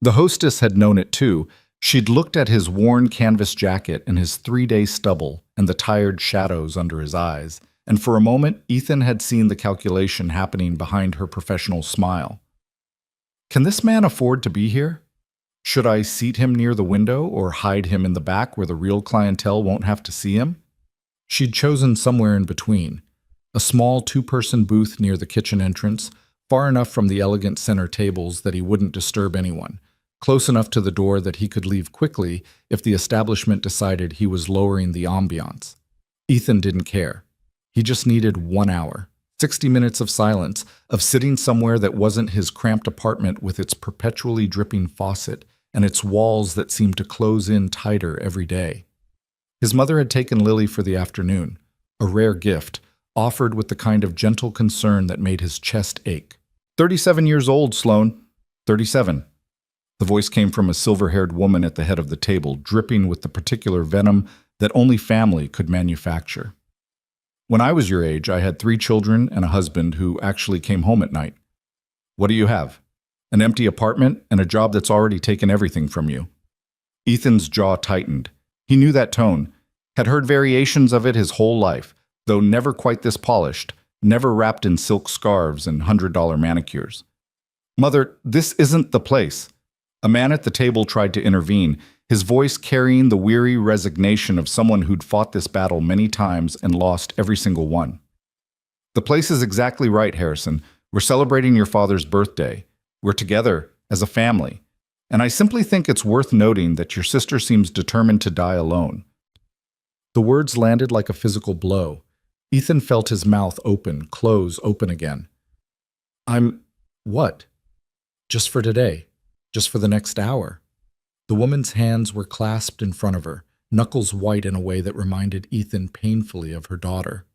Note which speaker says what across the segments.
Speaker 1: The hostess had known it too. She'd looked at his worn canvas jacket and his 3-day stubble and the tired shadows under his eyes, and for a moment Ethan had seen the calculation happening behind her professional smile. Can this man afford to be here? Should I seat him near the window or hide him in the back where the real clientele won't have to see him? She'd chosen somewhere in between, a small 2-person booth near the kitchen entrance, far enough from the elegant center tables that he wouldn't disturb anyone, close enough to the door that he could leave quickly if the establishment decided he was lowering the ambiance. Ethan didn't care. He just needed 1 hour, 60 minutes of silence, of sitting somewhere that wasn't his cramped apartment with its perpetually dripping faucet and its walls that seemed to close in tighter every day. His mother had taken Lily for the afternoon, a rare gift, offered with the kind of gentle concern that made his chest ache. 37 years old, Sloan. 37. The voice came from a silver-haired woman at the head of the table, dripping with the particular venom that only family could manufacture. When I was your age, I had 3 children and a husband who actually came home at night. What do you have? An empty apartment and a job that's already taken everything from you. Ethan's jaw tightened. He knew that tone, had heard variations of it his whole life, though never quite this polished, never wrapped in silk scarves and $100 manicures. Mother, this isn't the place. A man at the table tried to intervene, his voice carrying the weary resignation of someone who'd fought this battle many times and lost every single one. The place is exactly right, Harrison. We're celebrating your father's birthday. We're together as a family. And I simply think it's worth noting that your sister seems determined to die alone. The words landed like a physical blow. Ethan felt his mouth close open again. What? Just for today. Just for the next hour. The woman's hands were clasped in front of her, knuckles white in a way that reminded Ethan painfully of her daughter.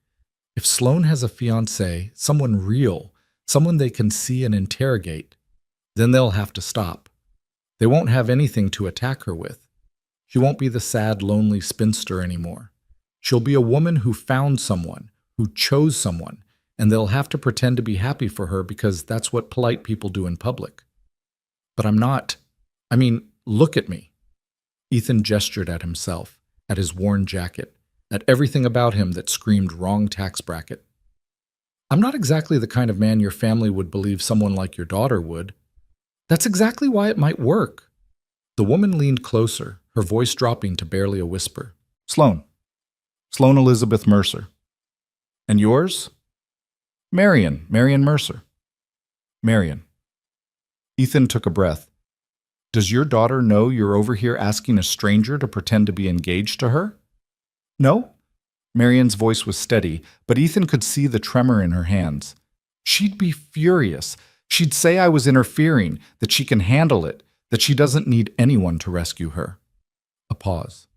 Speaker 1: If Sloan has a fiancé, someone real, someone they can see and interrogate, then they'll have to stop. They won't have anything to attack her with. She won't be the sad, lonely spinster anymore. She'll be a woman who found someone, who chose someone, and they'll have to pretend to be happy for her because that's what polite people do in public. But I'm not. Look at me. Ethan gestured at himself, at his worn jacket, at everything about him that screamed wrong tax bracket. I'm not exactly the kind of man your family would believe someone like your daughter would. That's exactly why it might work. The woman leaned closer, her voice dropping to barely a whisper. Sloan Elizabeth Mercer. And yours? Marion Mercer. Marion. Ethan took a breath. Does your daughter know you're over here asking a stranger to pretend to be engaged to her? No? Marion's voice was steady, but Ethan could see the tremor in her hands. She'd be furious. She'd say I was interfering, that she can handle it, that she doesn't need anyone to rescue her. A pause.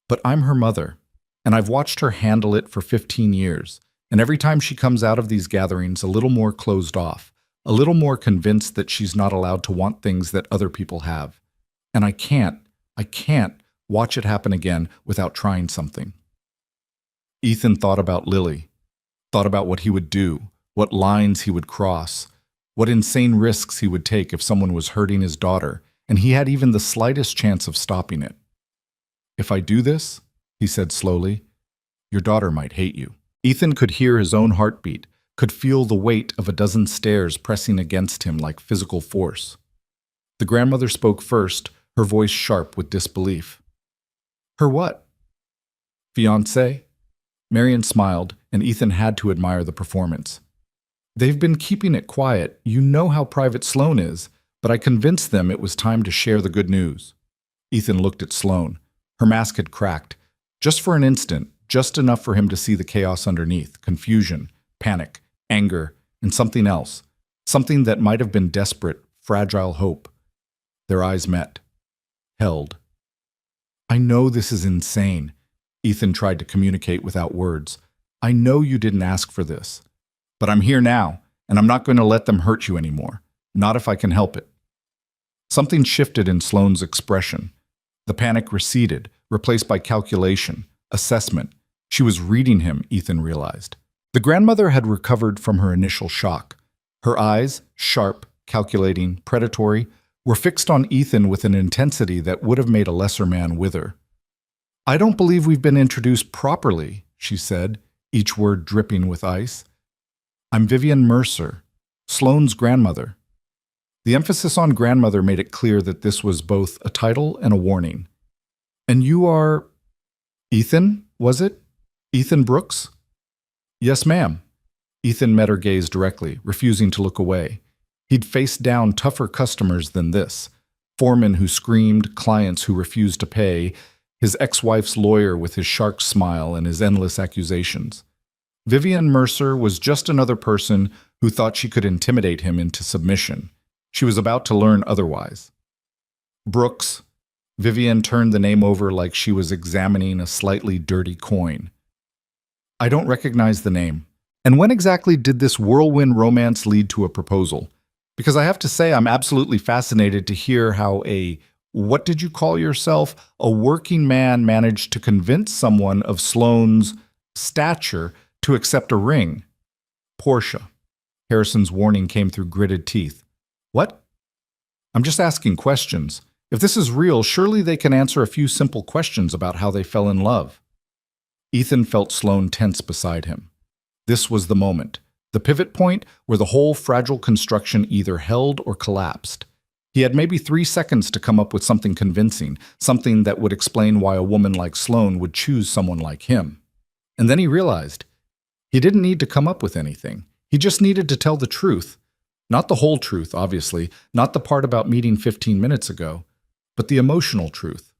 Speaker 1: But I'm her mother, and I've watched her handle it for 15 years, and every time she comes out of these gatherings a little more closed off, a little more convinced that she's not allowed to want things that other people have. And I can't watch it happen again without trying something. Ethan thought about Lily, thought about what he would do, what lines he would cross, what insane risks he would take if someone was hurting his daughter, and he had even the slightest chance of stopping it. If I do this, he said slowly, your daughter might hate you. Ethan could hear his own heartbeat, could feel the weight of a dozen stares pressing against him like physical force. The grandmother spoke first, her voice sharp with disbelief. Her what? Fiancé? Marion smiled, and Ethan had to admire the performance. They've been keeping it quiet. You know how private Sloan is, but I convinced them it was time to share the good news. Ethan looked at Sloan. Her mask had cracked. Just for an instant, just enough for him to see the chaos underneath, confusion, panic, anger, and something else, something that might have been desperate, fragile hope. Their eyes met, held. I know this is insane, Ethan tried to communicate without words. I know you didn't ask for this, but I'm here now, and I'm not going to let them hurt you anymore, not if I can help it. Something shifted in Sloane's expression. The panic receded, replaced by calculation, assessment. She was reading him, Ethan realized. The grandmother had recovered from her initial shock. Her eyes, sharp, calculating, predatory, were fixed on Ethan with an intensity that would have made a lesser man wither. "I don't believe we've been introduced properly," she said, each word dripping with ice. "I'm Vivian Mercer, Sloane's grandmother." The emphasis on grandmother made it clear that this was both a title and a warning. "And you are Ethan, was it? Ethan Brooks?" "Yes, ma'am." Ethan met her gaze directly, refusing to look away. He'd faced down tougher customers than this. Foremen who screamed, clients who refused to pay, his ex-wife's lawyer with his shark smile and his endless accusations. Vivian Mercer was just another person who thought she could intimidate him into submission. She was about to learn otherwise. "Brooks." Vivian turned the name over like she was examining a slightly dirty coin. "I don't recognize the name. And when exactly did this whirlwind romance lead to a proposal? Because I have to say I'm absolutely fascinated to hear how what did you call yourself, a working man managed to convince someone of Sloane's stature to accept a ring." "Portia." Harrison's warning came through gritted teeth. "What?" "I'm just asking questions. If this is real, surely they can answer a few simple questions about how they fell in love." Ethan felt Sloane tense beside him. This was the moment, the pivot point where the whole fragile construction either held or collapsed. He had maybe 3 seconds to come up with something convincing, something that would explain why a woman like Sloane would choose someone like him. And then he realized he didn't need to come up with anything. He just needed to tell the truth. Not the whole truth, obviously, not the part about meeting 15 minutes ago, but the emotional truth.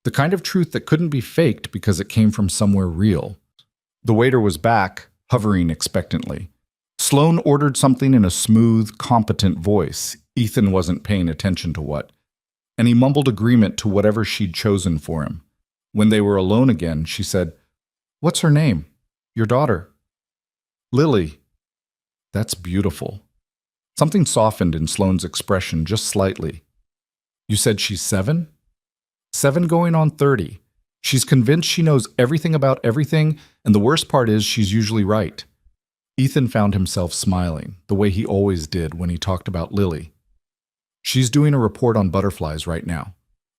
Speaker 1: The kind of truth that couldn't be faked because it came from somewhere real. The waiter was back, hovering expectantly. Sloane ordered something in a smooth, competent voice. Ethan wasn't paying attention to what. And he mumbled agreement to whatever she'd chosen for him. When they were alone again, she said, "What's her name? Your daughter?" "Lily." "That's beautiful." Something softened in Sloane's expression just slightly. "You said she's 7? 7 going on 30. She's convinced she knows everything about everything, and the worst part is she's usually right." Ethan found himself smiling, the way he always did when he talked about Lily. "She's doing a report on butterflies right now.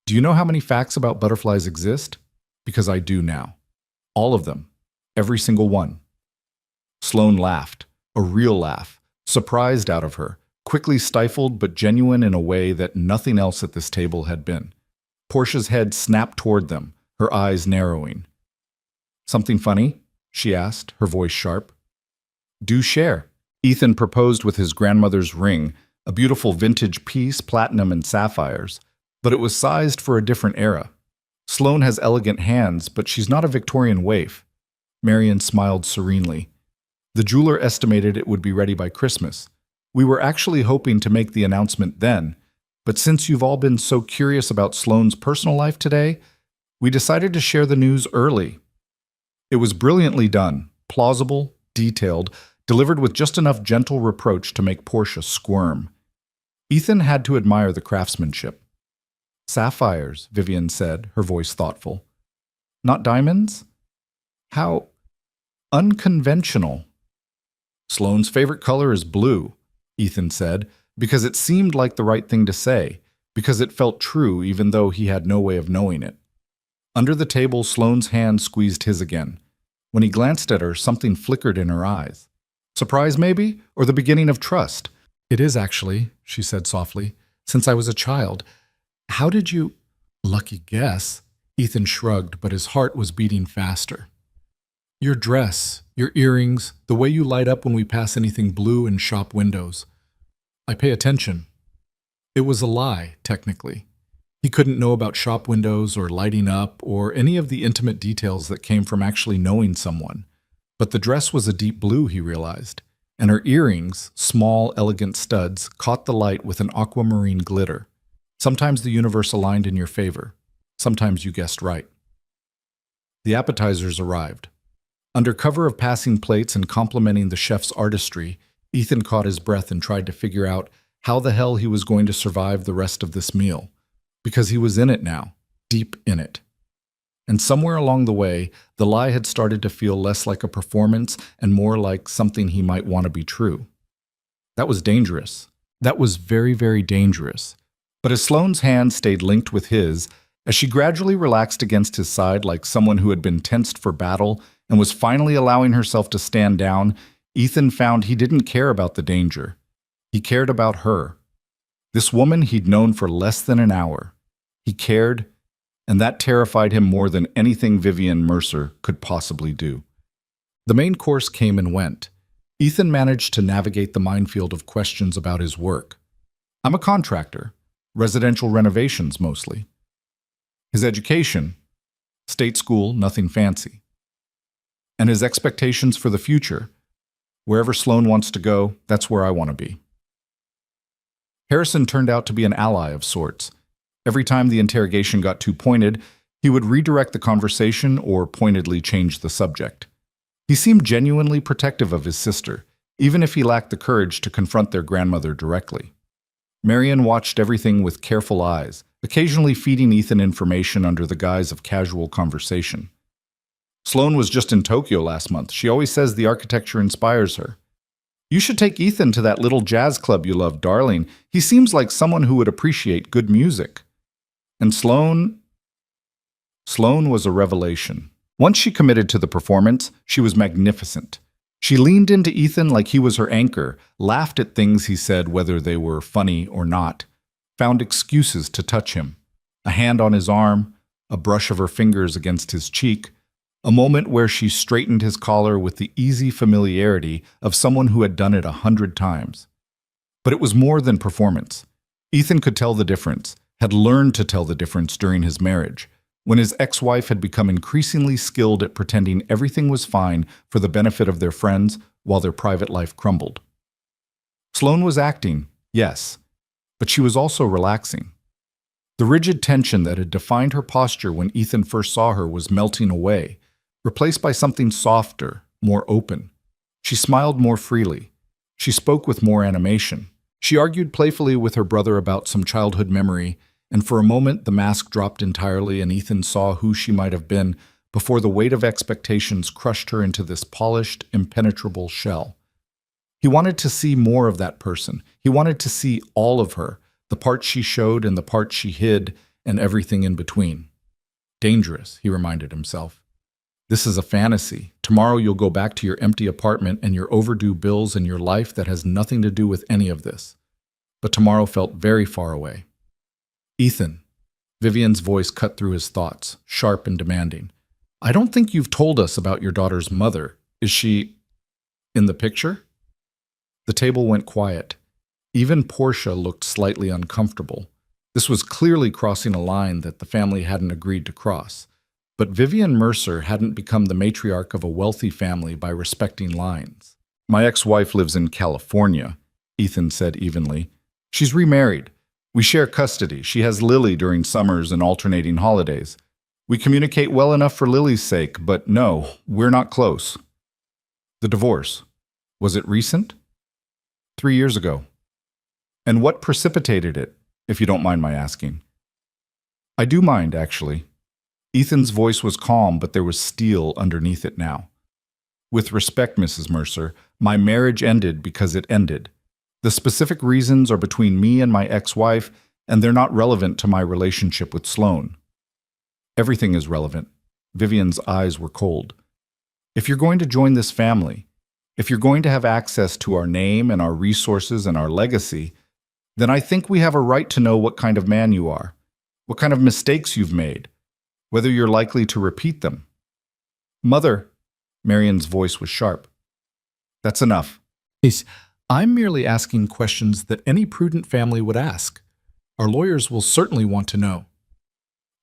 Speaker 1: Do you know how many facts about butterflies exist? Because I do now. All of them. Every single one." Sloane laughed, a real laugh, surprised out of her, quickly stifled but genuine in a way that nothing else at this table had been. Portia's head snapped toward them, her eyes narrowing. "Something funny?" she asked, her voice sharp. "Do share." Ethan proposed with his grandmother's ring, a beautiful vintage piece, platinum and sapphires, but it was sized for a different era. Sloane has elegant hands, but she's not a Victorian waif. Marion smiled serenely. The jeweler estimated it would be ready by Christmas. We were actually hoping to make the announcement then, but since you've all been so curious about Sloane's personal life today, we decided to share the news early. It was brilliantly done, plausible, detailed, delivered with just enough gentle reproach to make Portia squirm. Ethan had to admire the craftsmanship. "Sapphires," Vivian said, her voice thoughtful. "Not diamonds? How unconventional." "Sloane's favorite color is blue," Ethan said, because it seemed like the right thing to say, because it felt true even though he had no way of knowing it. Under the table, Sloane's hand squeezed his again. When he glanced at her, something flickered in her eyes. Surprise, maybe? Or the beginning of trust? "It is, actually," she said softly. "Since I was a child. How did you—" "Lucky guess." Ethan shrugged, but his heart was beating faster. "Your dress, your earrings, the way you light up when we pass anything blue in shop windows. I pay attention." It was a lie, technically. He couldn't know about shop windows or lighting up or any of the intimate details that came from actually knowing someone. But the dress was a deep blue, he realized, and her earrings, small, elegant studs, caught the light with an aquamarine glitter. Sometimes the universe aligned in your favor. Sometimes you guessed right. The appetizers arrived. Under cover of passing plates and complimenting the chef's artistry, Ethan caught his breath and tried to figure out how the hell he was going to survive the rest of this meal. Because he was in it now, deep in it. And somewhere along the way, the lie had started to feel less like a performance and more like something he might want to be true. That was dangerous. That was very, very dangerous. But as Sloane's hand stayed linked with his, as she gradually relaxed against his side like someone who had been tensed for battle and was finally allowing herself to stand down, Ethan found he didn't care about the danger. He cared about her. This woman he'd known for less than an hour. He cared, and that terrified him more than anything Vivian Mercer could possibly do. The main course came and went. Ethan managed to navigate the minefield of questions about his work. I'm a contractor, residential renovations mostly. His education, state school, nothing fancy. And his expectations for the future, wherever Sloane wants to go, that's where I want to be. Harrison turned out to be an ally of sorts. Every time the interrogation got too pointed, he would redirect the conversation or pointedly change the subject. He seemed genuinely protective of his sister, even if he lacked the courage to confront their grandmother directly. Marion watched everything with careful eyes, occasionally feeding Ethan information under the guise of casual conversation. Sloane was just in Tokyo last month. She always says the architecture inspires her. You should take Ethan to that little jazz club you love, darling. He seems like someone who would appreciate good music. And Sloane was a revelation. Once she committed to the performance, she was magnificent. She leaned into Ethan like he was her anchor, laughed at things he said whether they were funny or not, found excuses to touch him. A hand on his arm, a brush of her fingers against his cheek, a moment where she straightened his collar with the easy familiarity of someone who had done it 100 times. But it was more than performance. Ethan could tell the difference, had learned to tell the difference during his marriage, when his ex-wife had become increasingly skilled at pretending everything was fine for the benefit of their friends while their private life crumbled. Sloane was acting, yes, but she was also relaxing. The rigid tension that had defined her posture when Ethan first saw her was melting away, replaced by something softer, more open. She smiled more freely. She spoke with more animation. She argued playfully with her brother about some childhood memory, and for a moment the mask dropped entirely and Ethan saw who she might have been before the weight of expectations crushed her into this polished, impenetrable shell. He wanted to see more of that person. He wanted to see all of her, the parts she showed and the parts she hid, and everything in between. Dangerous, he reminded himself. This is a fantasy. Tomorrow you'll go back to your empty apartment and your overdue bills and your life that has nothing to do with any of this. But tomorrow felt very far away. Ethan, Vivian's voice cut through his thoughts, sharp and demanding. I don't think you've told us about your daughter's mother. Is she in the picture? The table went quiet. Even Portia looked slightly uncomfortable. This was clearly crossing a line that the family hadn't agreed to cross. But Vivian Mercer hadn't become the matriarch of a wealthy family by respecting lines. My ex-wife lives in California, Ethan said evenly. She's remarried. We share custody. She has Lily during summers and alternating holidays. We communicate well enough for Lily's sake, but no, we're not close. The divorce. Was it recent? 3 years ago. And what precipitated it, if you don't mind my asking? I do mind, actually. Ethan's voice was calm, but there was steel underneath it now. With respect, Mrs. Mercer, my marriage ended because it ended. The specific reasons are between me and my ex-wife, and they're not relevant to my relationship with Sloane. Everything is relevant. Vivian's eyes were cold. If you're going to join this family, if you're going to have access to our name and our resources and our legacy, then I think we have a right to know what kind of man you are, what kind of mistakes you've made, whether you're likely to repeat them. Mother, Marion's voice was sharp. That's enough. I'm merely asking questions that any prudent family would ask. Our lawyers will certainly want to know.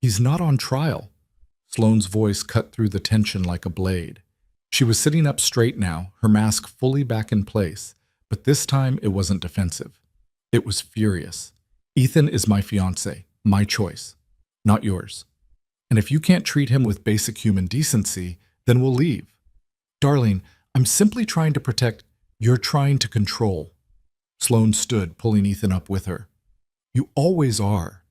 Speaker 1: He's not on trial. Sloane's voice cut through the tension like a blade. She was sitting up straight now, her mask fully back in place, but this time it wasn't defensive. It was furious. Ethan is my fiancé, my choice, not yours. And if you can't treat him with basic human decency, then we'll leave. Darling, I'm simply trying to protect. You're trying to control. Sloane stood, pulling Ethan up with her. You always are.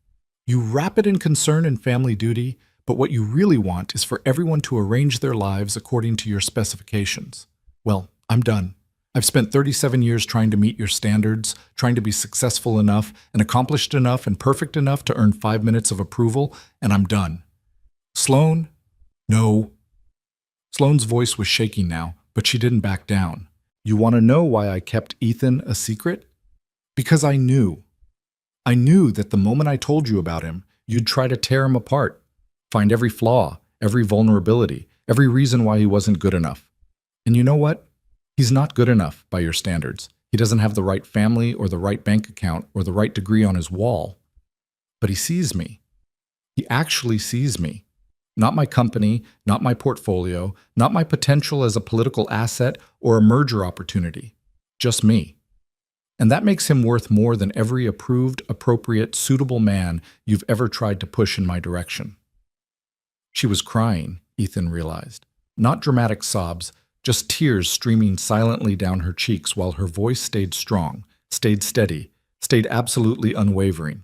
Speaker 1: You wrap it in concern and family duty, but what you really want is for everyone to arrange their lives according to your specifications. Well, I'm done. I've spent 37 years trying to meet your standards, trying to be successful enough and accomplished enough and perfect enough to earn 5 minutes of approval, and I'm done. Sloan? No. Sloan's voice was shaking now, but she didn't back down. You want to know why I kept Ethan a secret? Because I knew. I knew that the moment I told you about him, you'd try to tear him apart, find every flaw, every vulnerability, every reason why he wasn't good enough. And you know what? He's not good enough by your standards. He doesn't have the right family or the right bank account or the right degree on his wall. But he sees me. He actually sees me. Not my company, not my portfolio, not my potential as a political asset or a merger opportunity. Just me. And that makes him worth more than every approved, appropriate, suitable man you've ever tried to push in my direction. She was crying, Ethan realized. Not dramatic sobs, just tears streaming silently down her cheeks while her voice stayed strong, stayed steady, stayed absolutely unwavering.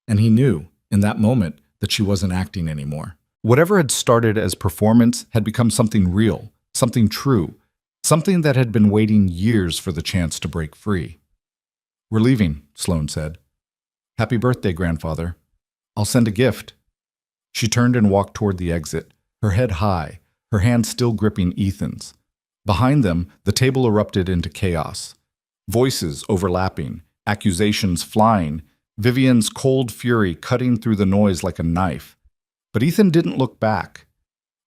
Speaker 1: And he knew, in that moment, that she wasn't acting anymore. Whatever had started as performance had become something real, something true, something that had been waiting years for the chance to break free. We're leaving, Sloan said. Happy birthday, grandfather. I'll send a gift. She turned and walked toward the exit, her head high, her hand still gripping Ethan's. Behind them, the table erupted into chaos. Voices overlapping, accusations flying, Vivian's cold fury cutting through the noise like a knife. But Ethan didn't look back.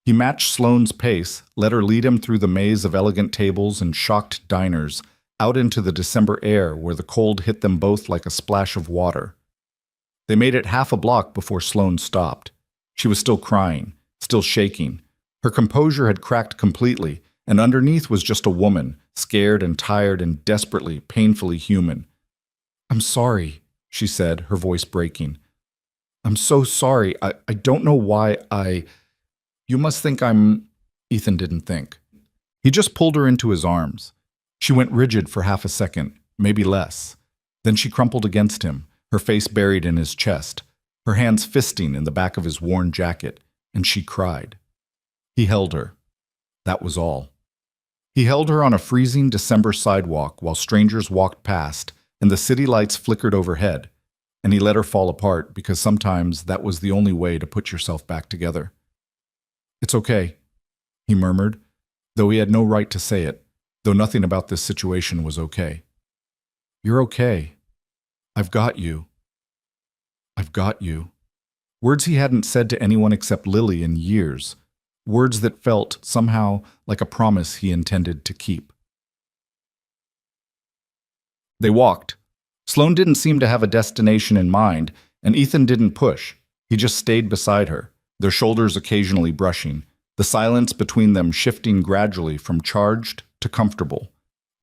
Speaker 1: He matched Sloane's pace, let her lead him through the maze of elegant tables and shocked diners, out into the December air where the cold hit them both like a splash of water. They made it half a block before Sloane stopped. She was still crying, still shaking. Her composure had cracked completely, and underneath was just a woman, scared and tired and desperately, painfully human. I'm sorry, she said, her voice breaking. I'm so sorry. I don't know why You must think I'm... Ethan didn't think. He just pulled her into his arms. She went rigid for half a second, maybe less. Then she crumpled against him, her face buried in his chest, her hands fisting in the back of his worn jacket, and she cried. He held her. That was all. He held her on a freezing December sidewalk while strangers walked past and the city lights flickered overhead, and he let her fall apart because sometimes that was the only way to put yourself back together. It's okay, he murmured, though he had no right to say it, though nothing about this situation was okay. You're okay. I've got you. I've got you. Words he hadn't said to anyone except Lily in years. Words that felt, somehow, like a promise he intended to keep. They walked. Sloane didn't seem to have a destination in mind, and Ethan didn't push. He just stayed beside her, their shoulders occasionally brushing, the silence between them shifting gradually from charged to comfortable.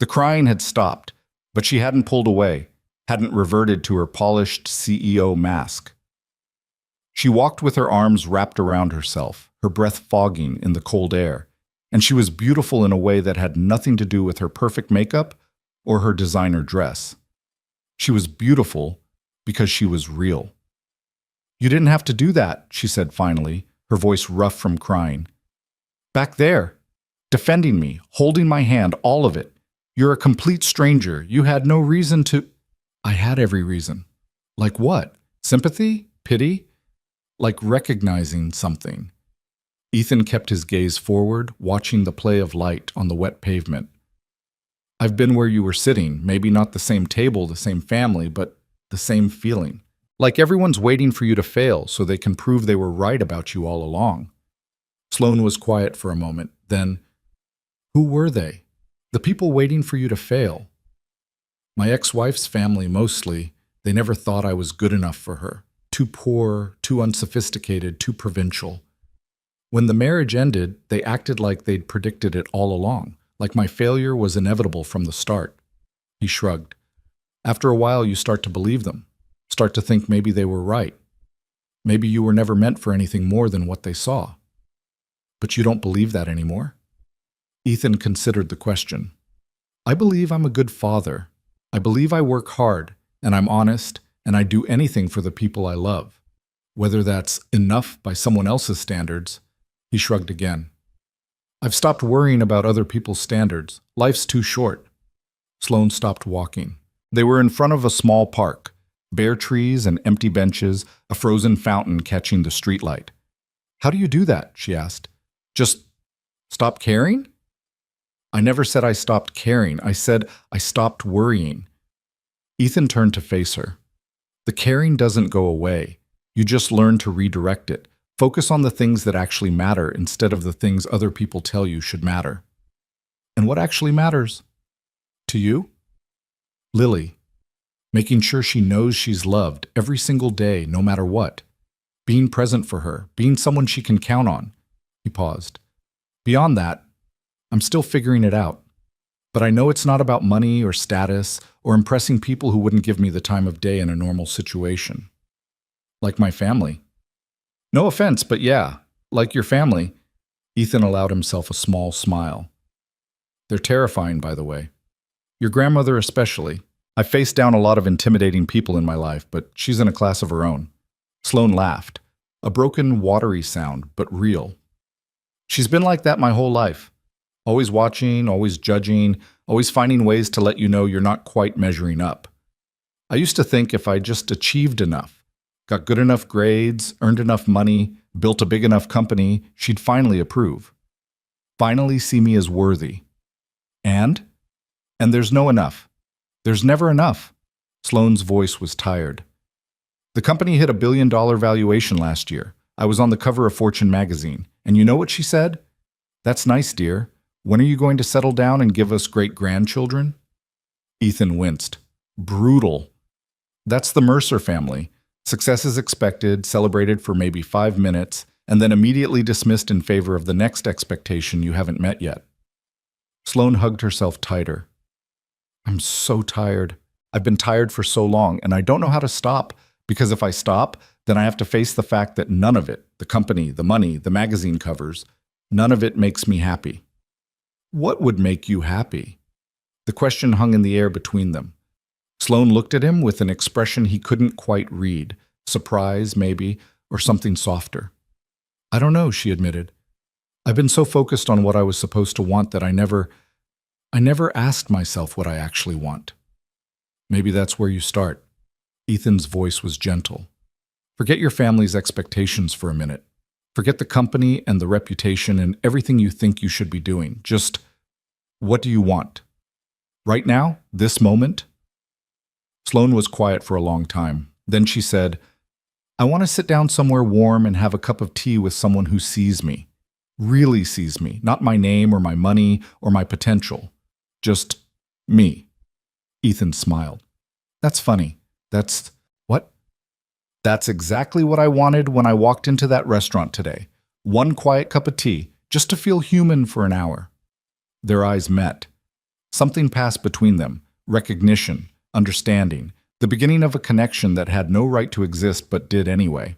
Speaker 1: The crying had stopped, but she hadn't pulled away, hadn't reverted to her polished CEO mask. She walked with her arms wrapped around herself, her breath fogging in the cold air, and she was beautiful in a way that had nothing to do with her perfect makeup or her designer dress. She was beautiful because she was real. You didn't have to do that, she said finally, her voice rough from crying. Back there, defending me, holding my hand, all of it. You're a complete stranger. You had no reason to... I had every reason. Like what? Sympathy? Pity? Like recognizing something. Ethan kept his gaze forward, watching the play of light on the wet pavement. I've been where you were sitting, maybe not the same table, the same family, but the same feeling. Like everyone's waiting for you to fail so they can prove they were right about you all along. Sloane was quiet for a moment, then, who were they? The people waiting for you to fail. My ex-wife's family mostly, they never thought I was good enough for her. Too poor, too unsophisticated, too provincial. When the marriage ended, they acted like they'd predicted it all along, like my failure was inevitable from the start. He shrugged. After a while, you start to believe them, start to think maybe they were right. Maybe you were never meant for anything more than what they saw. But you don't believe that anymore? Ethan considered the question. I believe I'm a good father. I believe I work hard, and I'm honest, and I do anything for the people I love. Whether that's enough by someone else's standards, he shrugged again. I've stopped worrying about other people's standards. Life's too short. Sloane stopped walking. They were in front of a small park, bare trees and empty benches, a frozen fountain catching the streetlight. How do you do that? She asked. Just stop caring? I never said I stopped caring. I said I stopped worrying. Ethan turned to face her. The caring doesn't go away. You just learn to redirect it. Focus on the things that actually matter instead of the things other people tell you should matter. And what actually matters? To you? Lily. Making sure she knows she's loved every single day, no matter what. Being present for her, being someone she can count on. He paused. Beyond that, I'm still figuring it out. But I know it's not about money or status or impressing people who wouldn't give me the time of day in a normal situation. Like my family. No offense, but yeah, like your family. Ethan allowed himself a small smile. They're terrifying, by the way. Your grandmother especially. I faced down a lot of intimidating people in my life, but she's in a class of her own. Sloane laughed. A broken, watery sound, but real. She's been like that my whole life. Always watching, always judging, always finding ways to let you know you're not quite measuring up. I used to think if I just achieved enough, got good enough grades, earned enough money, built a big enough company, she'd finally approve. Finally see me as worthy. And there's no enough. There's never enough. Sloane's voice was tired. The company hit $1 billion valuation last year. I was on the cover of Fortune magazine. And you know what she said? That's nice, dear. When are you going to settle down and give us great-grandchildren? Ethan winced. Brutal. That's the Mercer family. Success is expected, celebrated for maybe 5 minutes, and then immediately dismissed in favor of the next expectation you haven't met yet. Sloane hugged herself tighter. I'm so tired. I've been tired for so long, and I don't know how to stop, because if I stop, then I have to face the fact that none of it, the company, the money, the magazine covers, none of it makes me happy. What would make you happy? The question hung in the air between them. Sloane looked at him with an expression he couldn't quite read, surprise, maybe, or something softer. I don't know, she admitted. I've been so focused on what I was supposed to want that I never asked myself what I actually want. Maybe that's where you start. Ethan's voice was gentle. Forget your family's expectations for a minute. Forget the company and the reputation and everything you think you should be doing. Just, what do you want? Right now? This moment? Sloane was quiet for a long time. Then she said, I want to sit down somewhere warm and have a cup of tea with someone who sees me. Really sees me. Not my name or my money or my potential. Just me. Ethan smiled. That's funny. What? That's exactly what I wanted when I walked into that restaurant today. One quiet cup of tea, just to feel human for an hour. Their eyes met. Something passed between them. Recognition, understanding, the beginning of a connection that had no right to exist but did anyway.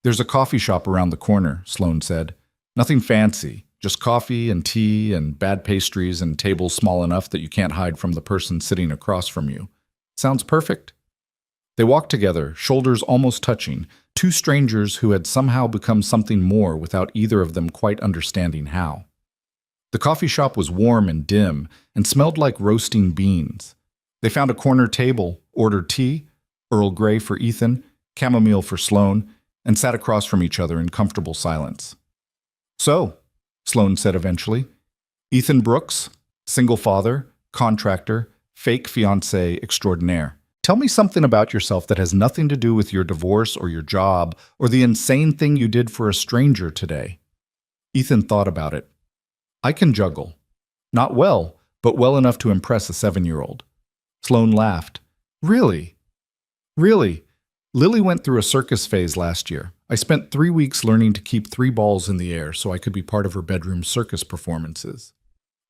Speaker 1: There's a coffee shop around the corner, Sloane said. Nothing fancy, just coffee and tea and bad pastries and tables small enough that you can't hide from the person sitting across from you. Sounds perfect. They walked together, shoulders almost touching, two strangers who had somehow become something more without either of them quite understanding how. The coffee shop was warm and dim and smelled like roasting beans. They found a corner table, ordered tea, Earl Grey for Ethan, chamomile for Sloane, and sat across from each other in comfortable silence. So, Sloane said eventually, Ethan Brooks, single father, contractor, fake fiancé extraordinaire. Tell me something about yourself that has nothing to do with your divorce or your job or the insane thing you did for a stranger today. Ethan thought about it. I can juggle. Not well, but well enough to impress a 7-year-old. Sloane laughed. Really? Really? Lily went through a circus phase last year. I spent 3 weeks learning to keep 3 balls in the air so I could be part of her bedroom circus performances.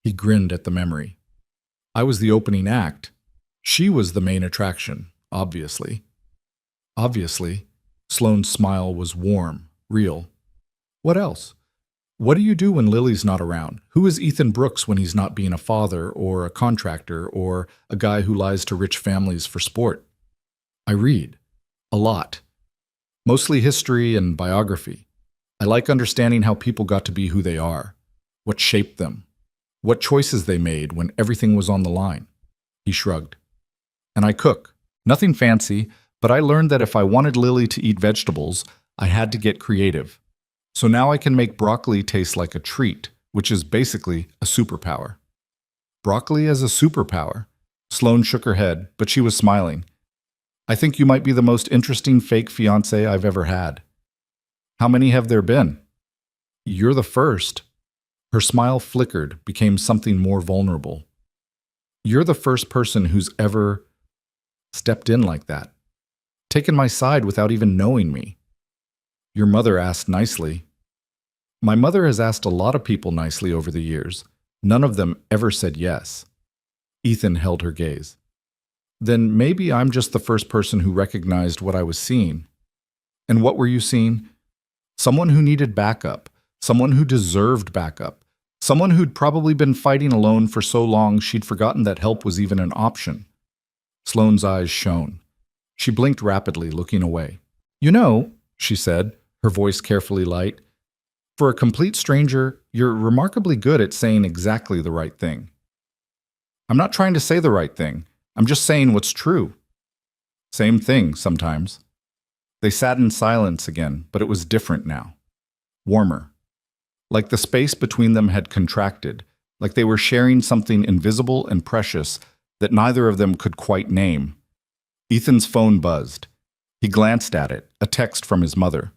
Speaker 1: He grinned at the memory. I was the opening act. She was the main attraction, obviously. Obviously, Sloane's smile was warm, real. What else? What do you do when Lily's not around? Who is Ethan Brooks when he's not being a father or a contractor or a guy who lies to rich families for sport? I read. A lot. Mostly history and biography. I like understanding how people got to be who they are, what shaped them, what choices they made when everything was on the line. He shrugged. And I cook. Nothing fancy, but I learned that if I wanted Lily to eat vegetables, I had to get creative. So now I can make broccoli taste like a treat, which is basically a superpower. Broccoli as a superpower? Sloane shook her head, but she was smiling. I think you might be the most interesting fake fiancé I've ever had. How many have there been? You're the first. Her smile flickered, became something more vulnerable. You're the first person who's ever stepped in like that. Taken my side without even knowing me. Your mother asked nicely. My mother has asked a lot of people nicely over the years. None of them ever said yes. Ethan held her gaze. Then maybe I'm just the first person who recognized what I was seeing. And what were you seeing? Someone who needed backup. Someone who deserved backup. Someone who'd probably been fighting alone for so long she'd forgotten that help was even an option. Sloane's eyes shone. She blinked rapidly, looking away. You know, she said, her voice carefully light, for a complete stranger, you're remarkably good at saying exactly the right thing. I'm not trying to say the right thing. I'm just saying what's true. Same thing, sometimes. They sat in silence again, but it was different now. Warmer. Like the space between them had contracted, like they were sharing something invisible and precious that neither of them could quite name. Ethan's phone buzzed. He glanced at it, a text from his mother.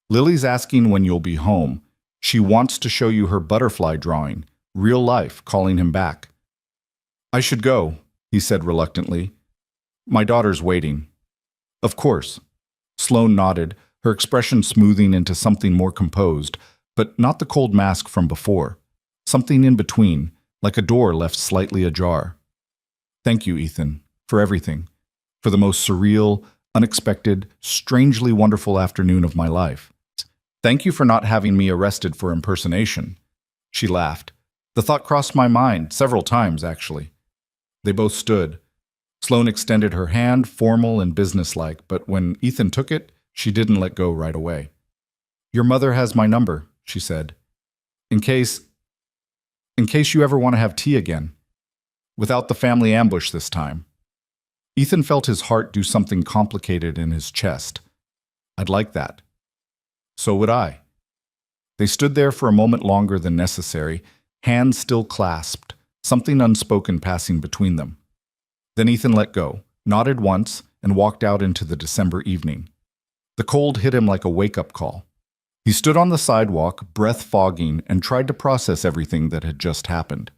Speaker 1: Lily's asking when you'll be home. She wants to show you her butterfly drawing, real life, calling him back. I should go, he said reluctantly. My daughter's waiting. Of course. Sloane nodded, her expression smoothing into something more composed, but not the cold mask from before. Something in between, like a door left slightly ajar. Thank you, Ethan, for everything, for the most surreal, unexpected, strangely wonderful afternoon of my life. Thank you for not having me arrested for impersonation. She laughed. The thought crossed my mind several times, actually. They both stood. Sloane extended her hand, formal and businesslike, but when Ethan took it, she didn't let go right away. Your mother has my number, she said. In case you ever want to have tea again. Without the family ambush this time. Ethan felt his heart do something complicated in his chest. I'd like that. So would I. They stood there for a moment longer than necessary, hands still clasped, something unspoken passing between them. Then Ethan let go, nodded once, and walked out into the December evening. The cold hit him like a wake-up call. He stood on the sidewalk, breath fogging, and tried to process everything that had just happened.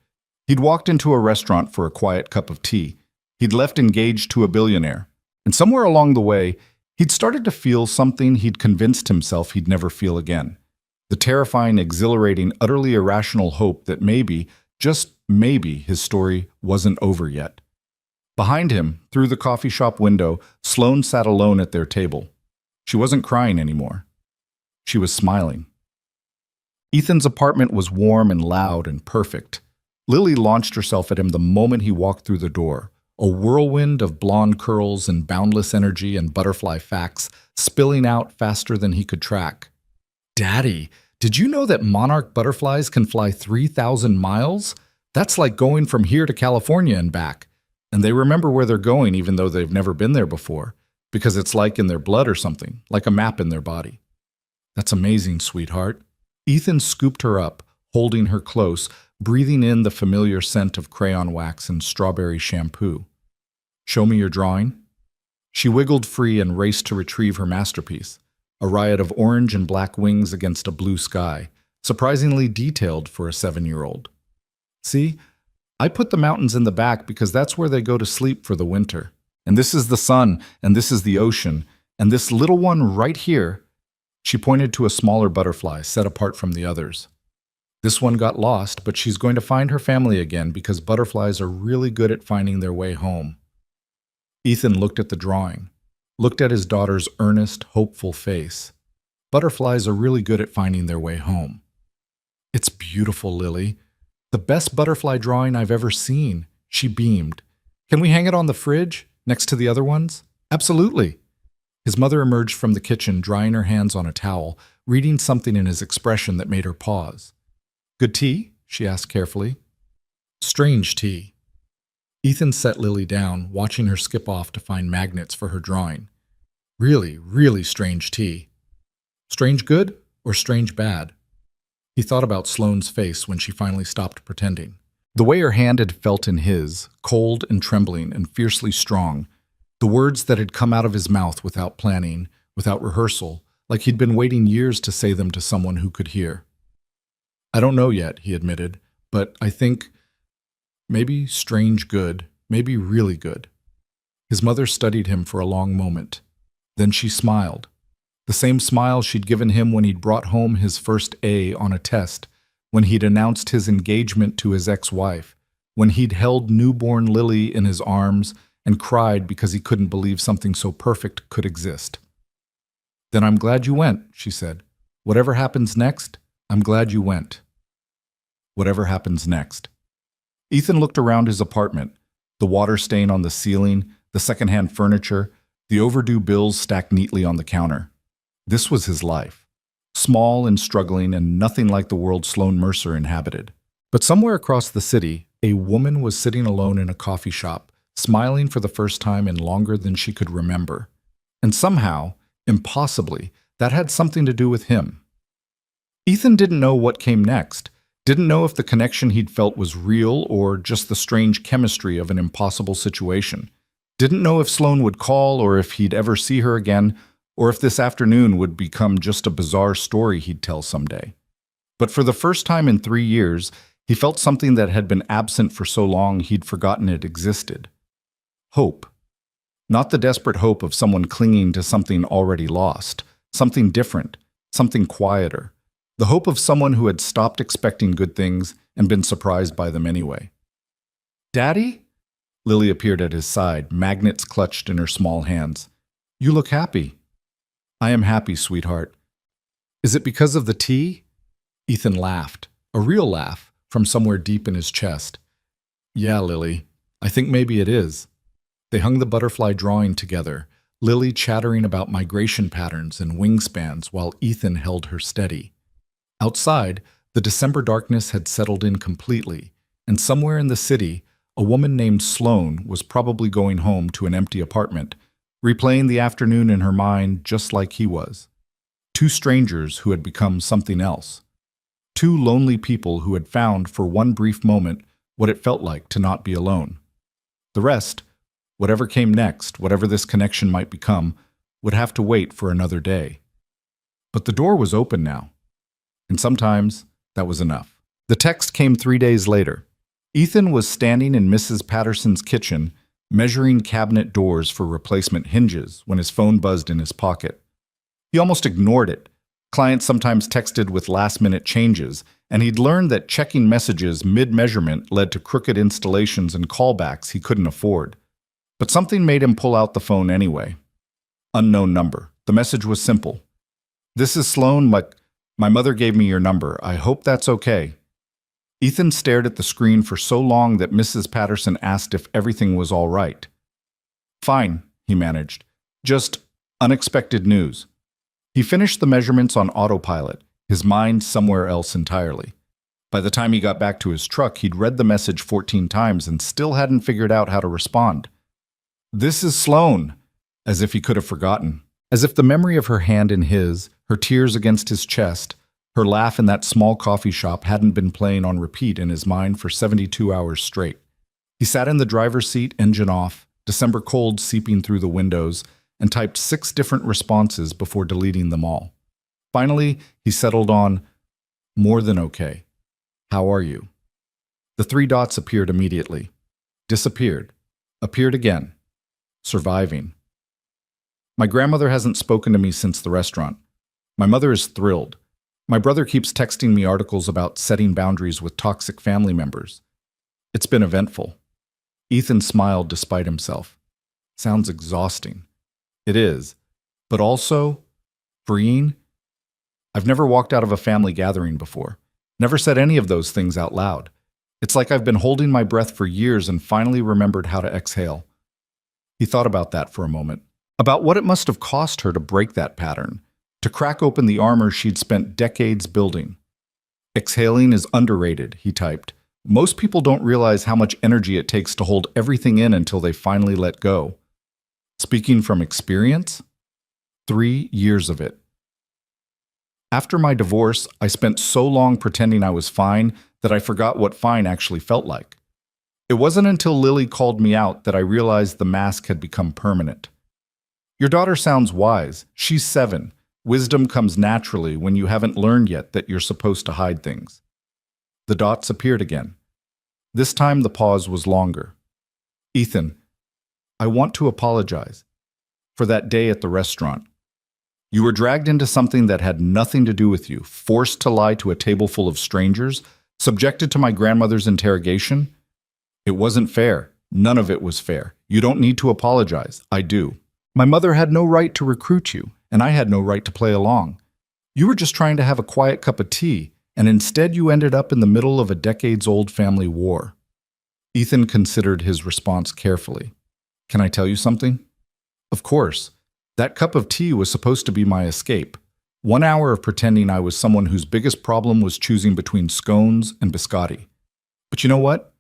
Speaker 1: He'd walked into a restaurant for a quiet cup of tea. He'd left engaged to a billionaire. And somewhere along the way, he'd started to feel something he'd convinced himself he'd never feel again. The terrifying, exhilarating, utterly irrational hope that maybe, just maybe, his story wasn't over yet. Behind him, through the coffee shop window, Sloane sat alone at their table. She wasn't crying anymore. She was smiling. Ethan's apartment was warm and loud and perfect. Lily launched herself at him the moment he walked through the door, a whirlwind of blonde curls and boundless energy and butterfly facts spilling out faster than he could track. Daddy, did you know that monarch butterflies can fly 3,000 miles? That's like going from here to California and back. And they remember where they're going even though they've never been there before, because it's like in their blood or something, like a map in their body. That's amazing, sweetheart. Ethan scooped her up, holding her close, breathing in the familiar scent of crayon wax and strawberry shampoo. Show me your drawing. She wiggled free and raced to retrieve her masterpiece, a riot of orange and black wings against a blue sky, surprisingly detailed for a 7-year-old. See, I put the mountains in the back because that's where they go to sleep for the winter. And this is the sun, and this is the ocean, and this little one right here. She pointed to a smaller butterfly set apart from the others. This one got lost, but she's going to find her family again because butterflies are really good at finding their way home. Ethan looked at the drawing, looked at his daughter's earnest, hopeful face. Butterflies are really good at finding their way home. It's beautiful, Lily. The best butterfly drawing I've ever seen, she beamed. Can we hang it on the fridge, next to the other ones? Absolutely. His mother emerged from the kitchen, drying her hands on a towel, reading something in his expression that made her pause. Good tea? She asked carefully. Strange tea. Ethan set Lily down, watching her skip off to find magnets for her drawing. Really, really strange tea. Strange good or strange bad? He thought about Sloane's face when she finally stopped pretending. The way her hand had felt in his, cold and trembling and fiercely strong, the words that had come out of his mouth without planning, without rehearsal, like he'd been waiting years to say them to someone who could hear. I don't know yet, he admitted, but I think maybe strange good, maybe really good. His mother studied him for a long moment. Then she smiled. The same smile she'd given him when he'd brought home his first A on a test, when he'd announced his engagement to his ex-wife, when he'd held newborn Lily in his arms and cried because he couldn't believe something so perfect could exist. Then I'm glad you went, she said. Whatever happens next, I'm glad you went. Whatever happens next. Ethan looked around his apartment, the water stain on the ceiling, the secondhand furniture, the overdue bills stacked neatly on the counter. This was his life. Small and struggling and nothing like the world Sloane Mercer inhabited. But somewhere across the city, a woman was sitting alone in a coffee shop, smiling for the first time in longer than she could remember. And somehow, impossibly, that had something to do with him. Ethan didn't know what came next, didn't know if the connection he'd felt was real or just the strange chemistry of an impossible situation. Didn't know if Sloane would call or if he'd ever see her again, or if this afternoon would become just a bizarre story he'd tell someday. But for the first time in 3 years, he felt something that had been absent for so long he'd forgotten it existed. Hope. Not the desperate hope of someone clinging to something already lost, something different, something quieter. The hope of someone who had stopped expecting good things and been surprised by them anyway. Daddy? Lily appeared at his side, magnets clutched in her small hands. You look happy. I am happy, sweetheart. Is it because of the tea? Ethan laughed, a real laugh, from somewhere deep in his chest. Yeah, Lily, I think maybe it is. They hung the butterfly drawing together, Lily chattering about migration patterns and wingspans while Ethan held her steady. Outside, the December darkness had settled in completely, and somewhere in the city, a woman named Sloane was probably going home to an empty apartment, replaying the afternoon in her mind just like he was. Two strangers who had become something else. Two lonely people who had found for one brief moment what it felt like to not be alone. The rest, whatever came next, whatever this connection might become, would have to wait for another day. But the door was open now, and sometimes that was enough. The text came 3 days later. Ethan was standing in Mrs. Patterson's kitchen, measuring cabinet doors for replacement hinges when his phone buzzed in his pocket. He almost ignored it. Clients sometimes texted with last-minute changes, and he'd learned that checking messages mid-measurement led to crooked installations and callbacks he couldn't afford. But something made him pull out the phone anyway. Unknown number. The message was simple. This is Sloane, my mother gave me your number. I hope that's okay. Ethan stared at the screen for so long that Mrs. Patterson asked if everything was all right. Fine, he managed. Just unexpected news. He finished the measurements on autopilot, his mind somewhere else entirely. By the time he got back to his truck, he'd read the message 14 times and still hadn't figured out how to respond. This is Sloane, as if he could have forgotten. As if the memory of her hand in his, her tears against his chest, her laugh in that small coffee shop hadn't been playing on repeat in his mind for 72 hours straight. He sat in the driver's seat, engine off, December cold seeping through the windows, and typed 6 different responses before deleting them all. Finally, he settled on, more than okay. How are you? The 3 dots appeared immediately. Disappeared. Appeared again. Surviving. My grandmother hasn't spoken to me since the restaurant. My mother is thrilled. My brother keeps texting me articles about setting boundaries with toxic family members. It's been eventful. Ethan smiled despite himself. Sounds exhausting. It is. But also freeing. I've never walked out of a family gathering before. Never said any of those things out loud. It's like I've been holding my breath for years and finally remembered how to exhale. He thought about that for a moment. About what it must have cost her to break that pattern. To crack open the armor she'd spent decades building. Exhaling is underrated, he typed. Most people don't realize how much energy it takes to hold everything in until they finally let go. Speaking from experience, 3 years of it. After my divorce, I spent so long pretending I was fine that I forgot what fine actually felt like. It wasn't until Lily called me out that I realized the mask had become permanent. Your daughter sounds wise. She's 7. Wisdom comes naturally when you haven't learned yet that you're supposed to hide things. The dots appeared again. This time the pause was longer. Ethan, I want to apologize for that day at the restaurant. You were dragged into something that had nothing to do with you, forced to lie to a table full of strangers, subjected to my grandmother's interrogation. It wasn't fair. None of it was fair. You don't need to apologize. I do. My mother had no right to recruit you, and I had no right to play along. You were just trying to have a quiet cup of tea, and instead you ended up in the middle of a decades-old family war. Ethan considered his response carefully. Can I tell you something? Of course. That cup of tea was supposed to be my escape. 1 hour of pretending I was someone whose biggest problem was choosing between scones and biscotti. But you know what?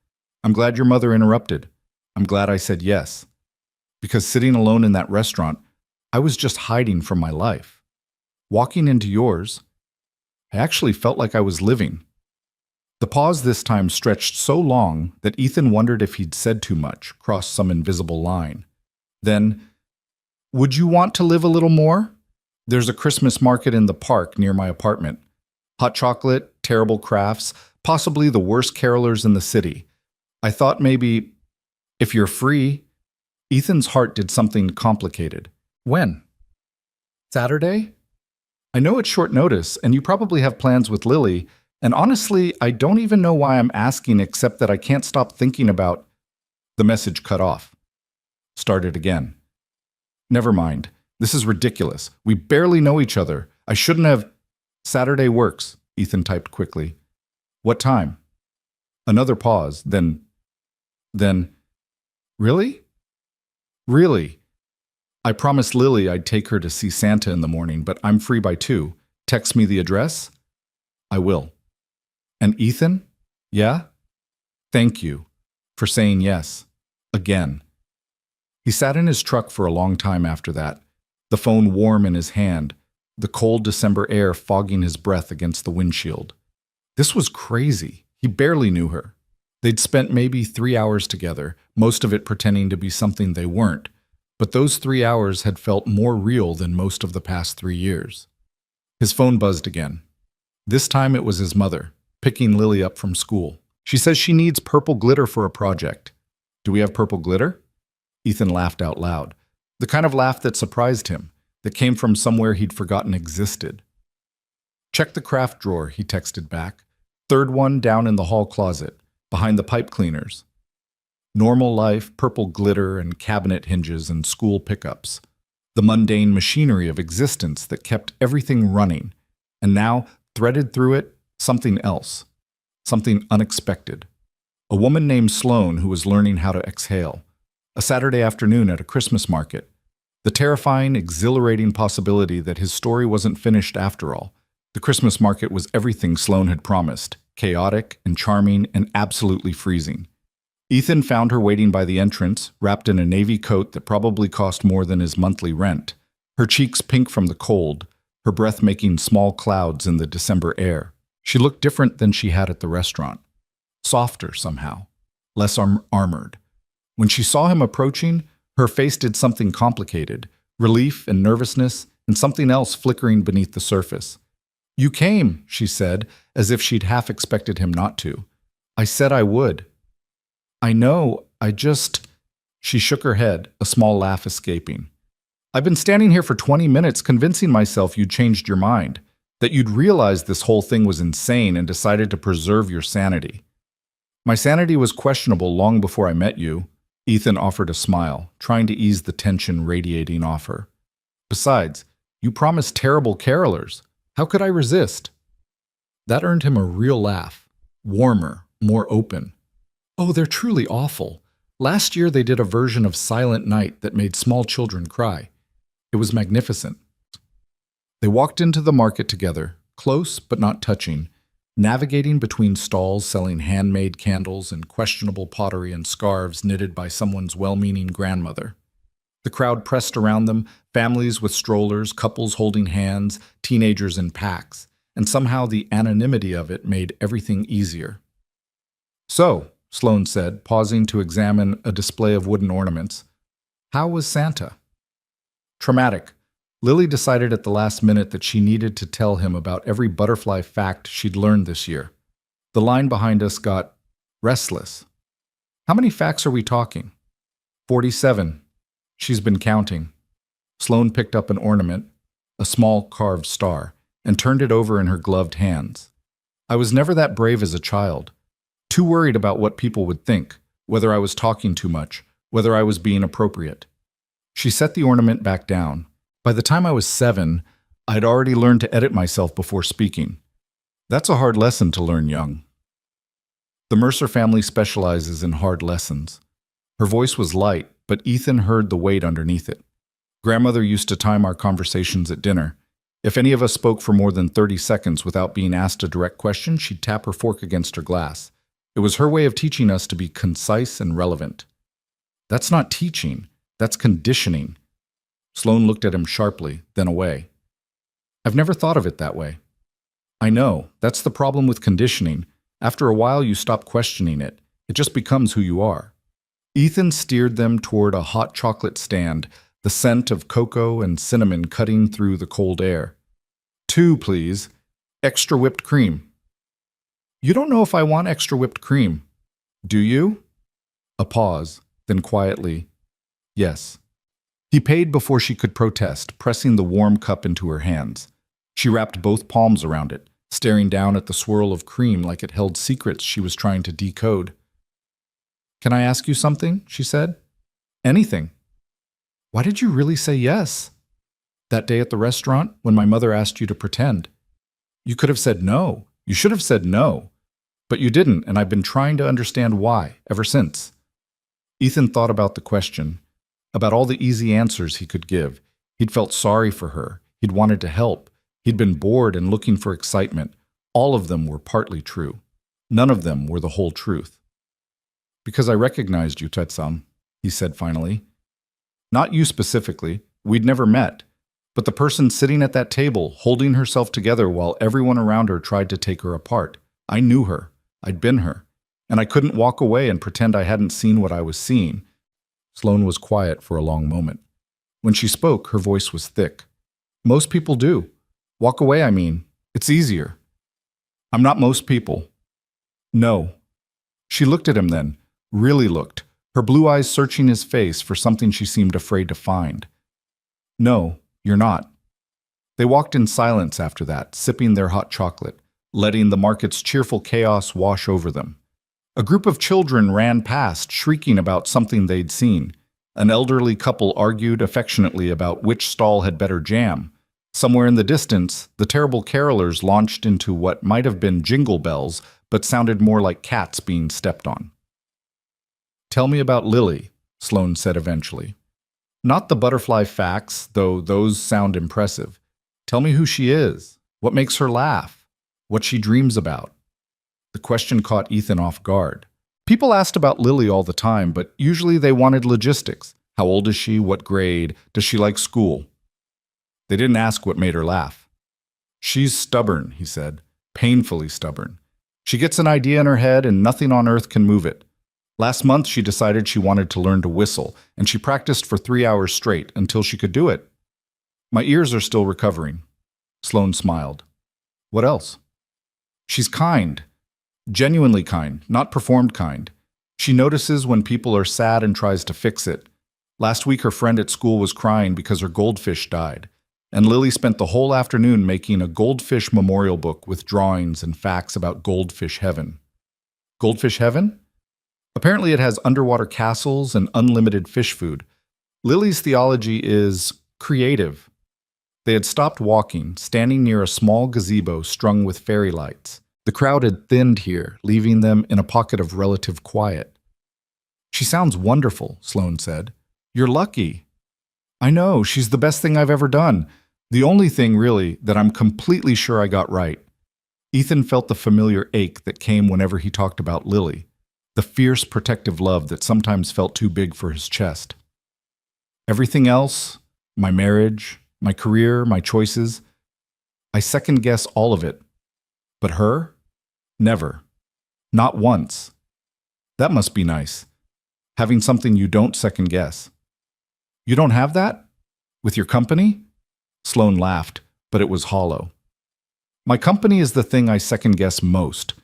Speaker 1: I'm glad your mother interrupted. I'm glad I said yes. Because sitting alone in that restaurant, I was just hiding from my life. Walking into yours, I actually felt like I was living. The pause this time stretched so long that Ethan wondered if he'd said too much, crossed some invisible line. Then, would you want to live a little more? There's a Christmas market in the park near my apartment. Hot chocolate, terrible crafts, possibly the worst carolers in the city. I thought maybe, if you're free. Ethan's heart did something complicated. When? Saturday? I know it's short notice, and you probably have plans with Lily, and honestly, I don't even know why I'm asking except that I can't stop thinking about. The message cut off. Started again. Never mind. This is ridiculous. We barely know each other. I shouldn't have. Saturday works, Ethan typed quickly. What time? Another pause, then. Really? Really? I promised Lily I'd take her to see Santa in the morning, but I'm free by 2. Text me the address? I will. And Ethan? Yeah? Thank you for saying yes. Again. He sat in his truck for a long time after that, the phone warm in his hand, the cold December air fogging his breath against the windshield. This was crazy. He barely knew her. They'd spent maybe 3 hours together, most of it pretending to be something they weren't, but those 3 hours had felt more real than most of the past 3 years. His phone buzzed again. This time it was his mother, picking Lily up from school. She says she needs purple glitter for a project. Do we have purple glitter? Ethan laughed out loud, the kind of laugh that surprised him, that came from somewhere he'd forgotten existed. Check the craft drawer, he texted back. 3rd one down in the hall closet, behind the pipe cleaners. Normal life, purple glitter and cabinet hinges and school pickups. The mundane machinery of existence that kept everything running. And now, threaded through it, something else. Something unexpected. A woman named Sloane who was learning how to exhale. A Saturday afternoon at a Christmas market. The terrifying, exhilarating possibility that his story wasn't finished after all. The Christmas market was everything Sloane had promised. Chaotic and charming and absolutely freezing. Ethan found her waiting by the entrance, wrapped in a navy coat that probably cost more than his monthly rent. Her cheeks pink from the cold, her breath making small clouds in the December air. She looked different than she had at the restaurant. Softer somehow. Less armored. When she saw him approaching, her face did something complicated. Relief and nervousness, and something else flickering beneath the surface. You came, she said, as if she'd half expected him not to. I said I would. I know, She shook her head, a small laugh escaping. I've been standing here for 20 minutes convincing myself you'd changed your mind, that you'd realized this whole thing was insane and decided to preserve your sanity. My sanity was questionable long before I met you. Ethan offered a smile, trying to ease the tension radiating off her. Besides, you promised terrible carolers. How could I resist? That earned him a real laugh. Warmer, more open. Oh, they're truly awful. Last year they did a version of Silent Night that made small children cry. It was magnificent. They walked into the market together, close but not touching. navigating between stalls selling handmade candles and questionable pottery and scarves knitted by someone's well-meaning grandmother. The crowd pressed around them, families with strollers, couples holding hands, teenagers in packs, and somehow the anonymity of it made everything easier. "So," Sloane said, pausing to examine a display of wooden ornaments, "how was Santa?" "Traumatic." Lily decided at the last minute that she needed to tell him about every butterfly fact she'd learned this year. The line behind us got restless. "How many facts are we talking?" 47. She's been counting. Sloane picked up an ornament, a small carved star, and turned it over in her gloved hands. "I was never that brave as a child. Too worried about what people would think, whether I was talking too much, whether I was being appropriate." She set the ornament back down. "By the time I was 7, I'd already learned to edit myself before speaking. That's a hard lesson to learn young." The Mercer family specializes in hard lessons. Her voice was light, but Ethan heard the weight underneath it. "Grandmother used to time our conversations at dinner. If any of us spoke for more than 30 seconds without being asked a direct question, she'd tap her fork against her glass. It was her way of teaching us to be concise and relevant." "That's not teaching, that's conditioning." Sloane looked at him sharply, then away. "I've never thought of it that way." "I know, that's the problem with conditioning. After a while you stop questioning it. It just becomes who you are." Ethan steered them toward a hot chocolate stand, the scent of cocoa and cinnamon cutting through the cold air. "2, please. Extra whipped cream." "You don't know if I want extra whipped cream." "Do you?" A pause, then quietly, "Yes." He paid before she could protest, pressing the warm cup into her hands. She wrapped both palms around it, staring down at the swirl of cream like it held secrets she was trying to decode. "Can I ask you something?" she said. "Anything." "Why did you really say yes?" "That day at the restaurant, when my mother asked you to pretend. You could have said no. You should have said no. But you didn't, and I've been trying to understand why, ever since." Ethan thought about the question, about all the easy answers he could give. He'd felt sorry for her. He'd wanted to help. He'd been bored and looking for excitement. All of them were partly true. None of them were the whole truth. "Because I recognized you, Tetsam," he said finally. "Not you specifically. We'd never met. But the person sitting at that table, holding herself together while everyone around her tried to take her apart. I knew her. I'd been her. And I couldn't walk away and pretend I hadn't seen what I was seeing." Sloane was quiet for a long moment. When she spoke, her voice was thick. "Most people do. Walk away, I mean. It's easier." "I'm not most people." "No." She looked at him then, really looked, her blue eyes searching his face for something she seemed afraid to find. "No, you're not." They walked in silence after that, sipping their hot chocolate, letting the market's cheerful chaos wash over them. A group of children ran past, shrieking about something they'd seen. An elderly couple argued affectionately about which stall had better jam. Somewhere in the distance, the terrible carolers launched into what might have been jingle bells, but sounded more like cats being stepped on. "Tell me about Lily," Sloane said eventually. "Not the butterfly facts, though those sound impressive. Tell me who she is, what makes her laugh, what she dreams about." The question caught Ethan off guard. People asked about Lily all the time, but usually they wanted logistics. How old is she? What grade? Does she like school? They didn't ask what made her laugh. "She's stubborn," he said, "painfully stubborn. She gets an idea in her head and nothing on earth can move it. Last month she decided she wanted to learn to whistle, and she practiced for 3 hours straight until she could do it. My ears are still recovering." Sloane smiled. "What else?" "She's kind. Genuinely kind, not performed kind. She notices when people are sad and tries to fix it. Last week her friend at school was crying because her goldfish died, and Lily spent the whole afternoon making a goldfish memorial book with drawings and facts about goldfish heaven." "Goldfish heaven?" "Apparently it has underwater castles and unlimited fish food. Lily's theology is creative." They had stopped walking, standing near a small gazebo strung with fairy lights. The crowd had thinned here, leaving them in a pocket of relative quiet. "She sounds wonderful," Sloane said. "You're lucky." "I know, she's the best thing I've ever done. The only thing, really, that I'm completely sure I got right." Ethan felt the familiar ache that came whenever he talked about Lily, the fierce protective love that sometimes felt too big for his chest. Everything else, my marriage, my career, my choices, I second guess all of it. But her? Never. Not once. That must be nice. Having something you don't second guess. You don't have that? With your company? Sloane laughed, but it was hollow. My company is the thing I second guess most.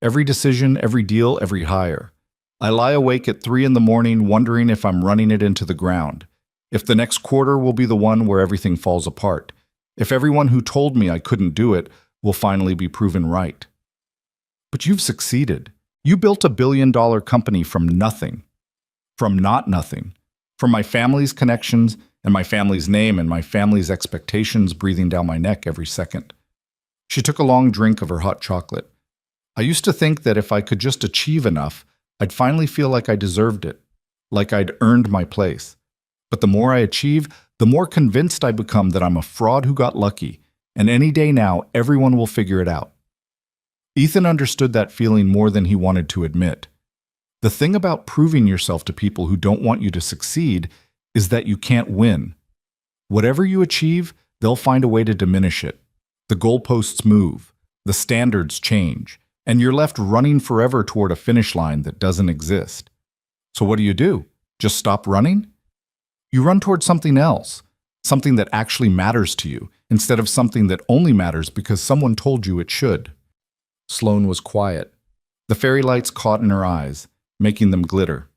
Speaker 1: Every decision, every deal, every hire. I lie awake at 3 in the morning wondering if I'm running it into the ground. If the next quarter will be the one where everything falls apart. If everyone who told me I couldn't do it will finally be proven right. But you've succeeded. You built a billion-dollar company from nothing. From not nothing. From my family's connections and my family's name and my family's expectations breathing down my neck every second. She took a long drink of her hot chocolate. I used to think that if I could just achieve enough, I'd finally feel like I deserved it, like I'd earned my place. But the more I achieve, the more convinced I become that I'm a fraud who got lucky, and any day now, everyone will figure it out. Ethan understood that feeling more than he wanted to admit. The thing about proving yourself to people who don't want you to succeed is that you can't win. Whatever you achieve, they'll find a way to diminish it. The goalposts move, the standards change, and you're left running forever toward a finish line that doesn't exist. So what do? Just stop running? You run toward something else, something that actually matters to you, instead of something that only matters because someone told you it should. Sloane was quiet. The fairy lights caught in her eyes, making them glitter.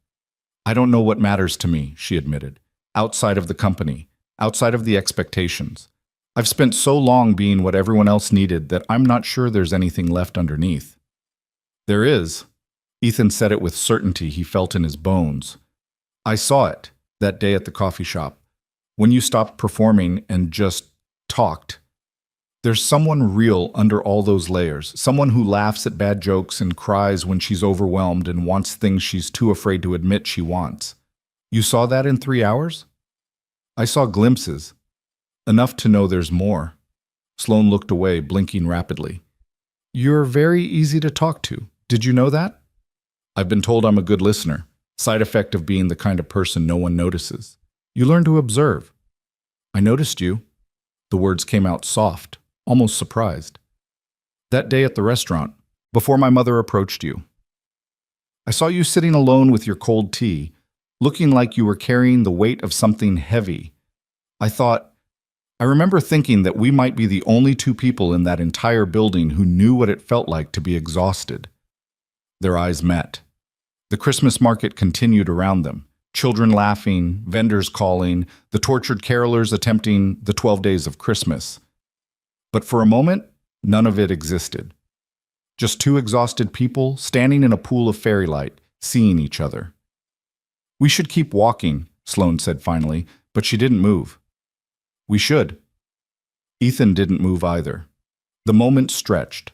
Speaker 1: I don't know what matters to me, she admitted, outside of the company, outside of the expectations. I've spent so long being what everyone else needed that I'm not sure there's anything left underneath. There is. Ethan said it with certainty he felt in his bones. I saw it that day at the coffee shop, when you stopped performing and just talked. There's someone real under all those layers, someone who laughs at bad jokes and cries when she's overwhelmed and wants things she's too afraid to admit she wants. You saw that in 3 hours? I saw glimpses. Enough to know there's more. Sloane looked away, blinking rapidly. You're very easy to talk to. Did you know that? I've been told I'm a good listener. Side effect of being the kind of person no one notices. You learn to observe. I noticed you. The words came out soft, almost surprised. That day at the restaurant, before my mother approached you. I saw you sitting alone with your cold tea, looking like you were carrying the weight of something heavy. I remember thinking that we might be the only 2 people in that entire building who knew what it felt like to be exhausted. Their eyes met. The Christmas market continued around them, children laughing, vendors calling, the tortured carolers attempting the 12 days of Christmas. But for a moment, none of it existed. Just 2 exhausted people standing in a pool of fairy light, seeing each other. We should keep walking, Sloane said finally, but she didn't move. We should. Ethan didn't move either. The moment stretched.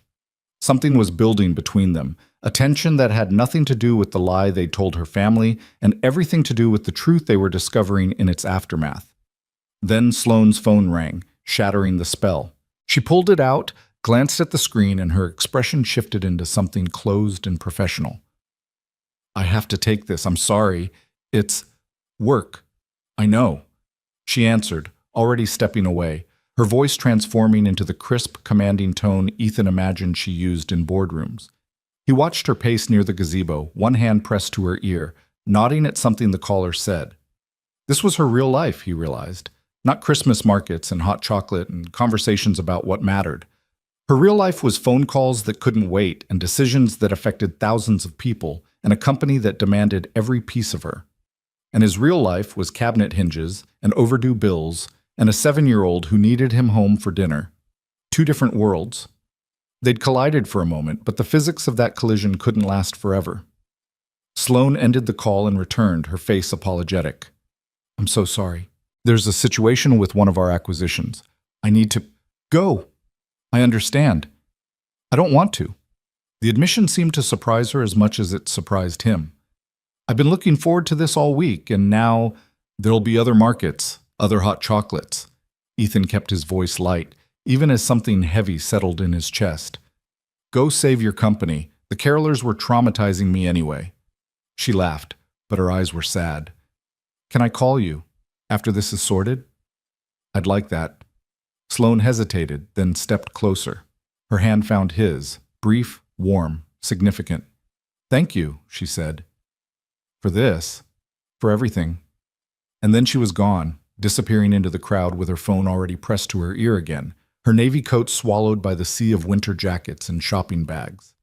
Speaker 1: Something was building between them, a tension that had nothing to do with the lie they'd told her family and everything to do with the truth they were discovering in its aftermath. Then Sloane's phone rang, shattering the spell. She pulled it out, glanced at the screen, and her expression shifted into something closed and professional. I have to take this. I'm sorry. It's work. I know. She answered, already stepping away, her voice transforming into the crisp, commanding tone Ethan imagined she used in boardrooms. He watched her pace near the gazebo, one hand pressed to her ear, nodding at something the caller said. This was her real life, he realized, not Christmas markets and hot chocolate and conversations about what mattered. Her real life was phone calls that couldn't wait and decisions that affected thousands of people and a company that demanded every piece of her. And his real life was cabinet hinges and overdue bills and a 7-year-old who needed him home for dinner. 2 different worlds. They'd collided for a moment, but the physics of that collision couldn't last forever. Sloane ended the call and returned, her face apologetic. I'm so sorry. There's a situation with one of our acquisitions. I need to go. I understand. I don't want to. The admission seemed to surprise her as much as it surprised him. I've been looking forward to this all week, and now there'll be other markets, other hot chocolates. Ethan kept his voice light, even as something heavy settled in his chest. Go save your company. The carolers were traumatizing me anyway. She laughed, but her eyes were sad. Can I call you after this is sorted? I'd like that. Sloane hesitated, then stepped closer. Her hand found his, brief, warm, significant. Thank you, she said. For this, for everything. And then she was gone, disappearing into the crowd with her phone already pressed to her ear again, her navy coat swallowed by the sea of winter jackets and shopping bags.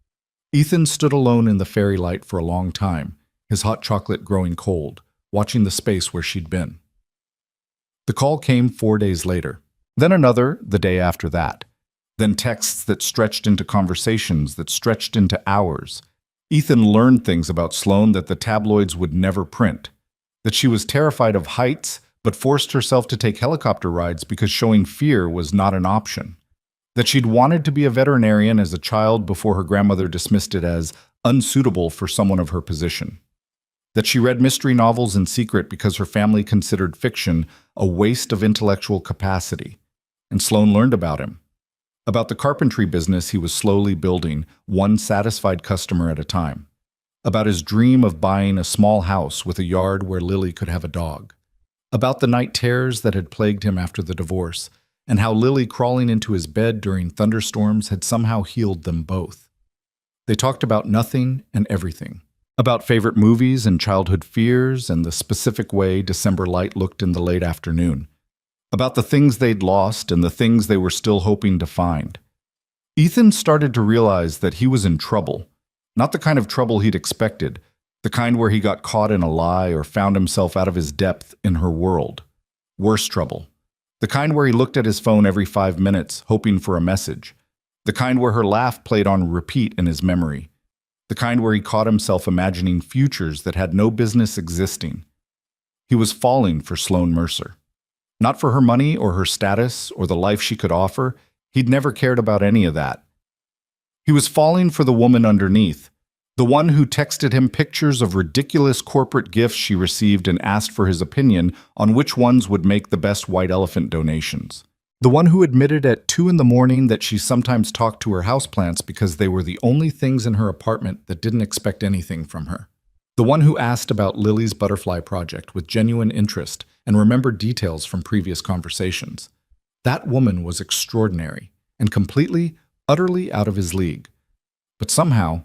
Speaker 1: Ethan stood alone in the fairy light for a long time, his hot chocolate growing cold, watching the space where she'd been. The call came 4 days later, then another the day after that, then texts that stretched into conversations that stretched into hours. Ethan learned things about Sloane that the tabloids would never print, that she was terrified of heights but forced herself to take helicopter rides because showing fear was not an option, that she'd wanted to be a veterinarian as a child before her grandmother dismissed it as unsuitable for someone of her position, that she read mystery novels in secret because her family considered fiction a waste of intellectual capacity. And Sloane learned about him, about the carpentry business he was slowly building, one satisfied customer at a time, about his dream of buying a small house with a yard where Lily could have a dog, about the night terrors that had plagued him after the divorce, and how Lily crawling into his bed during thunderstorms had somehow healed them both. They talked about nothing and everything, about favorite movies and childhood fears and the specific way December light looked in the late afternoon, about the things they'd lost and the things they were still hoping to find. Ethan started to realize that he was in trouble, not the kind of trouble he'd expected, the kind where he got caught in a lie or found himself out of his depth in her world. Worse trouble. The kind where he looked at his phone every 5 minutes, hoping for a message. The kind where her laugh played on repeat in his memory. The kind where he caught himself imagining futures that had no business existing. He was falling for Sloane Mercer. Not for her money or her status or the life she could offer. He'd never cared about any of that. He was falling for the woman underneath, the one who texted him pictures of ridiculous corporate gifts she received and asked for his opinion on which ones would make the best white elephant donations. The one who admitted at 2 a.m. that she sometimes talked to her houseplants because they were the only things in her apartment that didn't expect anything from her. The one who asked about Lily's butterfly project with genuine interest and remembered details from previous conversations. That woman was extraordinary and completely, utterly out of his league. But somehow,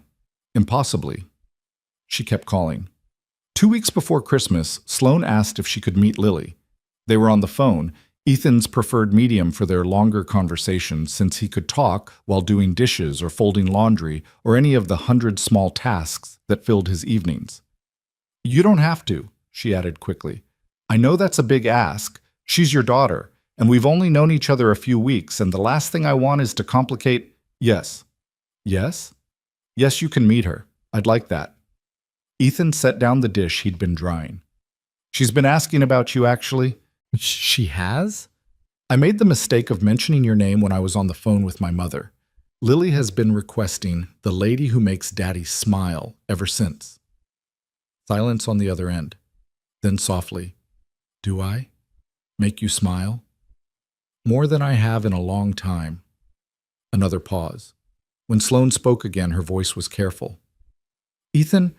Speaker 1: impossibly, she kept calling. 2 weeks before Christmas, Sloane asked if she could meet Lily. They were on the phone, Ethan's preferred medium for their longer conversations since he could talk while doing dishes or folding laundry or any of the 100 small tasks that filled his evenings. You don't have to, she added quickly. I know that's a big ask. She's your daughter, and we've only known each other a few weeks, and the last thing I want is to complicate— Yes. Yes? Yes, you can meet her. I'd like that. Ethan set down the dish he'd been drying. She's been asking about you, actually. She has? I made the mistake of mentioning your name when I was on the phone with my mother. Lily has been requesting the lady who makes Daddy smile ever since. Silence on the other end. Then softly, do I make you smile? More than I have in a long time. Another pause. When Sloane spoke again, her voice was careful. Ethan,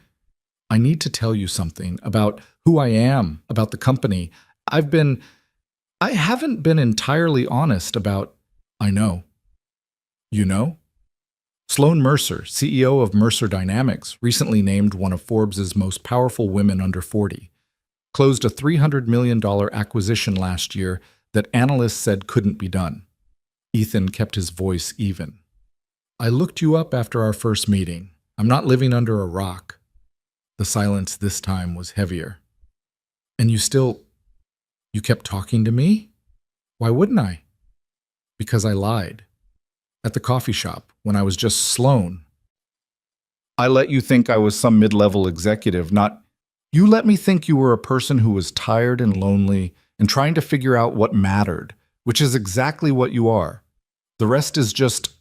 Speaker 1: I need to tell you something about who I am, about the company. I haven't been entirely honest about— I know. You know? Sloane Mercer, CEO of Mercer Dynamics, recently named one of Forbes' most powerful women under 40, closed a $300 million acquisition last year that analysts said couldn't be done. Ethan kept his voice even. I looked you up after our first meeting. I'm not living under a rock. The silence this time was heavier. And you kept talking to me? Why wouldn't I? Because I lied. At the coffee shop, when I was just Sloane. I let you think I was some mid-level executive, not— You let me think you were a person who was tired and lonely and trying to figure out what mattered, which is exactly what you are. The rest is just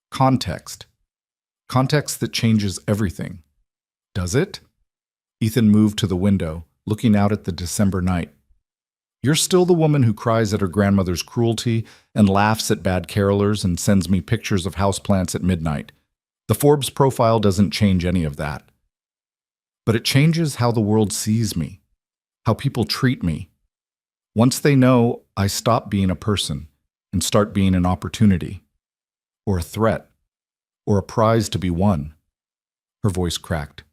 Speaker 1: context. Context that changes everything. Does it? Ethan moved to the window, looking out at the December night. You're still the woman who cries at her grandmother's cruelty and laughs at bad carolers and sends me pictures of houseplants at midnight. The Forbes profile doesn't change any of that. But it changes how the world sees me, how people treat me. Once they know, I stop being a person and start being an opportunity, or a threat, or a prize to be won. Her voice cracked.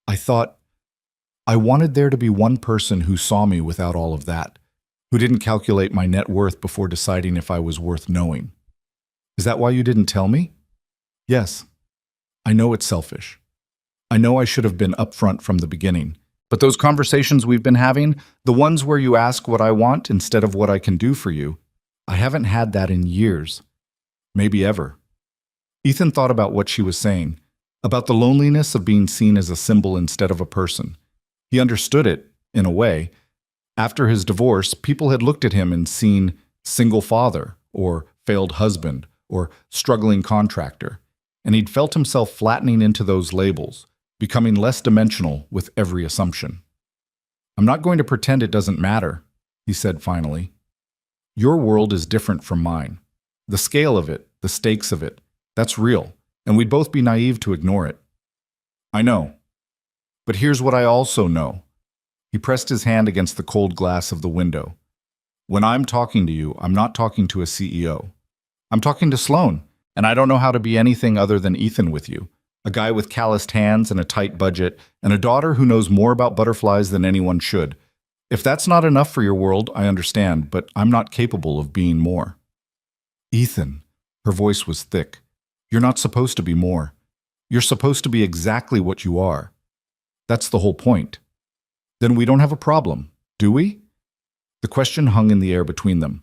Speaker 1: I wanted there to be one person who saw me without all of that, who didn't calculate my net worth before deciding if I was worth knowing. Is that why you didn't tell me? Yes. I know it's selfish. I know I should have been upfront from the beginning. But those conversations we've been having, the ones where you ask what I want instead of what I can do for you, I haven't had that in years. Maybe ever. Ethan thought about what she was saying, about the loneliness of being seen as a symbol instead of a person. He understood it, in a way. After his divorce, people had looked at him and seen single father, or failed husband, or struggling contractor, and he'd felt himself flattening into those labels, becoming less dimensional with every assumption. I'm not going to pretend it doesn't matter, he said finally. Your world is different from mine. The scale of it, the stakes of it, that's real, and we'd both be naive to ignore it. I know. But here's what I also know. He pressed his hand against the cold glass of the window. When I'm talking to you, I'm not talking to a CEO. I'm talking to Sloan, and I don't know how to be anything other than Ethan with you. A guy with calloused hands and a tight budget, and a daughter who knows more about butterflies than anyone should. If that's not enough for your world, I understand, but I'm not capable of being more. Ethan, her voice was thick. You're not supposed to be more. You're supposed to be exactly what you are. That's the whole point. Then we don't have a problem, do we? The question hung in the air between them.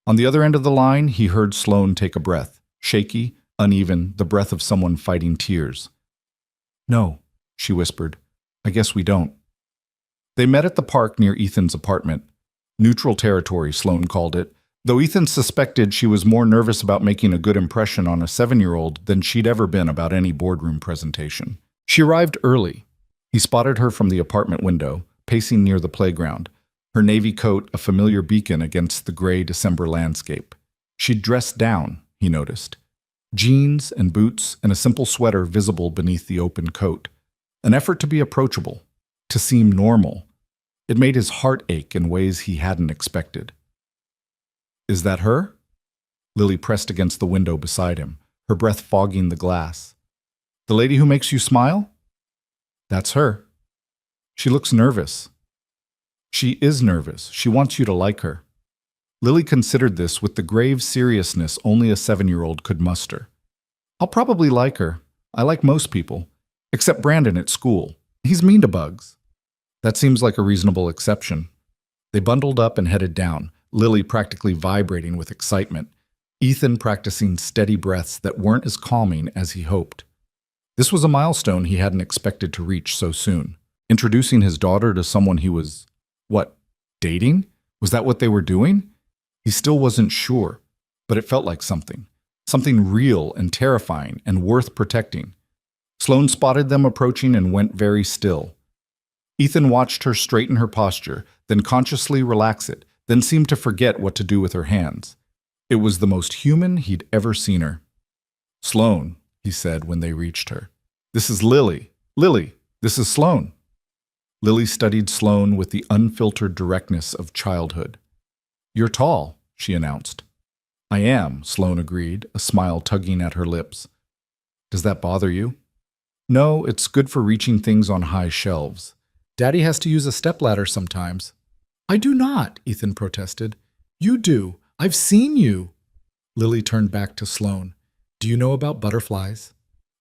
Speaker 1: On the other end of the line, he heard Sloan take a breath, shaky, uneven, the breath of someone fighting tears. No, she whispered. I guess we don't. They met at the park near Ethan's apartment. Neutral territory, Sloan called it, though Ethan suspected she was more nervous about making a good impression on a 7-year-old than she'd ever been about any boardroom presentation. She arrived early. He spotted her from the apartment window, pacing near the playground, her navy coat a familiar beacon against the gray December landscape. She'd dressed down, he noticed. Jeans and boots and a simple sweater visible beneath the open coat. An effort to be approachable, to seem normal. It made his heart ache in ways he hadn't expected. Is that her? Lily pressed against the window beside him, her breath fogging the glass. The lady who makes you smile? That's her. She looks nervous. She is nervous. She wants you to like her. Lily considered this with the grave seriousness only a 7-year-old could muster. I'll probably like her. I like most people. Except Brandon at school. He's mean to bugs. That seems like a reasonable exception. They bundled up and headed down, Lily practically vibrating with excitement, Ethan practicing steady breaths that weren't as calming as he hoped. This was a milestone he hadn't expected to reach so soon. Introducing his daughter to someone he was, dating? Was that what they were doing? He still wasn't sure, but it felt like something. Something real and terrifying and worth protecting. Sloan spotted them approaching and went very still. Ethan watched her straighten her posture, then consciously relax it, then seemed to forget what to do with her hands. It was the most human he'd ever seen her. Sloan, he said when they reached her. This is Lily. Lily, this is Sloan. Lily studied Sloan with the unfiltered directness of childhood. You're tall, she announced. I am, Sloan agreed, a smile tugging at her lips. Does that bother you? No, it's good for reaching things on high shelves. Daddy has to use a stepladder sometimes. I do not, Ethan protested. You do. I've seen you. Lily turned back to Sloan. Do you know about butterflies?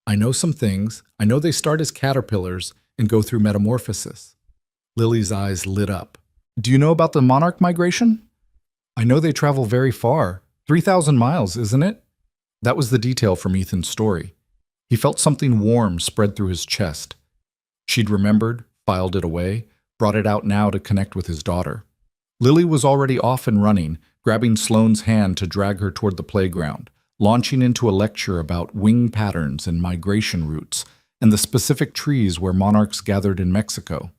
Speaker 1: I know some things. I know they start as caterpillars and go through metamorphosis. Lily's eyes lit up. Do you know about the monarch migration? I know they travel very far. 3,000 miles, isn't it? That was the detail from Ethan's story. He felt something warm spread through his chest. She'd remembered, filed it away, brought it out now to connect with his daughter. Lily was already off and running, grabbing Sloane's hand to drag her toward the playground, launching into a lecture about wing patterns and migration routes, and the specific trees where monarchs gathered in Mexico.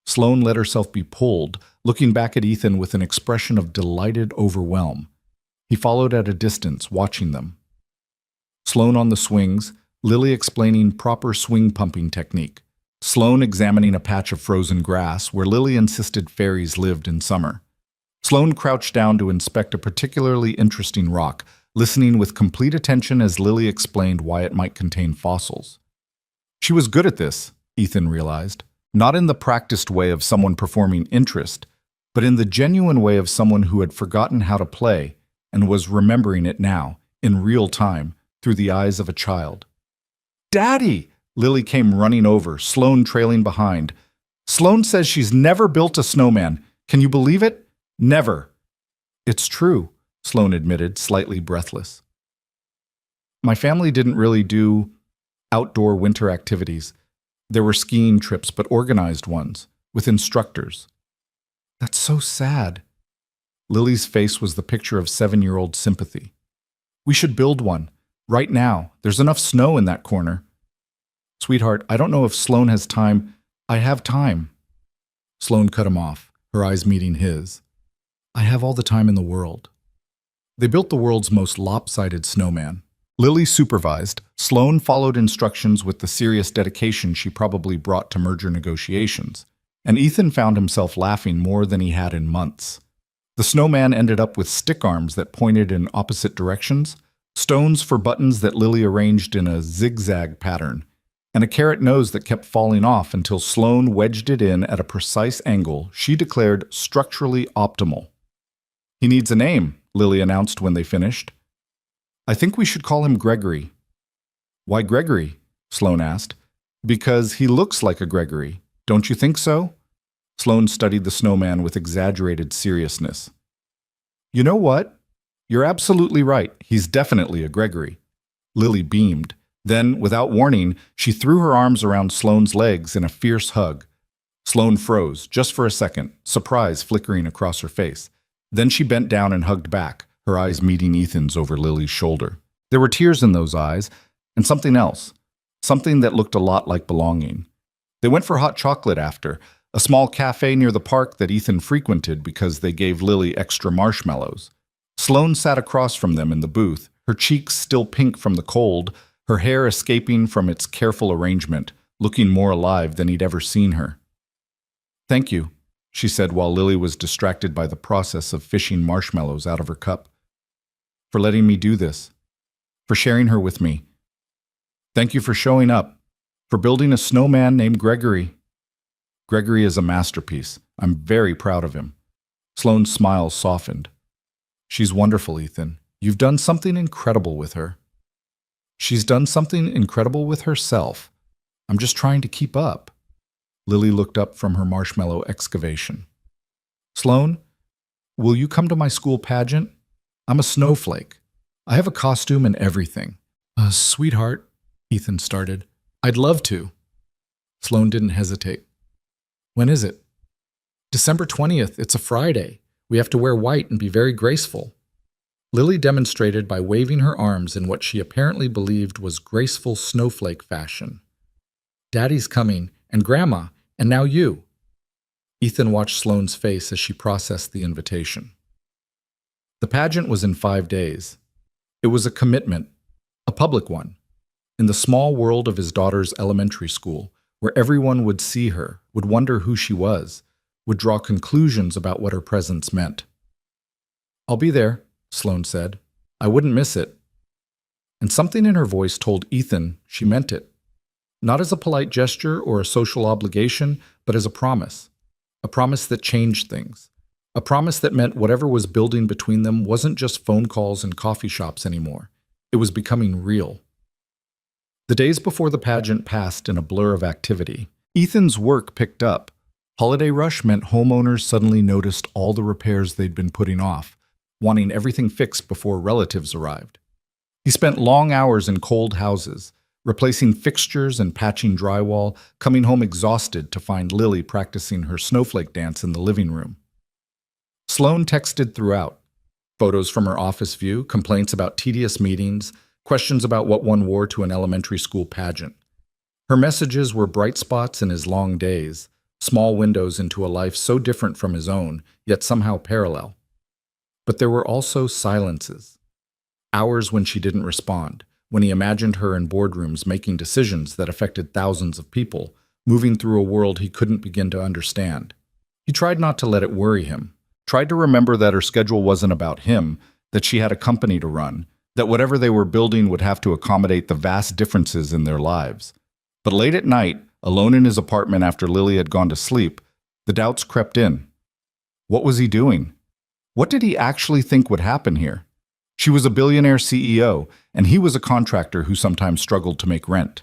Speaker 1: Sloan let herself be pulled, looking back at Ethan with an expression of delighted overwhelm. He followed at a distance, watching them. Sloan on the swings, Lily explaining proper swing pumping technique, Sloane examining a patch of frozen grass where Lily insisted fairies lived in summer. Sloane crouched down to inspect a particularly interesting rock, listening with complete attention as Lily explained why it might contain fossils. She was good at this, Ethan realized, not in the practiced way of someone performing interest, but in the genuine way of someone who had forgotten how to play and was remembering it now, in real time, through the eyes of a child. "Daddy!" Lily came running over, Sloane trailing behind. "Sloane says she's never built a snowman. Can you believe it? Never." "It's true," Sloane admitted, slightly breathless. "My family didn't really do outdoor winter activities. There were skiing trips, but organized ones, with instructors." "That's so sad." Lily's face was the picture of 7-year-old sympathy. "We should build one. Right now. There's enough snow in that corner." "Sweetheart, I don't know if Sloane has time." "I have time." Sloane cut him off, her eyes meeting his. "I have all the time in the world." They built the world's most lopsided snowman. Lily supervised. Sloane followed instructions with the serious dedication she probably brought to merger negotiations. And Ethan found himself laughing more than he had in months. The snowman ended up with stick arms that pointed in opposite directions, stones for buttons that Lily arranged in a zigzag pattern, and a carrot nose that kept falling off until Sloane wedged it in at a precise angle she declared structurally optimal. "He needs a name," Lily announced when they finished. "I think we should call him Gregory." "Why Gregory?" Sloane asked. "Because he looks like a Gregory. Don't you think so?" Sloane studied the snowman with exaggerated seriousness. "You know what? You're absolutely right. He's definitely a Gregory." Lily beamed. Then, without warning, she threw her arms around Sloane's legs in a fierce hug. Sloane froze, just for a second, surprise flickering across her face. Then she bent down and hugged back, her eyes meeting Ethan's over Lily's shoulder. There were tears in those eyes, and something else, something that looked a lot like belonging. They went for hot chocolate after, a small cafe near the park that Ethan frequented because they gave Lily extra marshmallows. Sloane sat across from them in the booth, her cheeks still pink from the cold, her hair escaping from its careful arrangement, looking more alive than he'd ever seen her. "Thank you," she said while Lily was distracted by the process of fishing marshmallows out of her cup. "For letting me do this. For sharing her with me. Thank you for showing up. For building a snowman named Gregory." "Gregory is a masterpiece. I'm very proud of him." Sloane's smile softened. "She's wonderful, Ethan. You've done something incredible with her." "She's done something incredible with herself. I'm just trying to keep up." Lily looked up from her marshmallow excavation. "Sloane, will you come to my school pageant? I'm a snowflake. I have a costume and everything." Sweetheart," Ethan started. "I'd love to." Sloane didn't hesitate. "When is it?" "December 20th. It's a Friday. We have to wear white and be very graceful." Lily demonstrated by waving her arms in what she apparently believed was graceful snowflake fashion. "Daddy's coming, and Grandma, and now you." Ethan watched Sloane's face as she processed the invitation. The pageant was in 5 days. It was a commitment, a public one, in the small world of his daughter's elementary school, where everyone would see her, would wonder who she was, would draw conclusions about what her presence meant. "I'll be there," Sloane said. "I wouldn't miss it." And something in her voice told Ethan she meant it. Not as a polite gesture or a social obligation, but as a promise that changed things. A promise that meant whatever was building between them wasn't just phone calls and coffee shops anymore. It was becoming real. The days before the pageant passed in a blur of activity. Ethan's work picked up. Holiday rush meant homeowners suddenly noticed all the repairs they'd been putting off, wanting everything fixed before relatives arrived. He spent long hours in cold houses, replacing fixtures and patching drywall, coming home exhausted to find Lily practicing her snowflake dance in the living room. Sloane texted throughout. Photos from her office view, complaints about tedious meetings, questions about what one wore to an elementary school pageant. Her messages were bright spots in his long days, small windows into a life so different from his own, yet somehow parallel. But there were also silences. Hours when she didn't respond, when he imagined her in boardrooms making decisions that affected thousands of people, moving through a world he couldn't begin to understand. He tried not to let it worry him, tried to remember that her schedule wasn't about him, that she had a company to run, that whatever they were building would have to accommodate the vast differences in their lives. But late at night, alone in his apartment after Lily had gone to sleep, the doubts crept in. What was he doing? What did he actually think would happen here? She was a billionaire CEO, and he was a contractor who sometimes struggled to make rent.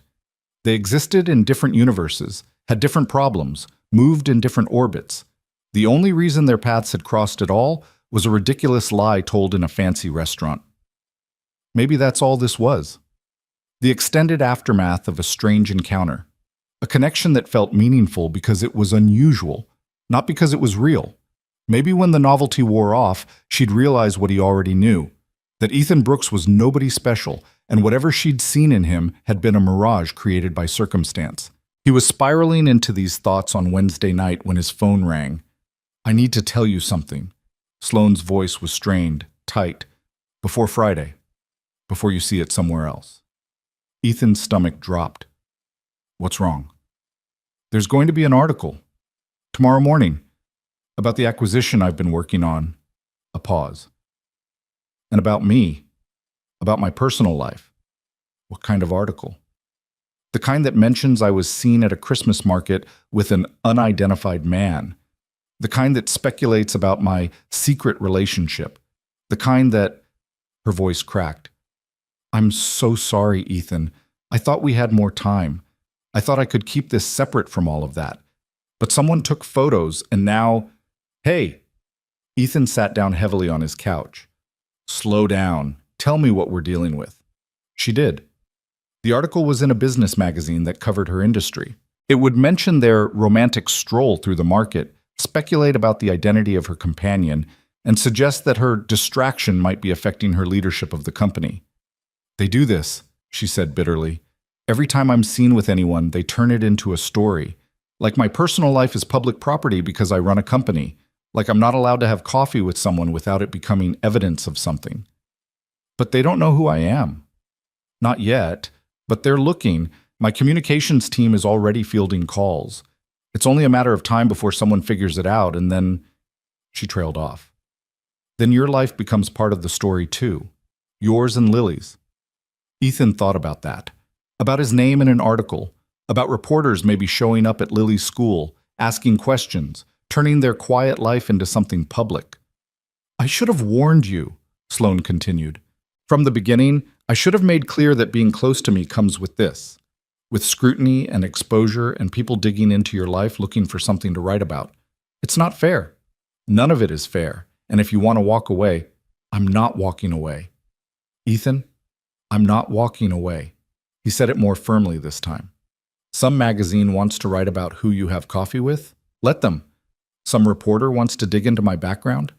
Speaker 1: They existed in different universes, had different problems, moved in different orbits. The only reason their paths had crossed at all was a ridiculous lie told in a fancy restaurant. Maybe that's all this was. The extended aftermath of a strange encounter. A connection that felt meaningful because it was unusual, not because it was real. Maybe when the novelty wore off, she'd realize what he already knew, that Ethan Brooks was nobody special, and whatever she'd seen in him had been a mirage created by circumstance. He was spiraling into these thoughts on Wednesday night when his phone rang. "I need to tell you something." Sloane's voice was strained, tight. "Before Friday. Before you see it somewhere else." Ethan's stomach dropped. "What's wrong?" "There's going to be an article. Tomorrow morning. About the acquisition I've been working on." A pause. "And about me. About my personal life." "What kind of article?" "The kind that mentions I was seen at a Christmas market with an unidentified man. The kind that speculates about my secret relationship. The kind that—" Her voice cracked. "I'm so sorry, Ethan. I thought we had more time. I thought I could keep this separate from all of that. But someone took photos, and now—" "Hey!" Ethan sat down heavily on his couch. "Slow down. Tell me what we're dealing with." She did. The article was in a business magazine that covered her industry. It would mention their romantic stroll through the market, speculate about the identity of her companion, and suggest that her distraction might be affecting her leadership of the company. "They do this," she said bitterly. "Every time I'm seen with anyone, they turn it into a story. Like my personal life is public property because I run a company. Like I'm not allowed to have coffee with someone without it becoming evidence of something. But they don't know who I am. Not yet, but they're looking. My communications team is already fielding calls. It's only a matter of time before someone figures it out, and then—" She trailed off. "Then your life becomes part of the story too. Yours and Lily's." Ethan thought about that. About his name in an article. About reporters maybe showing up at Lily's school, asking questions, turning their quiet life into something public. "I should have warned you," Sloane continued. "From the beginning, I should have made clear that being close to me comes with this. With scrutiny and exposure and people digging into your life looking for something to write about. It's not fair. None of it is fair. And if you want to walk away, I'm not walking away. Ethan, I'm not walking away." He said it more firmly this time. "Some magazine wants to write about who you have coffee with? Let them. Some reporter wants to dig into my background?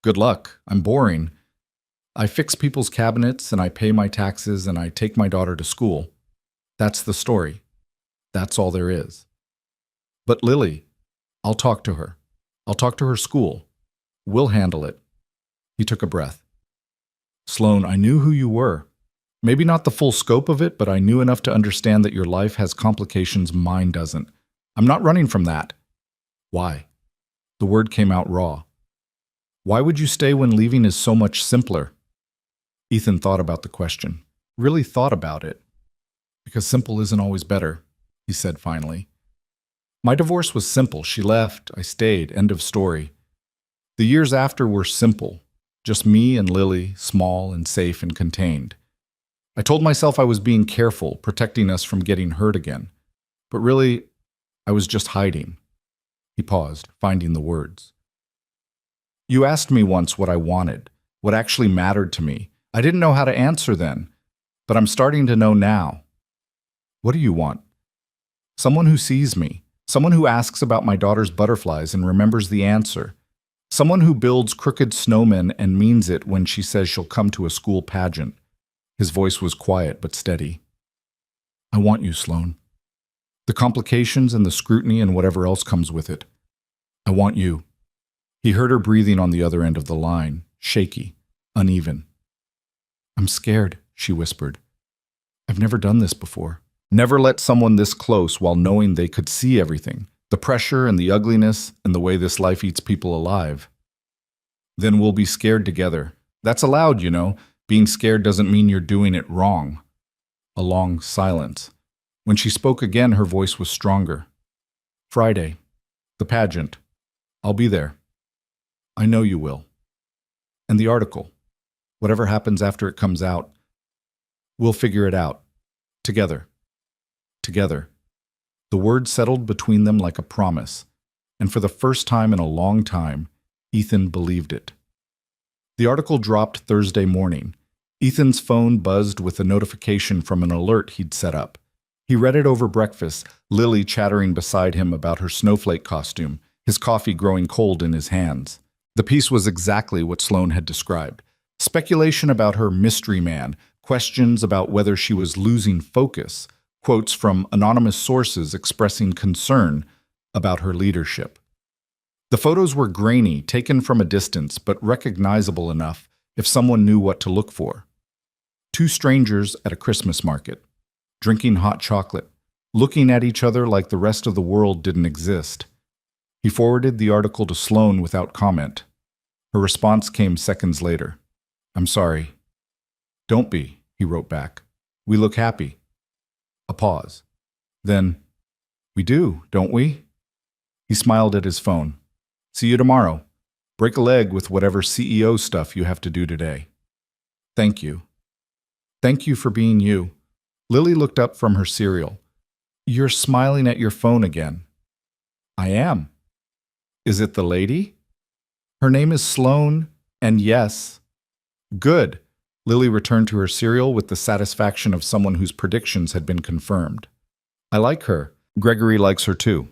Speaker 1: Good luck. I'm boring. I fix people's cabinets and I pay my taxes and I take my daughter to school. That's the story. That's all there is. But Lily, I'll talk to her. I'll talk to her school. We'll handle it." He took a breath. "Sloane, I knew who you were. Maybe not the full scope of it, but I knew enough to understand that your life has complications mine doesn't. I'm not running from that." "Why?" The word came out raw. "Why would you stay when leaving is so much simpler?" Ethan thought about the question. Really thought about it. "Because simple isn't always better," he said finally. "My divorce was simple. She left. I stayed. End of story. The years after were simple. Just me and Lily, small and safe and contained. I told myself I was being careful, protecting us from getting hurt again. But really, I was just hiding." He paused, finding the words. "You asked me once what I wanted, what actually mattered to me. I didn't know how to answer then, but I'm starting to know now." "What do you want?" "Someone who sees me. Someone who asks about my daughter's butterflies and remembers the answer. Someone who builds crooked snowmen and means it when she says she'll come to a school pageant." His voice was quiet but steady. "I want you, Sloane. The complications and the scrutiny and whatever else comes with it. I want you." He heard her breathing on the other end of the line, shaky, uneven. "I'm scared," she whispered. I've never done this before. Never let someone this close while knowing they could see everything, the pressure and the ugliness and the way this life eats people alive. Then we'll be scared together. That's allowed, you know. Being scared doesn't mean you're doing it wrong. A long silence. When she spoke again, her voice was stronger. Friday. The pageant. I'll be there. I know you will. And the article. Whatever happens after it comes out, we'll figure it out. Together. Together. The word settled between them like a promise, and for the first time in a long time, Ethan believed it. The article dropped Thursday morning. Ethan's phone buzzed with a notification from an alert he'd set up. He read it over breakfast, Lily chattering beside him about her snowflake costume, his coffee growing cold in his hands. The piece was exactly what Sloane had described. Speculation about her mystery man, questions about whether she was losing focus, quotes from anonymous sources expressing concern about her leadership. The photos were grainy, taken from a distance, but recognizable enough if someone knew what to look for. Two strangers at a Christmas market, drinking hot chocolate, looking at each other like the rest of the world didn't exist. He forwarded the article to Sloane without comment. Her response came seconds later. I'm sorry. Don't be, he wrote back. We look happy. A pause. Then, we do, don't we? He smiled at his phone. See you tomorrow. Break a leg with whatever CEO stuff you have to do today. Thank you. Thank you for being you. Lily looked up from her cereal. You're smiling at your phone again. I am. Is it the lady? Her name is Sloane, and yes. Good. Lily returned to her cereal with the satisfaction of someone whose predictions had been confirmed. I like her. Gregory likes her too.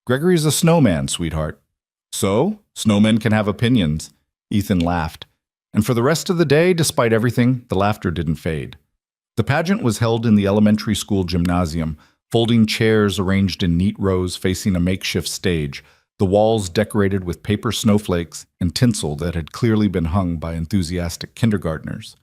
Speaker 1: Gregory's a snowman, sweetheart. So, snowmen can have opinions. Ethan laughed. And for the rest of the day, despite everything, the laughter didn't fade. The pageant was held in the elementary school gymnasium, folding chairs arranged in neat rows facing a makeshift stage, the walls decorated with paper snowflakes and tinsel that had clearly been hung by enthusiastic kindergartners.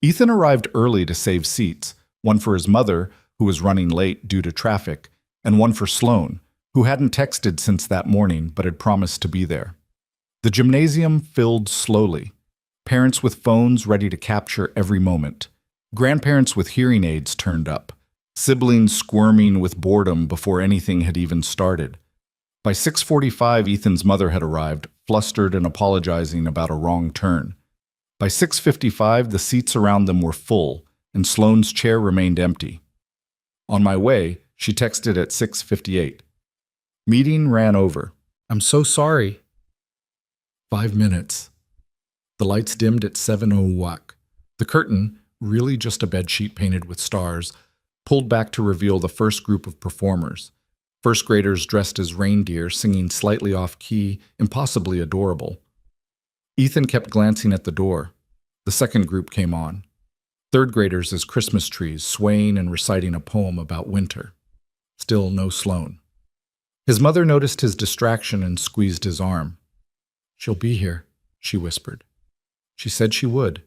Speaker 1: Ethan arrived early to save seats, one for his mother, who was running late due to traffic, and one for Sloane, who hadn't texted since that morning but had promised to be there. The gymnasium filled slowly, parents with phones ready to capture every moment, grandparents with hearing aids turned up, siblings squirming with boredom before anything had even started. By 6:45, Ethan's mother had arrived, flustered and apologizing about a wrong turn. By 6:55, the seats around them were full, and Sloane's chair remained empty. On my way, she texted at 6:58. Meeting ran over. I'm so sorry. 5 minutes. The lights dimmed at 7:01. The curtain, really just a bedsheet painted with stars, pulled back to reveal the first group of performers. First graders dressed as reindeer, singing slightly off-key, impossibly adorable. Ethan kept glancing at the door. The second group came on. Third graders as Christmas trees, swaying and reciting a poem about winter. Still no Sloane. His mother noticed his distraction and squeezed his arm. She'll be here, she whispered. She said she would.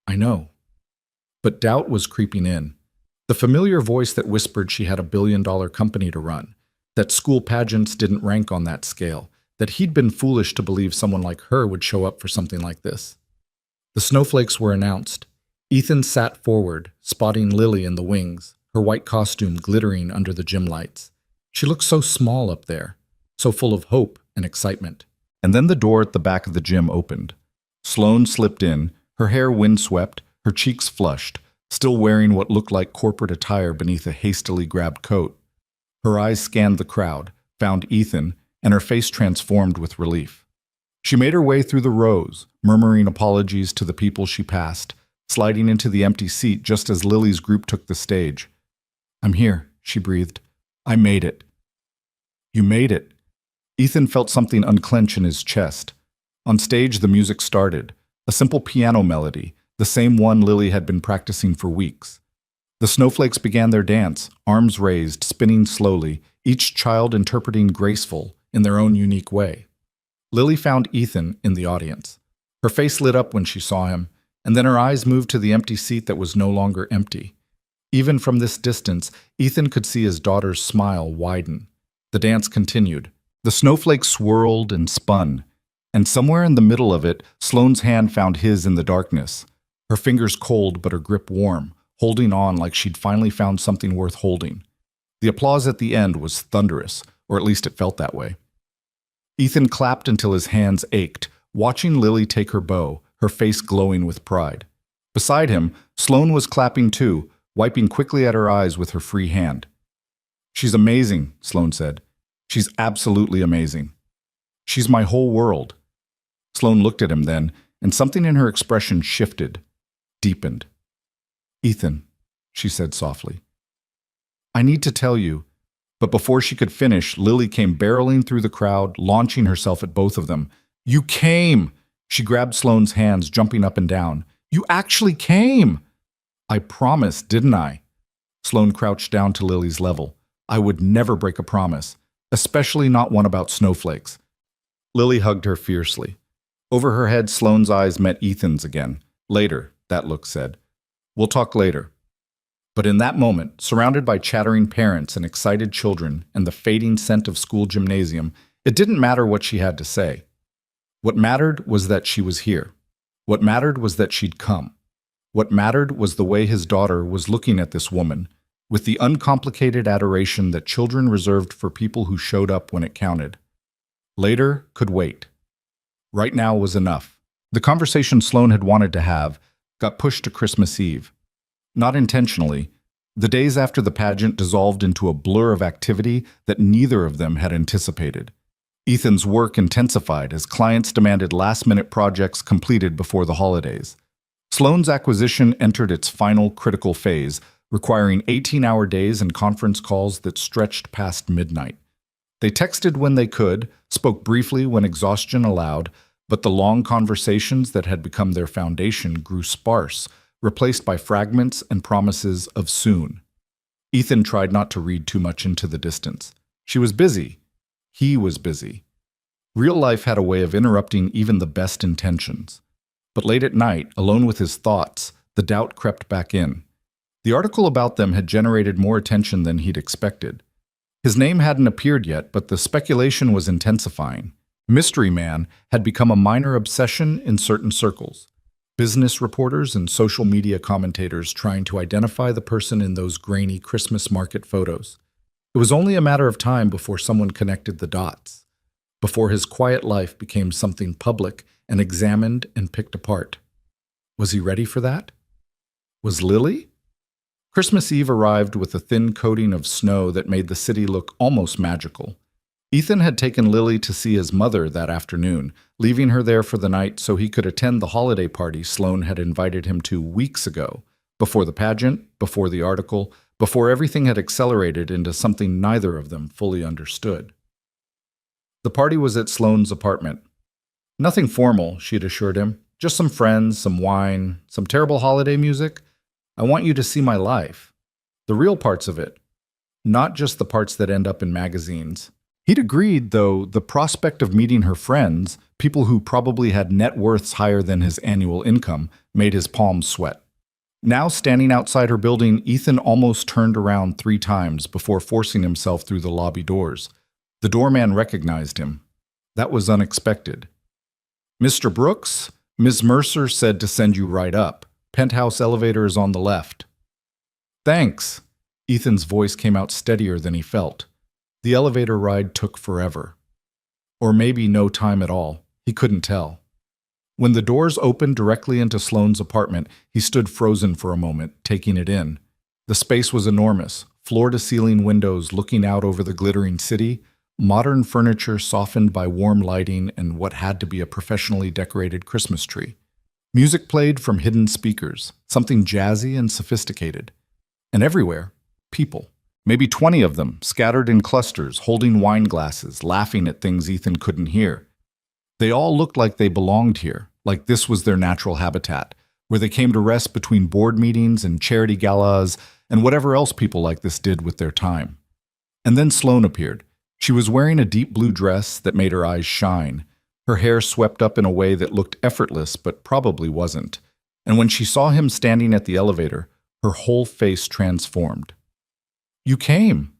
Speaker 1: I know. But doubt was creeping in. The familiar voice that whispered she had a billion-dollar company to run, that school pageants didn't rank on that scale, that he'd been foolish to believe someone like her would show up for something like this. The snowflakes were announced. Ethan sat forward, spotting Lily in the wings, her white costume glittering under the gym lights. She looked so small up there, so full of hope and excitement. And then the door at the back of the gym opened. Sloane slipped in, her hair windswept, her cheeks flushed, still wearing what looked like corporate attire beneath a hastily grabbed coat. Her eyes scanned the crowd, found Ethan, and her face transformed with relief. She made her way through the rows, murmuring apologies to the people she passed, sliding into the empty seat just as Lily's group took the stage. I'm here, she breathed. I made it. You made it. Ethan felt something unclench in his chest. On stage, the music started, a simple piano melody, the same one Lily had been practicing for weeks. The snowflakes began their dance, arms raised, spinning slowly, each child interpreting graceful in their own unique way. Lily found Ethan in the audience. Her face lit up when she saw him, and then her eyes moved to the empty seat that was no longer empty. Even from this distance, Ethan could see his daughter's smile widen. The dance continued. The snowflakes swirled and spun, and somewhere in the middle of it, Sloane's hand found his in the darkness. Her fingers cold but her grip warm, holding on like she'd finally found something worth holding. The applause at the end was thunderous, or at least it felt that way. Ethan clapped until his hands ached, watching Lily take her bow, her face glowing with pride. Beside him, Sloane was clapping too, wiping quickly at her eyes with her free hand. "She's amazing," Sloane said. "She's absolutely amazing. She's my whole world." Sloane looked at him then, and something in her expression shifted, deepened. "Ethan," she said softly, "I need to tell you." But before she could finish, Lily came barreling through the crowd, launching herself at both of them. "You came!" She grabbed Sloane's hands, jumping up and down. "You actually came!" "I promised, didn't I?" Sloane crouched down to Lily's level. "I would never break a promise, especially not one about snowflakes." Lily hugged her fiercely. Over her head, Sloane's eyes met Ethan's again. "Later," that look said. "We'll talk later." But in that moment, surrounded by chattering parents and excited children and the fading scent of school gymnasium, it didn't matter what she had to say. What mattered was that she was here. What mattered was that she'd come. What mattered was the way his daughter was looking at this woman, with the uncomplicated adoration that children reserved for people who showed up when it counted. Later could wait. Right now was enough. The conversation Sloane had wanted to have got pushed to Christmas Eve. Not intentionally, the days after the pageant dissolved into a blur of activity that neither of them had anticipated. Ethan's work intensified as clients demanded last-minute projects completed before the holidays. Sloane's acquisition entered its final critical phase, requiring 18-hour days and conference calls that stretched past midnight. They texted when they could, spoke briefly when exhaustion allowed, but the long conversations that had become their foundation grew sparse, replaced by fragments and promises of soon. Ethan tried not to read too much into the distance. She was busy. He was busy. Real life had a way of interrupting even the best intentions. But late at night, alone with his thoughts, the doubt crept back in. The article about them had generated more attention than he'd expected. His name hadn't appeared yet, but the speculation was intensifying. Mystery Man had become a minor obsession in certain circles. Business reporters and social media commentators trying to identify the person in those grainy Christmas market photos. It was only a matter of time before someone connected the dots, before his quiet life became something public and examined and picked apart. Was he ready for that? Was Lily? Christmas Eve arrived with a thin coating of snow that made the city look almost magical. Ethan had taken Lily to see his mother that afternoon, leaving her there for the night so he could attend the holiday party Sloane had invited him to weeks ago, before the pageant, before the article, before everything had accelerated into something neither of them fully understood. The party was at Sloane's apartment. Nothing formal, she'd assured him. Just some friends, some wine, some terrible holiday music. I want you to see my life. The real parts of it. Not just the parts that end up in magazines. He'd agreed, though, the prospect of meeting her friends, people who probably had net worths higher than his annual income, made his palms sweat. Now, standing outside her building, Ethan almost turned around 3 times before forcing himself through the lobby doors. The doorman recognized him. That was unexpected. "Mr. Brooks, Ms. Mercer said to send you right up. Penthouse elevator is on the left." "Thanks." Ethan's voice came out steadier than he felt. The elevator ride took forever. Or maybe no time at all. He couldn't tell. When the doors opened directly into Sloane's apartment, he stood frozen for a moment, taking it in. The space was enormous, floor-to-ceiling windows looking out over the glittering city, modern furniture softened by warm lighting and what had to be a professionally decorated Christmas tree. Music played from hidden speakers, something jazzy and sophisticated. And everywhere, people. Maybe 20 of them, scattered in clusters, holding wine glasses, laughing at things Ethan couldn't hear. They all looked like they belonged here, like this was their natural habitat, where they came to rest between board meetings and charity galas and whatever else people like this did with their time. And then Sloane appeared. She was wearing a deep blue dress that made her eyes shine. Her hair swept up in a way that looked effortless but probably wasn't. And when she saw him standing at the elevator, Her whole face transformed. "You came!"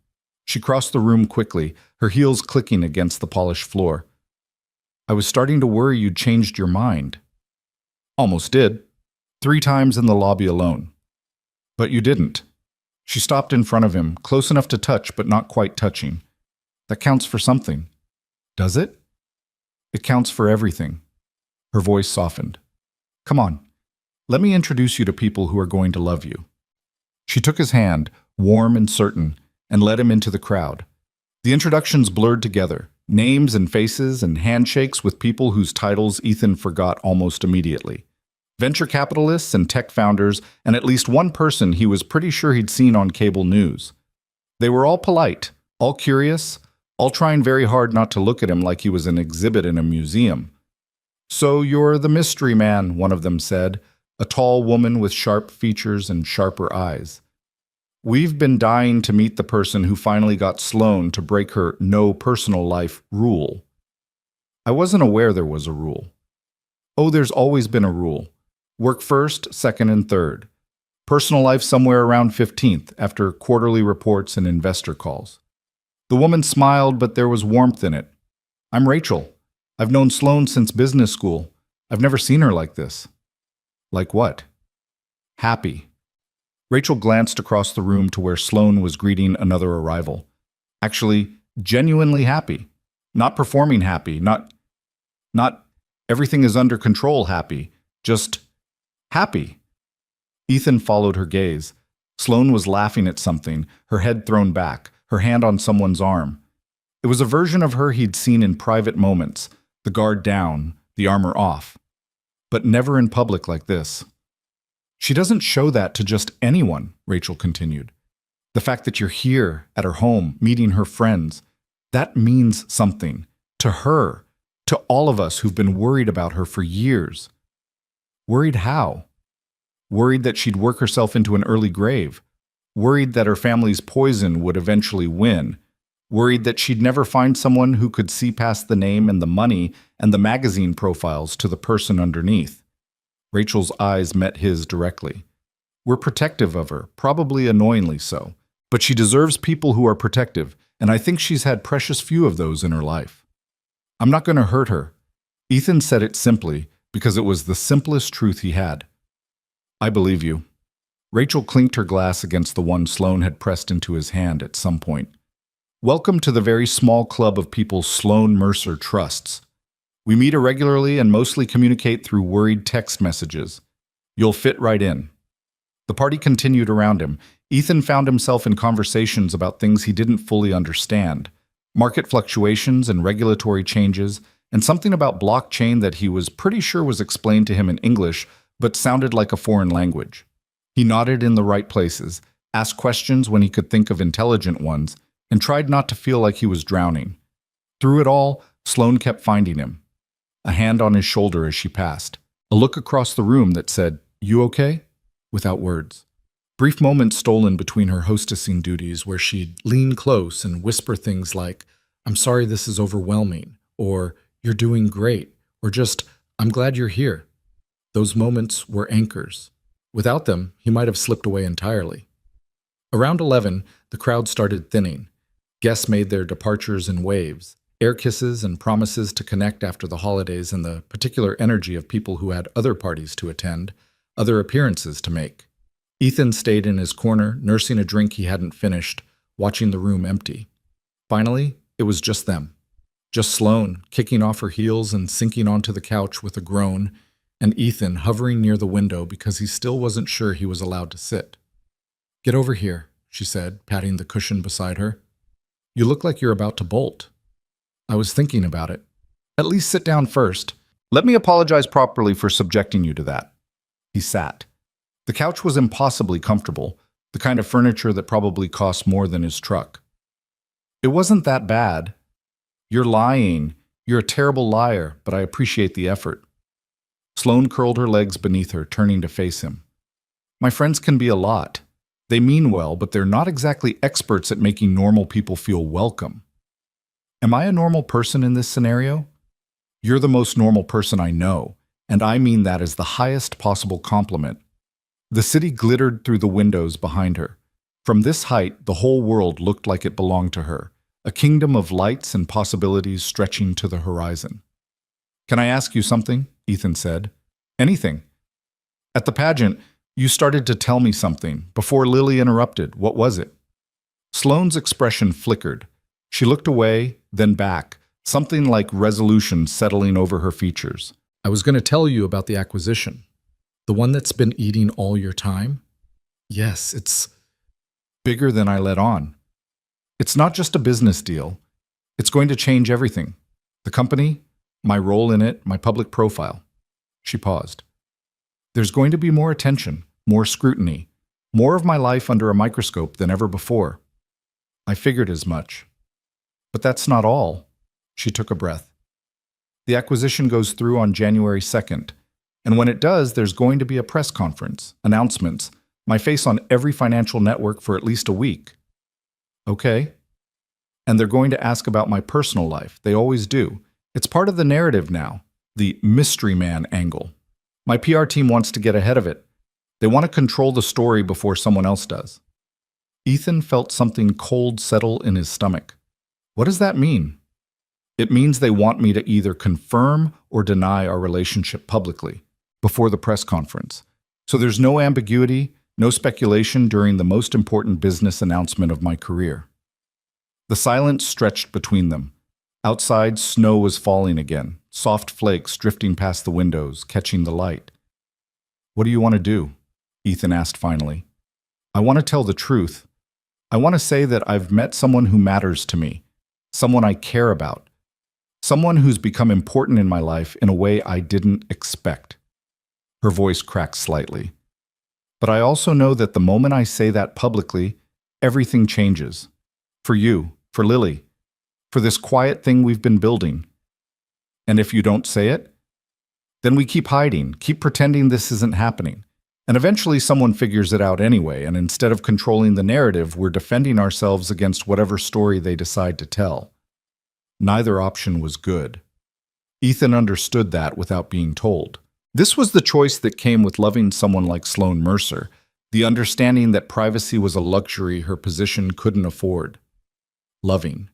Speaker 1: She crossed the room quickly, her heels clicking against the polished floor. "I was starting to worry you'd changed your mind." "Almost did. 3 times in the lobby alone. But you didn't." She stopped in front of him, close enough to touch but not quite touching. "That counts for something." "Does it?" "It counts for everything." Her voice softened. "Come on, let me introduce you to people who are going to love you." She took his hand, warm and certain, and led him into the crowd. The introductions blurred together, names and faces and handshakes with people whose titles Ethan forgot almost immediately. Venture capitalists and tech founders, and at least one person he was pretty sure he'd seen on cable news. They were all polite, all curious, all trying very hard not to look at him like he was an exhibit in a museum. "So you're the mystery man," one of them said, a tall woman with sharp features and sharper eyes. "We've been dying to meet the person who finally got Sloane to break her no personal life rule." "I wasn't aware there was a rule." "Oh, there's always been a rule. Work first, second, and third. Personal life somewhere around 15th, after quarterly reports and investor calls." The woman smiled, but there was warmth in it. "I'm Rachel. I've known Sloane since business school. I've never seen her like this." "Like what?" "Happy." Rachel glanced across the room to where Sloane was greeting another arrival. Actually, genuinely happy. Not performing happy, not everything is under control happy, just happy. Ethan followed her gaze. Sloane was laughing at something, her head thrown back, her hand on someone's arm. It was a version of her he'd seen in private moments, the guard down, the armor off. But never in public like this. "She doesn't show that to just anyone," Rachel continued. "The fact that you're here, at her home, meeting her friends, that means something. To her, to all of us who've been worried about her for years." "Worried how?" "Worried that she'd work herself into an early grave. Worried that her family's poison would eventually win. Worried that she'd never find someone who could see past the name and the money and the magazine profiles to the person underneath." Rachel's eyes met his directly. "We're protective of her, probably annoyingly so. But she deserves people who are protective, and I think she's had precious few of those in her life. I'm not going to hurt her." Ethan said it simply, because it was the simplest truth he had. "I believe you." Rachel clinked her glass against the one Sloane had pressed into his hand at some point. "Welcome to the very small club of people Sloane Mercer trusts. We meet irregularly and mostly communicate through worried text messages. You'll fit right in." The party continued around him. Ethan found himself in conversations about things he didn't fully understand. Market fluctuations and regulatory changes, and something about blockchain that he was pretty sure was explained to him in English, but sounded like a foreign language. He nodded in the right places, asked questions when he could think of intelligent ones, and tried not to feel like he was drowning. Through it all, Sloane kept finding him. A hand on his shoulder as she passed. A look across the room that said, "You okay?" without words. Brief moments stolen between her hostessing duties where she'd lean close and whisper things like, "I'm sorry this is overwhelming," or "You're doing great," or just, "I'm glad you're here." Those moments were anchors. Without them, he might have slipped away entirely. Around 11, the crowd started thinning. Guests made their departures in waves, air kisses and promises to connect after the holidays, and the particular energy of people who had other parties to attend, other appearances to make. Ethan stayed in his corner, nursing a drink he hadn't finished, watching the room empty. Finally, it was just them. Just Sloane, kicking off her heels and sinking onto the couch with a groan, and Ethan hovering near the window because he still wasn't sure he was allowed to sit. "Get over here," she said, patting the cushion beside her. "You look like you're about to bolt." "I was thinking about it." "At least sit down first. Let me apologize properly for subjecting you to that." He sat. The couch was impossibly comfortable, the kind of furniture that probably cost more than his truck. "It wasn't that bad." "You're lying. You're a terrible liar, but I appreciate the effort." Sloane curled her legs beneath her, turning to face him. "My friends can be a lot. They mean well, but they're not exactly experts at making normal people feel welcome." "Am I a normal person in this scenario?" "You're the most normal person I know, and I mean that as the highest possible compliment." The city glittered through the windows behind her. From this height, the whole world looked like it belonged to her, a kingdom of lights and possibilities stretching to the horizon. "Can I ask you something?" Ethan said. "Anything." "At the pageant, you started to tell me something. Before Lily interrupted, what was it?" Sloane's expression flickered. She looked away, then back, something like resolution settling over her features. "I was going to tell you about the acquisition. The one that's been eating all your time? Yes, it's bigger than I let on. It's not just a business deal. It's going to change everything. The company, my role in it, my public profile." She paused. "There's going to be more attention, more scrutiny, more of my life under a microscope than ever before." "I figured as much. But that's not all." She took a breath. "The acquisition goes through on January 2nd. And when it does, there's going to be a press conference, announcements, my face on every financial network for at least a week." "Okay." "And they're going to ask about my personal life. They always do. It's part of the narrative now, the mystery man angle. My PR team wants to get ahead of it. They want to control the story before someone else does." Ethan felt something cold settle in his stomach. "What does that mean?" "It means they want me to either confirm or deny our relationship publicly, before the press conference. So there's no ambiguity, no speculation during the most important business announcement of my career." The silence stretched between them. Outside, snow was falling again, soft flakes drifting past the windows, catching the light. "What do you want to do?" Ethan asked finally. "I want to tell the truth. I want to say that I've met someone who matters to me, someone I care about, someone who's become important in my life in a way I didn't expect." Her voice cracked slightly. "But I also know that the moment I say that publicly, everything changes. For you, for Lily, for this quiet thing we've been building. And if you don't say it, then we keep hiding, keep pretending this isn't happening. And eventually someone figures it out anyway, and instead of controlling the narrative, we're defending ourselves against whatever story they decide to tell." Neither option was good. Ethan understood that without being told. This was the choice that came with loving someone like Sloane Mercer, the understanding that privacy was a luxury her position couldn't afford. Loving.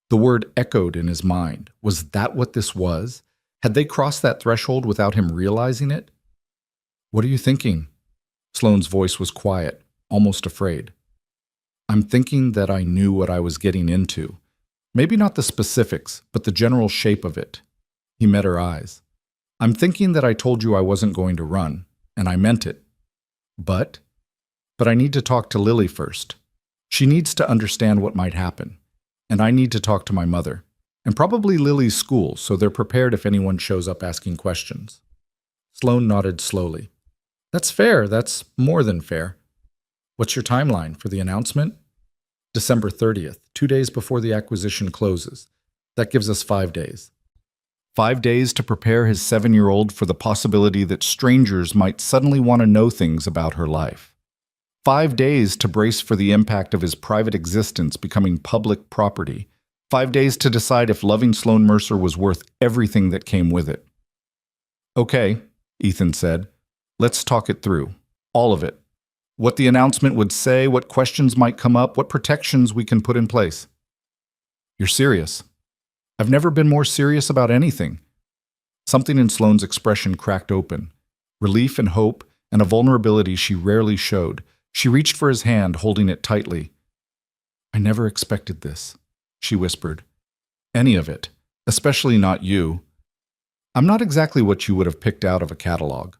Speaker 1: The word echoed in his mind. Was that what this was? Had they crossed that threshold without him realizing it? "What are you thinking?" Sloane's voice was quiet, almost afraid. "I'm thinking that I knew what I was getting into. Maybe not the specifics, but the general shape of it." He met her eyes. "I'm thinking that I told you I wasn't going to run, and I meant it. But I need to talk to Lily first. She needs to understand what might happen. And I need to talk to my mother, and probably Lily's school, so they're prepared if anyone shows up asking questions." Sloane nodded slowly. "That's fair. That's more than fair. What's your timeline for the announcement?" "December 30th, 2 days before the acquisition closes. That gives us 5 days. 5 days to prepare his 7-year-old for the possibility that strangers might suddenly want to know things about her life. 5 days to brace for the impact of his private existence becoming public property. 5 days to decide if loving Sloane Mercer was worth everything that came with it. "Okay," Ethan said. "Let's talk it through. All of it. What the announcement would say, what questions might come up, what protections we can put in place." "You're serious?" "I've never been more serious about anything." Something in Sloane's expression cracked open. Relief and hope, and a vulnerability she rarely showed. She reached for his hand, holding it tightly. "I never expected this," she whispered. "Any of it. Especially not you. I'm not exactly what you would have picked out of a catalog."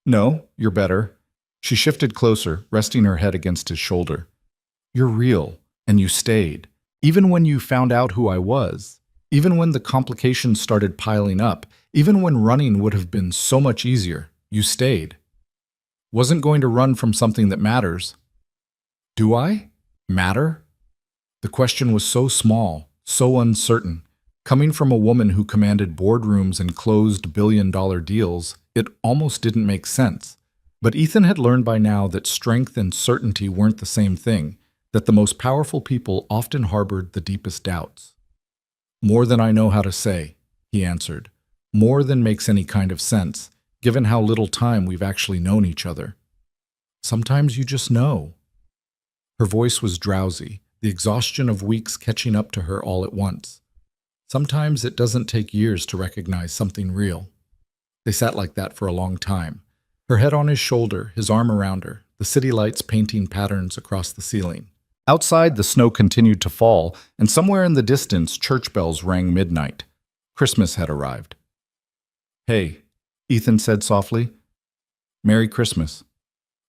Speaker 1: "No, you're better." She shifted closer, resting her head against his shoulder. "You're real, and you stayed. Even when you found out who I was. Even when the complications started piling up. Even when running would have been so much easier. You stayed. Wasn't going to run from something that matters." "Do I? Matter?" The question was so small, so uncertain. Coming from a woman who commanded boardrooms and closed billion-dollar deals, it almost didn't make sense. But Ethan had learned by now that strength and certainty weren't the same thing, that the most powerful people often harbored the deepest doubts. "More than I know how to say," he answered. "More than makes any kind of sense, given how little time we've actually known each other." Sometimes you just know. Her voice was drowsy, the exhaustion of weeks catching up to her all at once. Sometimes it doesn't take years to recognize something real. They sat like that for a long time, her head on his shoulder, his arm around her, the city lights painting patterns across the ceiling. Outside, the snow continued to fall, and somewhere in the distance, church bells rang midnight. Christmas had arrived. "Hey," Ethan said softly. "Merry Christmas."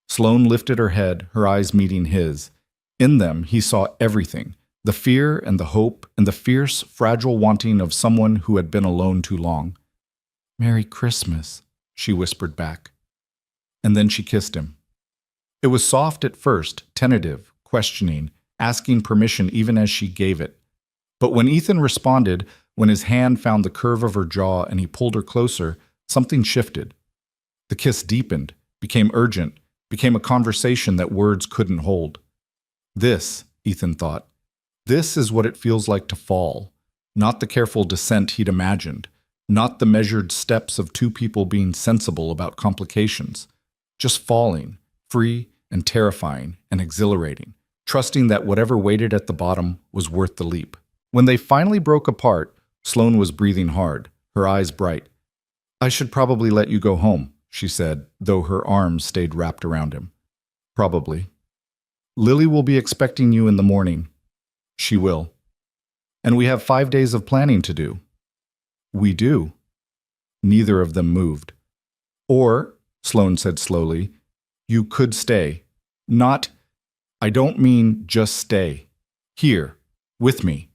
Speaker 1: Sloane lifted her head, her eyes meeting his. In them, he saw everything, the fear and the hope and the fierce, fragile wanting of someone who had been alone too long. "Merry Christmas," she whispered back. And then she kissed him. It was soft at first, tentative, questioning, asking permission even as she gave it. But when Ethan responded, when his hand found the curve of her jaw and he pulled her closer, something shifted. The kiss deepened, became urgent, became a conversation that words couldn't hold. This, Ethan thought, this is what it feels like to fall, not the careful descent he'd imagined, not the measured steps of two people being sensible about complications, just falling, free and terrifying and exhilarating, trusting that whatever waited at the bottom was worth the leap. When they finally broke apart, Sloane was breathing hard, her eyes bright. "I should probably let you go home," she said, though her arms stayed wrapped around him. "Probably. Lily will be expecting you in the morning." "She will. And we have 5 days of planning to do." "We do." Neither of them moved. "Or," Sloane said slowly, "you could stay. Not, I don't mean just stay. Here, with me.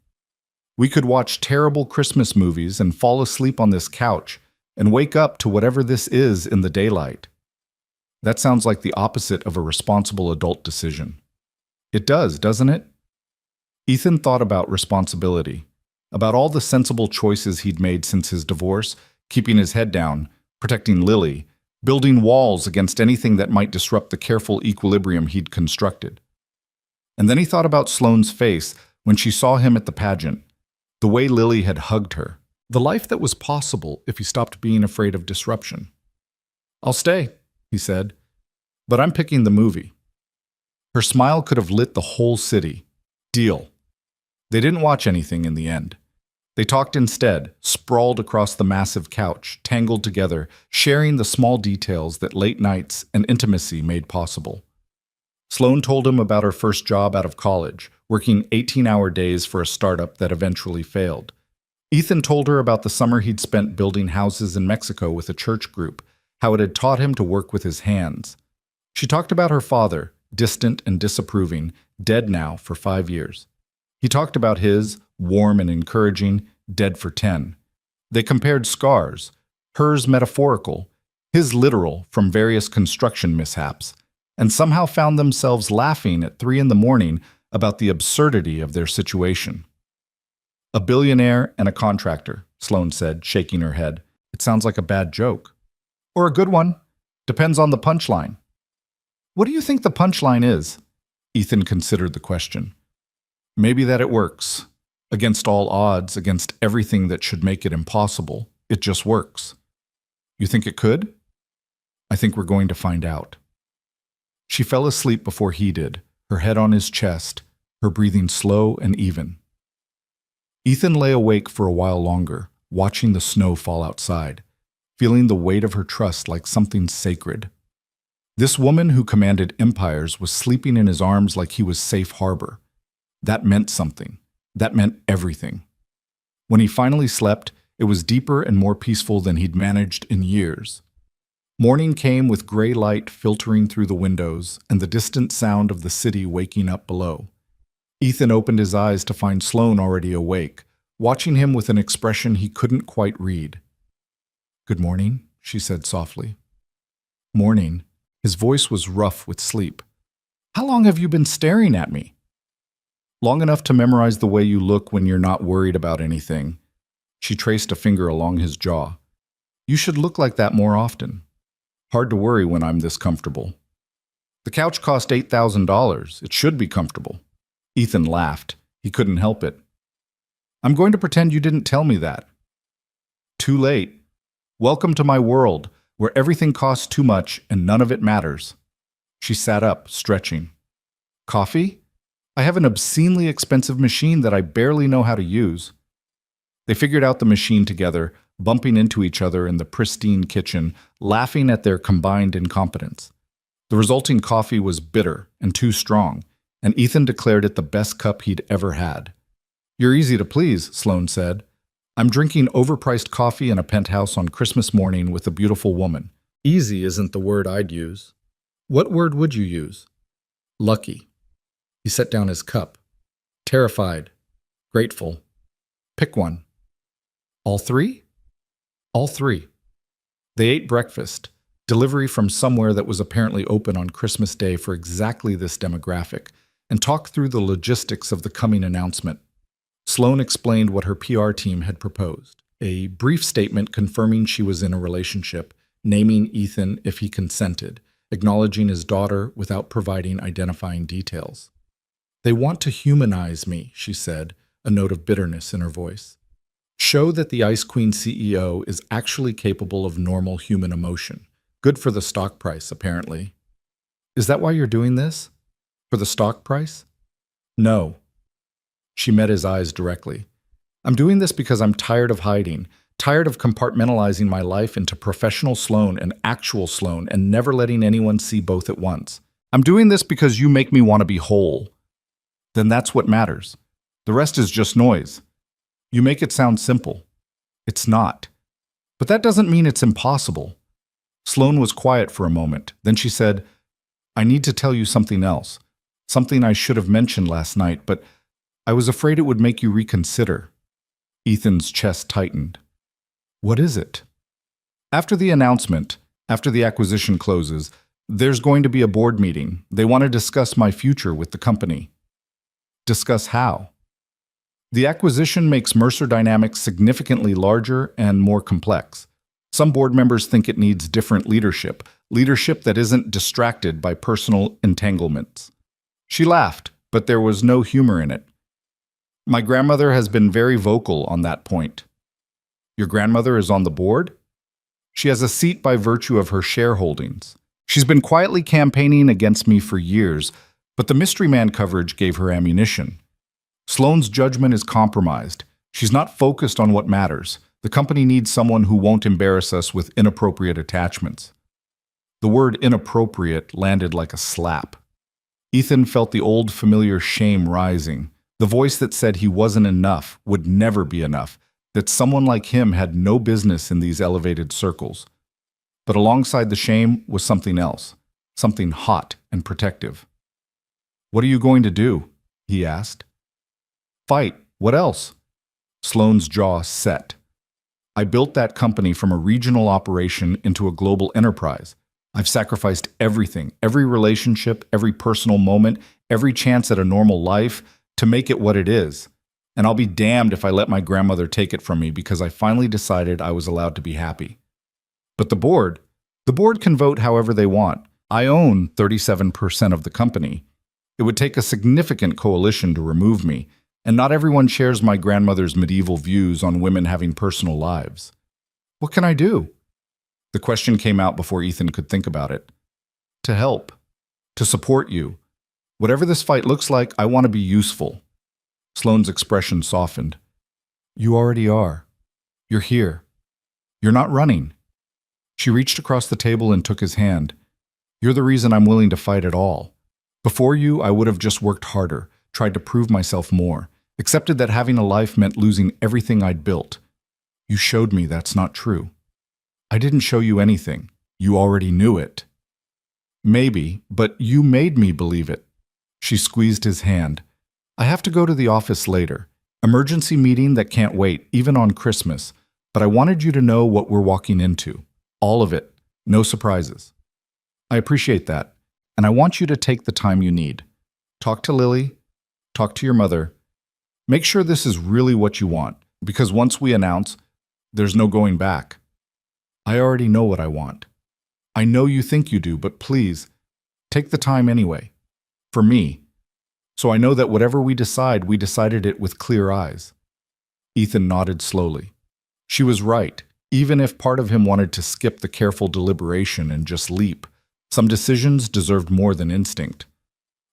Speaker 1: We could watch terrible Christmas movies and fall asleep on this couch and wake up to whatever this is in the daylight." That sounds like the opposite of a responsible adult decision. It does, doesn't it? Ethan thought about responsibility, about all the sensible choices he'd made since his divorce, keeping his head down, protecting Lily, building walls against anything that might disrupt the careful equilibrium he'd constructed. And then he thought about Sloane's face when she saw him at the pageant, the way Lily had hugged her, the life that was possible if he stopped being afraid of disruption. "I'll stay," he said, "but I'm picking the movie." Her smile could have lit the whole city. Deal. They didn't watch anything in the end. They talked instead, sprawled across the massive couch, tangled together, sharing the small details that late nights and intimacy made possible. Sloane told him about her first job out of college, working 18-hour days for a startup that eventually failed. Ethan told her about the summer he'd spent building houses in Mexico with a church group, how it had taught him to work with his hands. She talked about her father, distant and disapproving, dead now for 5 years. He talked about his, warm and encouraging, dead for 10. They compared scars, hers metaphorical, his literal from various construction mishaps, and somehow found themselves laughing at 3 a.m. about the absurdity of their situation. "A billionaire and a contractor," Sloane said, shaking her head. "It sounds like a bad joke." "Or a good one. Depends on the punchline." "What do you think the punchline is?" Ethan considered the question. "Maybe that it works. Against all odds, against everything that should make it impossible, it just works." "You think it could?" "I think we're going to find out." She fell asleep before he did, her head on his chest, her breathing slow and even. Ethan lay awake for a while longer, watching the snow fall outside, feeling the weight of her trust like something sacred. This woman who commanded empires was sleeping in his arms like he was safe harbor. That meant something. That meant everything. When he finally slept, it was deeper and more peaceful than he'd managed in years. Morning came with gray light filtering through the windows and the distant sound of the city waking up below. Ethan opened his eyes to find Sloane already awake, watching him with an expression he couldn't quite read. "Good morning," she said softly. "Morning." His voice was rough with sleep. "How long have you been staring at me?" "Long enough to memorize the way you look when you're not worried about anything." She traced a finger along his jaw. "You should look like that more often. Hard to worry when I'm this comfortable." "The couch cost $8,000. It should be comfortable." Ethan laughed. He couldn't help it. "I'm going to pretend you didn't tell me that." "Too late. Welcome to my world, where everything costs too much and none of it matters." She sat up, stretching. Coffee? I have an obscenely expensive machine that I barely know how to use. They figured out the machine together, bumping into each other in the pristine kitchen, laughing at their combined incompetence. The resulting coffee was bitter and too strong, and Ethan declared it the best cup he'd ever had. You're easy to please, Sloane said. I'm drinking overpriced coffee in a penthouse on Christmas morning with a beautiful woman. Easy isn't the word I'd use. What word would you use? Lucky. He set down his cup. Terrified. Grateful. Pick one. All three? All three. They ate breakfast, delivery from somewhere that was apparently open on Christmas Day for exactly this demographic, and talked through the logistics of the coming announcement. Sloane explained what her PR team had proposed, a brief statement confirming she was in a relationship, naming Ethan if he consented, acknowledging his daughter without providing identifying details. They want to humanize me, she said, a note of bitterness in her voice. Show that the Ice Queen CEO is actually capable of normal human emotion. Good for the stock price, apparently. Is that why you're doing this? For the stock price? No. She met his eyes directly. I'm doing this because I'm tired of hiding, tired of compartmentalizing my life into professional Sloane and actual Sloane and never letting anyone see both at once. I'm doing this because you make me want to be whole. Then that's what matters. The rest is just noise. You make it sound simple. It's not. But that doesn't mean it's impossible. Sloane was quiet for a moment. Then she said, I need to tell you something else. Something I should have mentioned last night, but I was afraid it would make you reconsider. Ethan's chest tightened. What is it? After the announcement, after the acquisition closes, there's going to be a board meeting. They want to discuss my future with the company. Discuss how? The acquisition makes Mercer Dynamics significantly larger and more complex. Some board members think it needs different leadership that isn't distracted by personal entanglements. She laughed, but there was no humor in it. My grandmother has been very vocal on that point. Your grandmother is on the board? She has a seat by virtue of her shareholdings. She's been quietly campaigning against me for years, but the Mystery Man coverage gave her ammunition. Sloane's judgment is compromised. She's not focused on what matters. The company needs someone who won't embarrass us with inappropriate attachments. The word inappropriate landed like a slap. Ethan felt the old familiar shame rising. The voice that said he wasn't enough, would never be enough, that someone like him had no business in these elevated circles. But alongside the shame was something else, something hot and protective. What are you going to do? He asked. Fight. What else? Sloane's jaw set. I built that company from a regional operation into a global enterprise. I've sacrificed everything, every relationship, every personal moment, every chance at a normal life to make it what it is. And I'll be damned if I let my grandmother take it from me because I finally decided I was allowed to be happy. But the board can vote however they want. I own 37% of the company. It would take a significant coalition to remove me, and not everyone shares my grandmother's medieval views on women having personal lives. What can I do? The question came out before Ethan could think about it. To help. To support you. Whatever this fight looks like, I want to be useful. Sloane's expression softened. You already are. You're here. You're not running. She reached across the table and took his hand. You're the reason I'm willing to fight at all. Before you, I would have just worked harder, tried to prove myself more, accepted that having a life meant losing everything I'd built. You showed me that's not true. I didn't show you anything. You already knew it. Maybe, but you made me believe it. She squeezed his hand. I have to go to the office later. Emergency meeting that can't wait, even on Christmas. But I wanted you to know what we're walking into. All of it. No surprises. I appreciate that. And I want you to take the time you need. Talk to Lily. Talk to your mother. Make sure this is really what you want. Because once we announce, there's no going back. I already know what I want. I know you think you do, but please, take the time anyway. For me. So I know that whatever we decided it with clear eyes. Ethan nodded slowly. She was right, even if part of him wanted to skip the careful deliberation and just leap. Some decisions deserved more than instinct.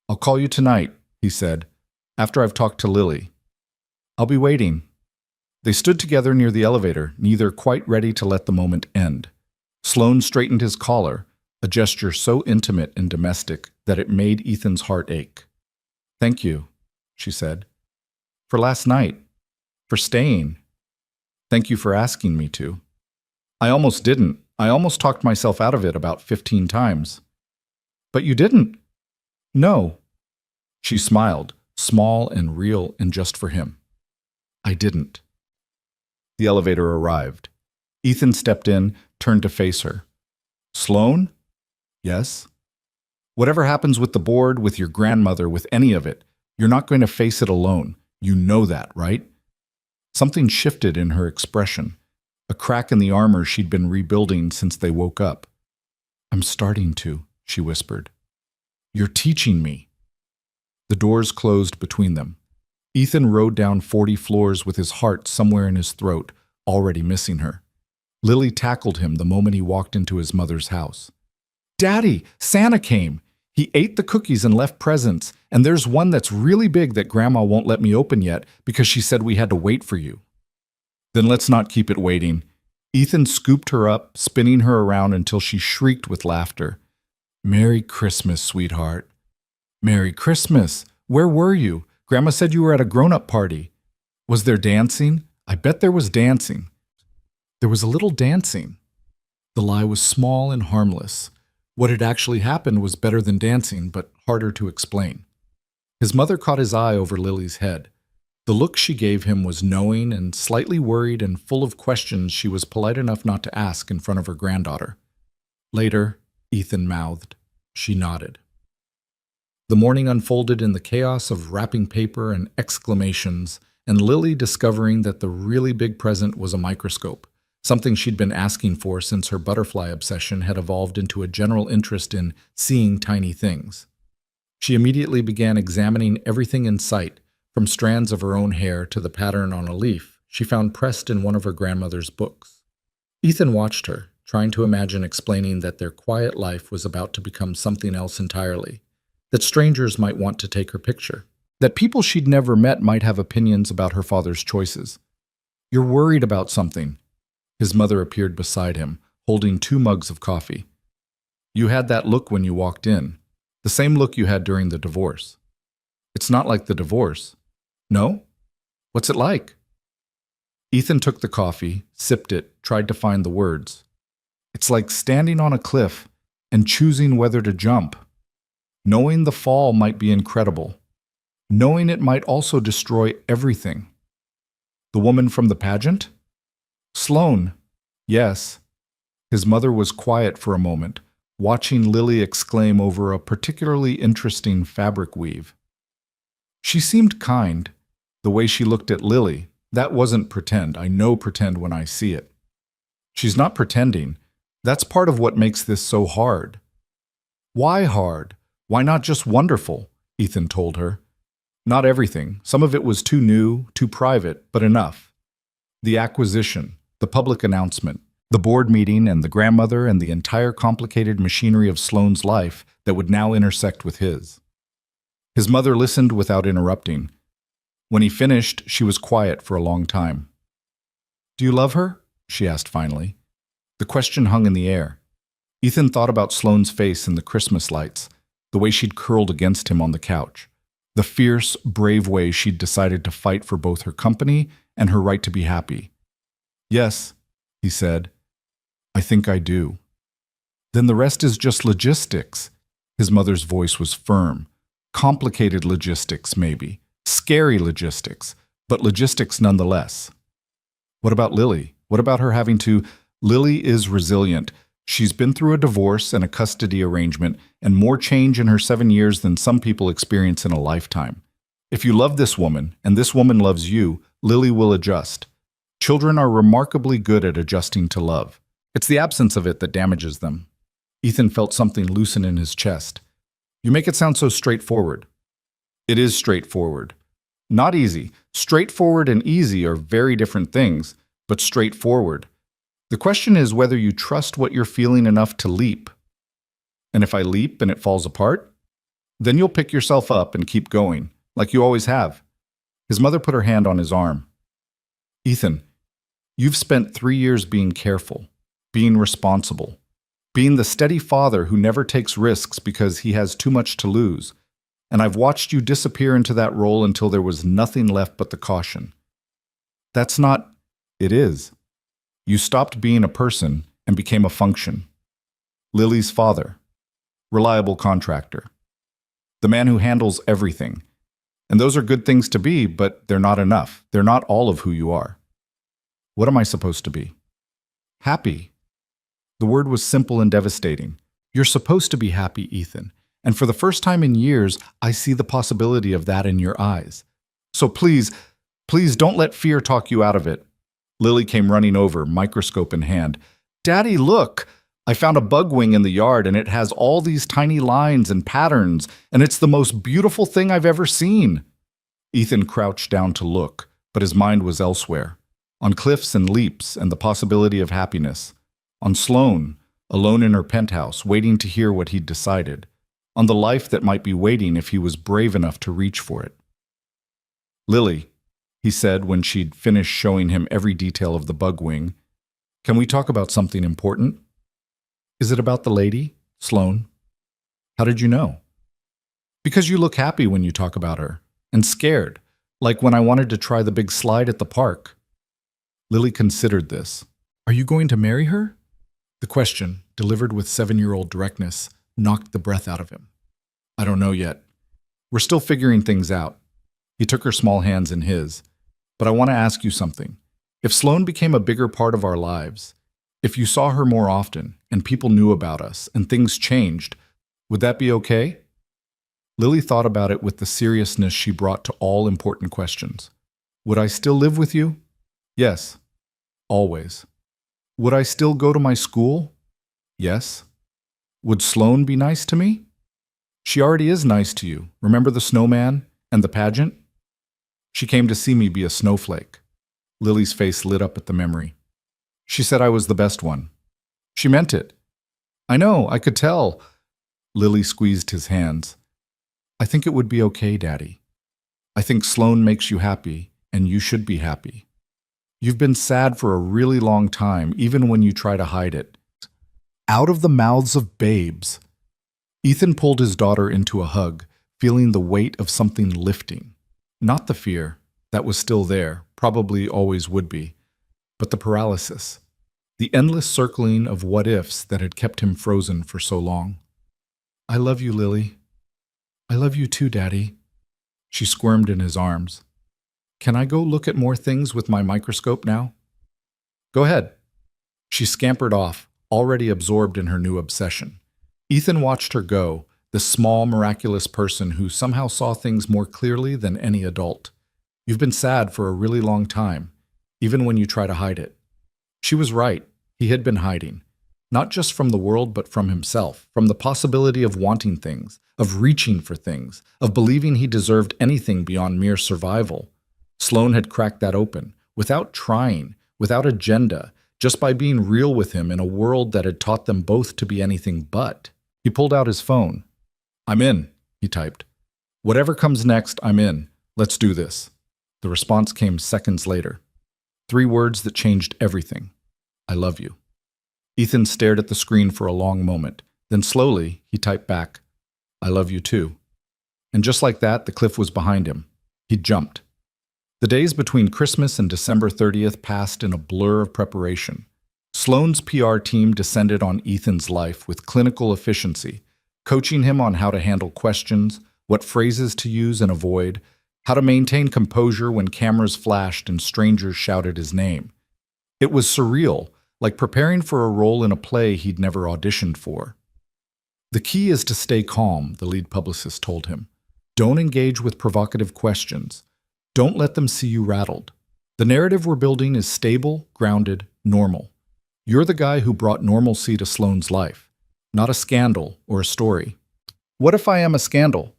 Speaker 1: "I'll call you tonight," he said, "after I've talked to Lily." "I'll be waiting." They stood together near the elevator, neither quite ready to let the moment end. Sloane straightened his collar, a gesture so intimate and domestic that it made Ethan's heart ache. "Thank you," she said. "For last night. For staying. Thank you for asking me to. I almost didn't. I almost talked myself out of it about 15 times." "But you didn't." "No." She smiled, small and real and just for him. "I didn't." The elevator arrived. Ethan stepped in, turned to face her. "Sloane?" "Yes?" "Whatever happens with the board, with your grandmother, with any of it, you're not going to face it alone. You know that, right?" Something shifted in her expression, a crack in the armor she'd been rebuilding since they woke up. "I'm starting to," she whispered. "You're teaching me." The doors closed between them. Ethan rode down 40 floors with his heart somewhere in his throat, already missing her. Lily tackled him the moment he walked into his mother's house. "Daddy, Santa came. He ate the cookies and left presents, and there's one that's really big that Grandma won't let me open yet because she said we had to wait for you." "Then let's not keep it waiting." Ethan scooped her up, spinning her around until she shrieked with laughter. "Merry Christmas, sweetheart." "Merry Christmas. Where were you? Grandma said you were at a grown-up party." "Was there dancing?" "I bet there was dancing." "There was a little dancing." The lie was small and harmless. What had actually happened was better than dancing, but harder to explain. His mother caught his eye over Lily's head. The look she gave him was knowing and slightly worried and full of questions she was polite enough not to ask in front of her granddaughter. "Later," Ethan mouthed. She nodded. The morning unfolded in the chaos of wrapping paper and exclamations, and Lily discovering that the really big present was a microscope, something she'd been asking for since her butterfly obsession had evolved into a general interest in seeing tiny things. She immediately began examining everything in sight, from strands of her own hair to the pattern on a leaf she found pressed in one of her grandmother's books. Ethan watched her, trying to imagine explaining that their quiet life was about to become something else entirely, that strangers might want to take her picture, that people she'd never met might have opinions about her father's choices. "You're worried about something." His mother appeared beside him, holding 2 mugs of coffee. "You had that look when you walked in, the same look you had during the divorce." "It's not like the divorce." "No? What's it like?" Ethan took the coffee, sipped it, tried to find the words. "It's like standing on a cliff and choosing whether to jump. Knowing the fall might be incredible. Knowing it might also destroy everything." "The woman from the pageant?" "Sloane." "Yes." His mother was quiet for a moment, watching Lily exclaim over a particularly interesting fabric weave. She seemed kind. The way she looked at Lily, that wasn't pretend. I know pretend when I see it. She's not pretending. That's part of what makes this so hard. "Why hard? Why not just wonderful?" Ethan told her. "Not everything. Some of it was too new, too private, but enough. The acquisition, the public announcement, the board meeting, and the grandmother, and the entire complicated machinery of Sloane's life that would now intersect with his." His mother listened without interrupting. When he finished, she was quiet for a long time. "Do you love her?" she asked finally. The question hung in the air. Ethan thought about Sloane's face in the Christmas lights, the way she'd curled against him on the couch, the fierce, brave way she'd decided to fight for both her company and her right to be happy. "Yes," he said. "I think I do." "Then the rest is just logistics." His mother's voice was firm. "Complicated logistics, maybe. Scary logistics, but logistics nonetheless." "What about Lily? What about her having to—" "Lily is resilient. She's been through a divorce and a custody arrangement and more change in her 7 years than some people experience in a lifetime. If you love this woman, and this woman loves you, Lily will adjust. Children are remarkably good at adjusting to love. It's the absence of it that damages them." Ethan felt something loosen in his chest. "You make it sound so straightforward." "It is straightforward. Not easy. Straightforward and easy are very different things, but straightforward. The question is whether you trust what you're feeling enough to leap."
Speaker 2: And if I leap and it falls apart, then you'll pick yourself up and keep going, like you always have. His mother put her hand on his arm. Ethan, you've spent 3 years being careful, being responsible, being the steady father who never takes risks because he has too much to lose. And I've watched you disappear into that role until there was nothing left but the caution. That's not, it is. You stopped being a person and became a function. Lily's father, reliable contractor, the man who handles everything. And those are good things to be, but they're not enough. They're not all of who you are. What am I supposed to be? Happy. The word was simple and devastating. You're supposed to be happy, Ethan. And for the first time in years, I see the possibility of that in your eyes. So please don't let fear talk you out of it. Lily came running over, microscope in hand. Daddy, look! I found a bug wing in the yard and it has all these tiny lines and patterns, and it's the most beautiful thing I've ever seen. Ethan crouched down to look, but his mind was elsewhere. On cliffs and leaps and the possibility of happiness. On Sloane, alone in her penthouse, waiting to hear what he'd decided. On the life that might be waiting if he was brave enough to reach for it. Lily, he said when she'd finished showing him every detail of the bug wing, can we talk about something important? Is it about the lady, Sloane? How did you know? Because you look happy when you talk about her, and scared, like when I wanted to try the big slide at the park. Lily considered this. Are you going to marry her? The question, delivered with 7-year-old directness, knocked the breath out of him. I don't know yet. We're still figuring things out. He took her small hands in his. But I want to ask you something. If Sloane became a bigger part of our lives, if you saw her more often, and people knew about us, and things changed, would that be okay? Lily thought about it with the seriousness she brought to all important questions. Would I still live with you? Yes. Always. Would I still go to my school? Yes. Would Sloane be nice to me? She already is nice to you. Remember the snowman and the pageant? She came to see me be a snowflake. Lily's face lit up at the memory. She said I was the best one. She meant it. I know, I could tell. Lily squeezed his hands. I think it would be okay, Daddy. I think Sloane makes you happy, and you should be happy. You've been sad for a really long time, even when you try to hide it. Out of the mouths of babes. Ethan pulled his daughter into a hug, feeling the weight of something lifting. Not the fear, that was still there, probably always would be, but the paralysis, the endless circling of what-ifs that had kept him frozen for so long. I love you, Lily. I love you too, Daddy. She squirmed in his arms. Can I go look at more things with my microscope now? Go ahead. She scampered off, already absorbed in her new obsession. Ethan watched her go, this small, miraculous person who somehow saw things more clearly than any adult. You've been sad for a really long time, even when you try to hide it. She was right. He had been hiding. Not just from the world, but from himself, from the possibility of wanting things, of reaching for things, of believing he deserved anything beyond mere survival. Sloane had cracked that open, without trying, without agenda, just by being real with him in a world that had taught them both to be anything but. He pulled out his phone. I'm in, he typed. Whatever comes next, I'm in. Let's do this. The response came seconds later. 3 words that changed everything. I love you. Ethan stared at the screen for a long moment. Then slowly, he typed back, I love you too. And just like that, the cliff was behind him. He jumped. The days between Christmas and December 30th passed in a blur of preparation. Sloane's PR team descended on Ethan's life with clinical efficiency, coaching him on how to handle questions, what phrases to use and avoid, how to maintain composure when cameras flashed and strangers shouted his name. It was surreal, like preparing for a role in a play he'd never auditioned for. The key is to stay calm, the lead publicist told him. Don't engage with provocative questions. Don't let them see you rattled. The narrative we're building is stable, grounded, normal. You're the guy who brought normalcy to Sloane's life, not a scandal or a story. What if I am a scandal?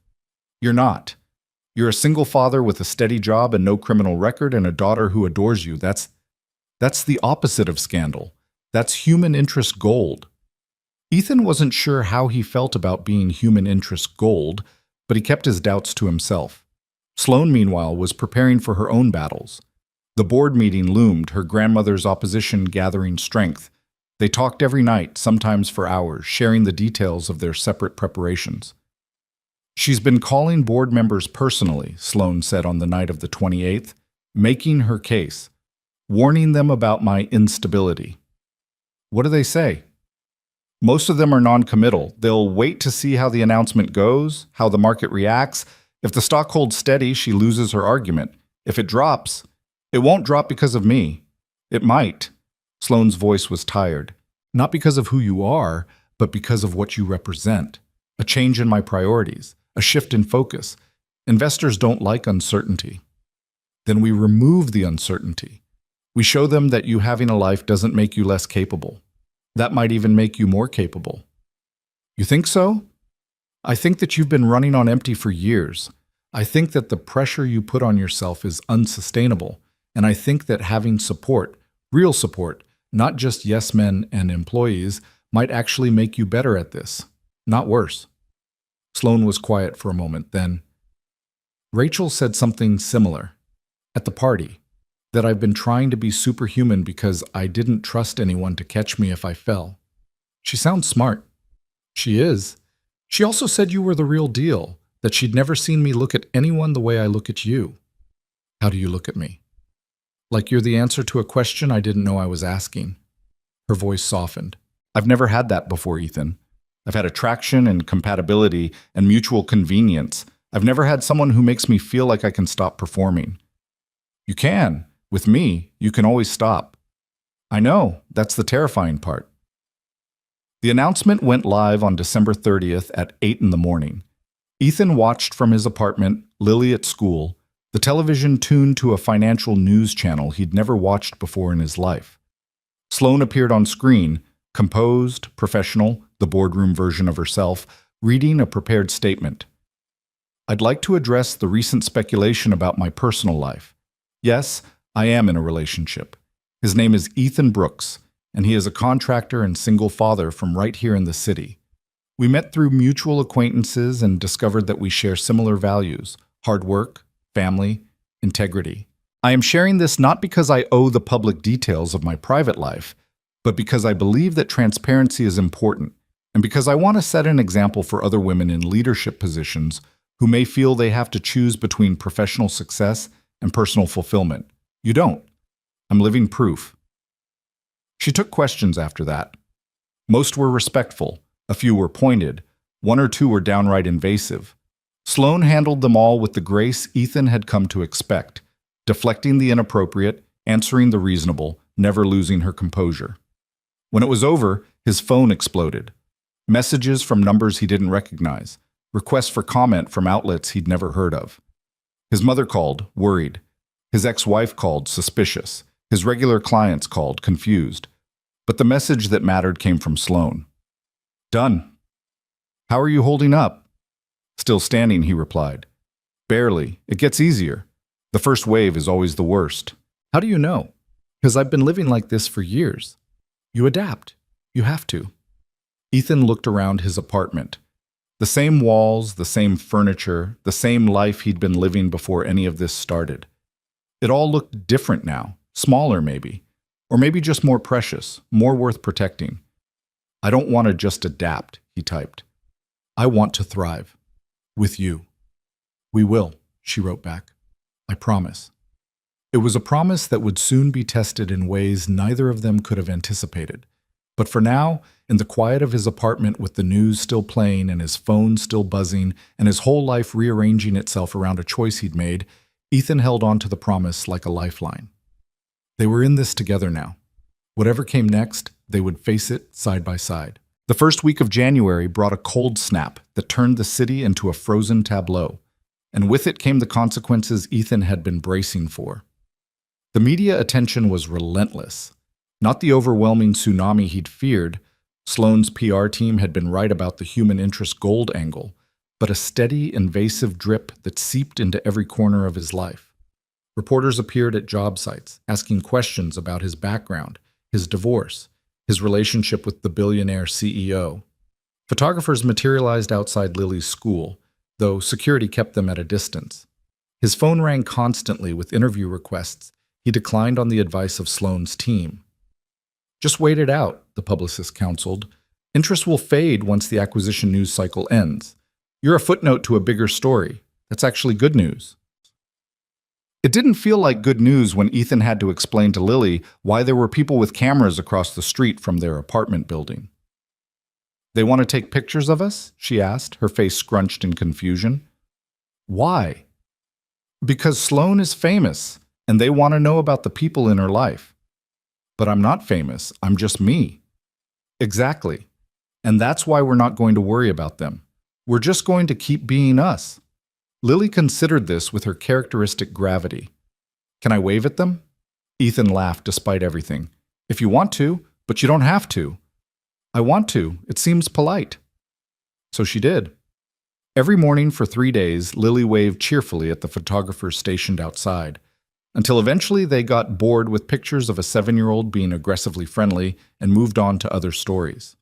Speaker 2: You're not. You're a single father with a steady job and no criminal record and a daughter who adores you. That's the opposite of scandal. That's human interest gold. Ethan wasn't sure how he felt about being human interest gold, but he kept his doubts to himself. Sloane, meanwhile, was preparing for her own battles. The board meeting loomed, her grandmother's opposition gathering strength. They talked every night, sometimes for hours, sharing the details of their separate preparations. "She's been calling board members personally," Sloane said on the night of the 28th, "making her case, warning them about my instability." "What do they say?" "Most of them are non-committal. They'll wait to see how the announcement goes, how the market reacts. If the stock holds steady, she loses her argument. If it drops, it won't drop because of me. It might." Sloane's voice was tired. "Not because of who you are, but because of what you represent. A change in my priorities, a shift in focus. Investors don't like uncertainty." "Then we remove the uncertainty. We show them that you having a life doesn't make you less capable. That might even make you more capable." "You think so?" "I think that you've been running on empty for years. I think that the pressure you put on yourself is unsustainable. And I think that having support, real support, not just yes men and employees, might actually make you better at this, not worse." Sloane was quiet for a moment, then, "Rachel said something similar at the party, that I've been trying to be superhuman because I didn't trust anyone to catch me if I fell. She sounds smart." "She is. She also said you were the real deal, that she'd never seen me look at anyone the way I look at you." "How do you look at me?" "Like you're the answer to a question I didn't know I was asking." Her voice softened. "I've never had that before, Ethan. I've had attraction and compatibility and mutual convenience. I've never had someone who makes me feel like I can stop performing." "You can. With me, you can always stop." "I know. That's the terrifying part." The announcement went live on December 30th at 8 in the morning. Ethan watched from his apartment, Lily at school, the television tuned to a financial news channel he'd never watched before in his life. Sloane appeared on screen, composed, professional, the boardroom version of herself, reading a prepared statement. "I'd like to address the recent speculation about my personal life. Yes, I am in a relationship. His name is Ethan Brooks, and he is a contractor and single father from right here in the city. We met through mutual acquaintances and discovered that we share similar values: hard work, family, integrity. I am sharing this not because I owe the public details of my private life, but because I believe that transparency is important, and because I want to set an example for other women in leadership positions who may feel they have to choose between professional success and personal fulfillment. You don't. I'm living proof." She took questions after that. Most were respectful, a few were pointed, one or two were downright invasive. Sloane handled them all with the grace Ethan had come to expect, deflecting the inappropriate, answering the reasonable, never losing her composure. When it was over, his phone exploded. Messages from numbers he didn't recognize, requests for comment from outlets he'd never heard of. His mother called, worried. His ex-wife called, suspicious. His regular clients called, confused. But the message that mattered came from Sloane. "Done." "How are you holding up?" "Still standing," he replied. "Barely. It gets easier. The first wave is always the worst." "How do you know?" "Because I've been living like this for years." "You adapt. You have to." Ethan looked around his apartment. The same walls, the same furniture, the same life he'd been living before any of this started. It all looked different now, smaller maybe, or maybe just more precious, more worth protecting. "I don't want to just adapt," he typed. "I want to thrive. With you." "We will," she wrote back. "I promise." It was a promise that would soon be tested in ways neither of them could have anticipated. But for now, in the quiet of his apartment with the news still playing and his phone still buzzing and his whole life rearranging itself around a choice he'd made, Ethan held on to the promise like a lifeline. They were in this together now. Whatever came next, they would face it side by side. The first week of January brought a cold snap that turned the city into a frozen tableau, and with it came the consequences Ethan had been bracing for. The media attention was relentless. Not the overwhelming tsunami he'd feared. Sloane's PR team had been right about the human interest gold angle, but a steady, invasive drip that seeped into every corner of his life. Reporters appeared at job sites, asking questions about his background, his divorce,
Speaker 1: his relationship with the billionaire CEO. Photographers materialized outside Lily's school, though security kept them at a distance. His phone rang constantly with interview requests he declined on the advice of Sloane's team. Just wait it out, the publicist counseled. Interest will fade once the acquisition news cycle ends. You're a footnote to a bigger story. That's actually good news.
Speaker 2: It didn't feel like good news when Ethan had to explain to Lily why there were people with cameras across the street from their apartment building. They want to take pictures of us? She asked, her face scrunched in confusion. Why? Because Sloane is famous, and they want to know about the people in her life. But I'm not famous, I'm just me. Exactly. And that's why we're not going to worry about them. We're just going to keep being us. Lily considered this with her characteristic gravity. Can I wave at them? Ethan laughed despite everything. If you want to, but you don't have to. I want to. It seems polite. So she did. Every morning for 3 days, Lily waved cheerfully at the photographers stationed outside, until eventually they got bored with pictures of a 7-year-old being aggressively friendly and moved on to other stories.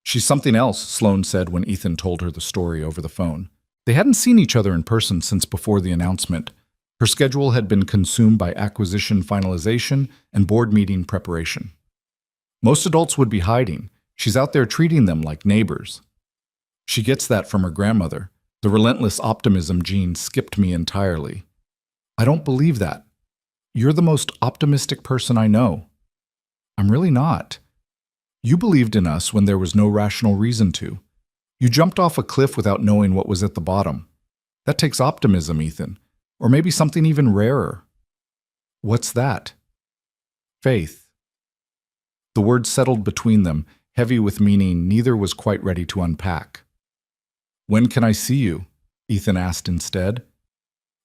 Speaker 2: She's something else, Sloane said when Ethan told her the story over the phone. They hadn't seen each other in person since before the announcement. Her schedule had been consumed by acquisition finalization and board meeting preparation. Most adults would be hiding. She's out there treating them like neighbors. She gets that from her grandmother. The relentless optimism gene skipped me entirely. I don't believe that. You're the most optimistic person I know. I'm really not. You believed in us when there was no rational reason to. You jumped off a cliff without knowing what was at the bottom. That takes optimism, Ethan. Or maybe something even rarer. What's that? Faith. The word settled between them, heavy with meaning neither was quite ready to unpack. When can I see you? Ethan asked instead.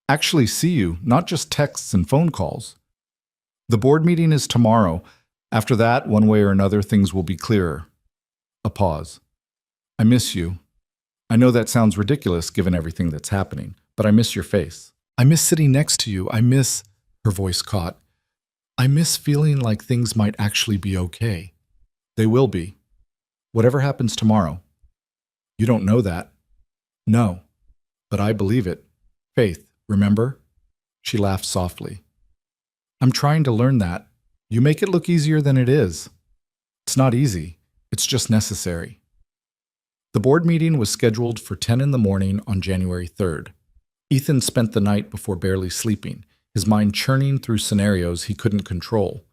Speaker 2: Actually see you, not just texts and phone calls. The board meeting is tomorrow. After that, one way or another, things will be clearer. A pause. I miss you. I know that sounds ridiculous given everything that's happening, but I miss your face. I miss sitting next to you. I miss, her voice caught. I miss feeling like things might actually be okay. They will be. Whatever happens tomorrow. You don't know that. No, but I believe it. Faith, remember? She laughed softly. I'm trying to learn that. You make it look easier than it is. It's not easy. It's just necessary. The board meeting was scheduled for 10 in the morning on January 3rd. Ethan spent the night before barely sleeping, his mind churning through scenarios he couldn't control.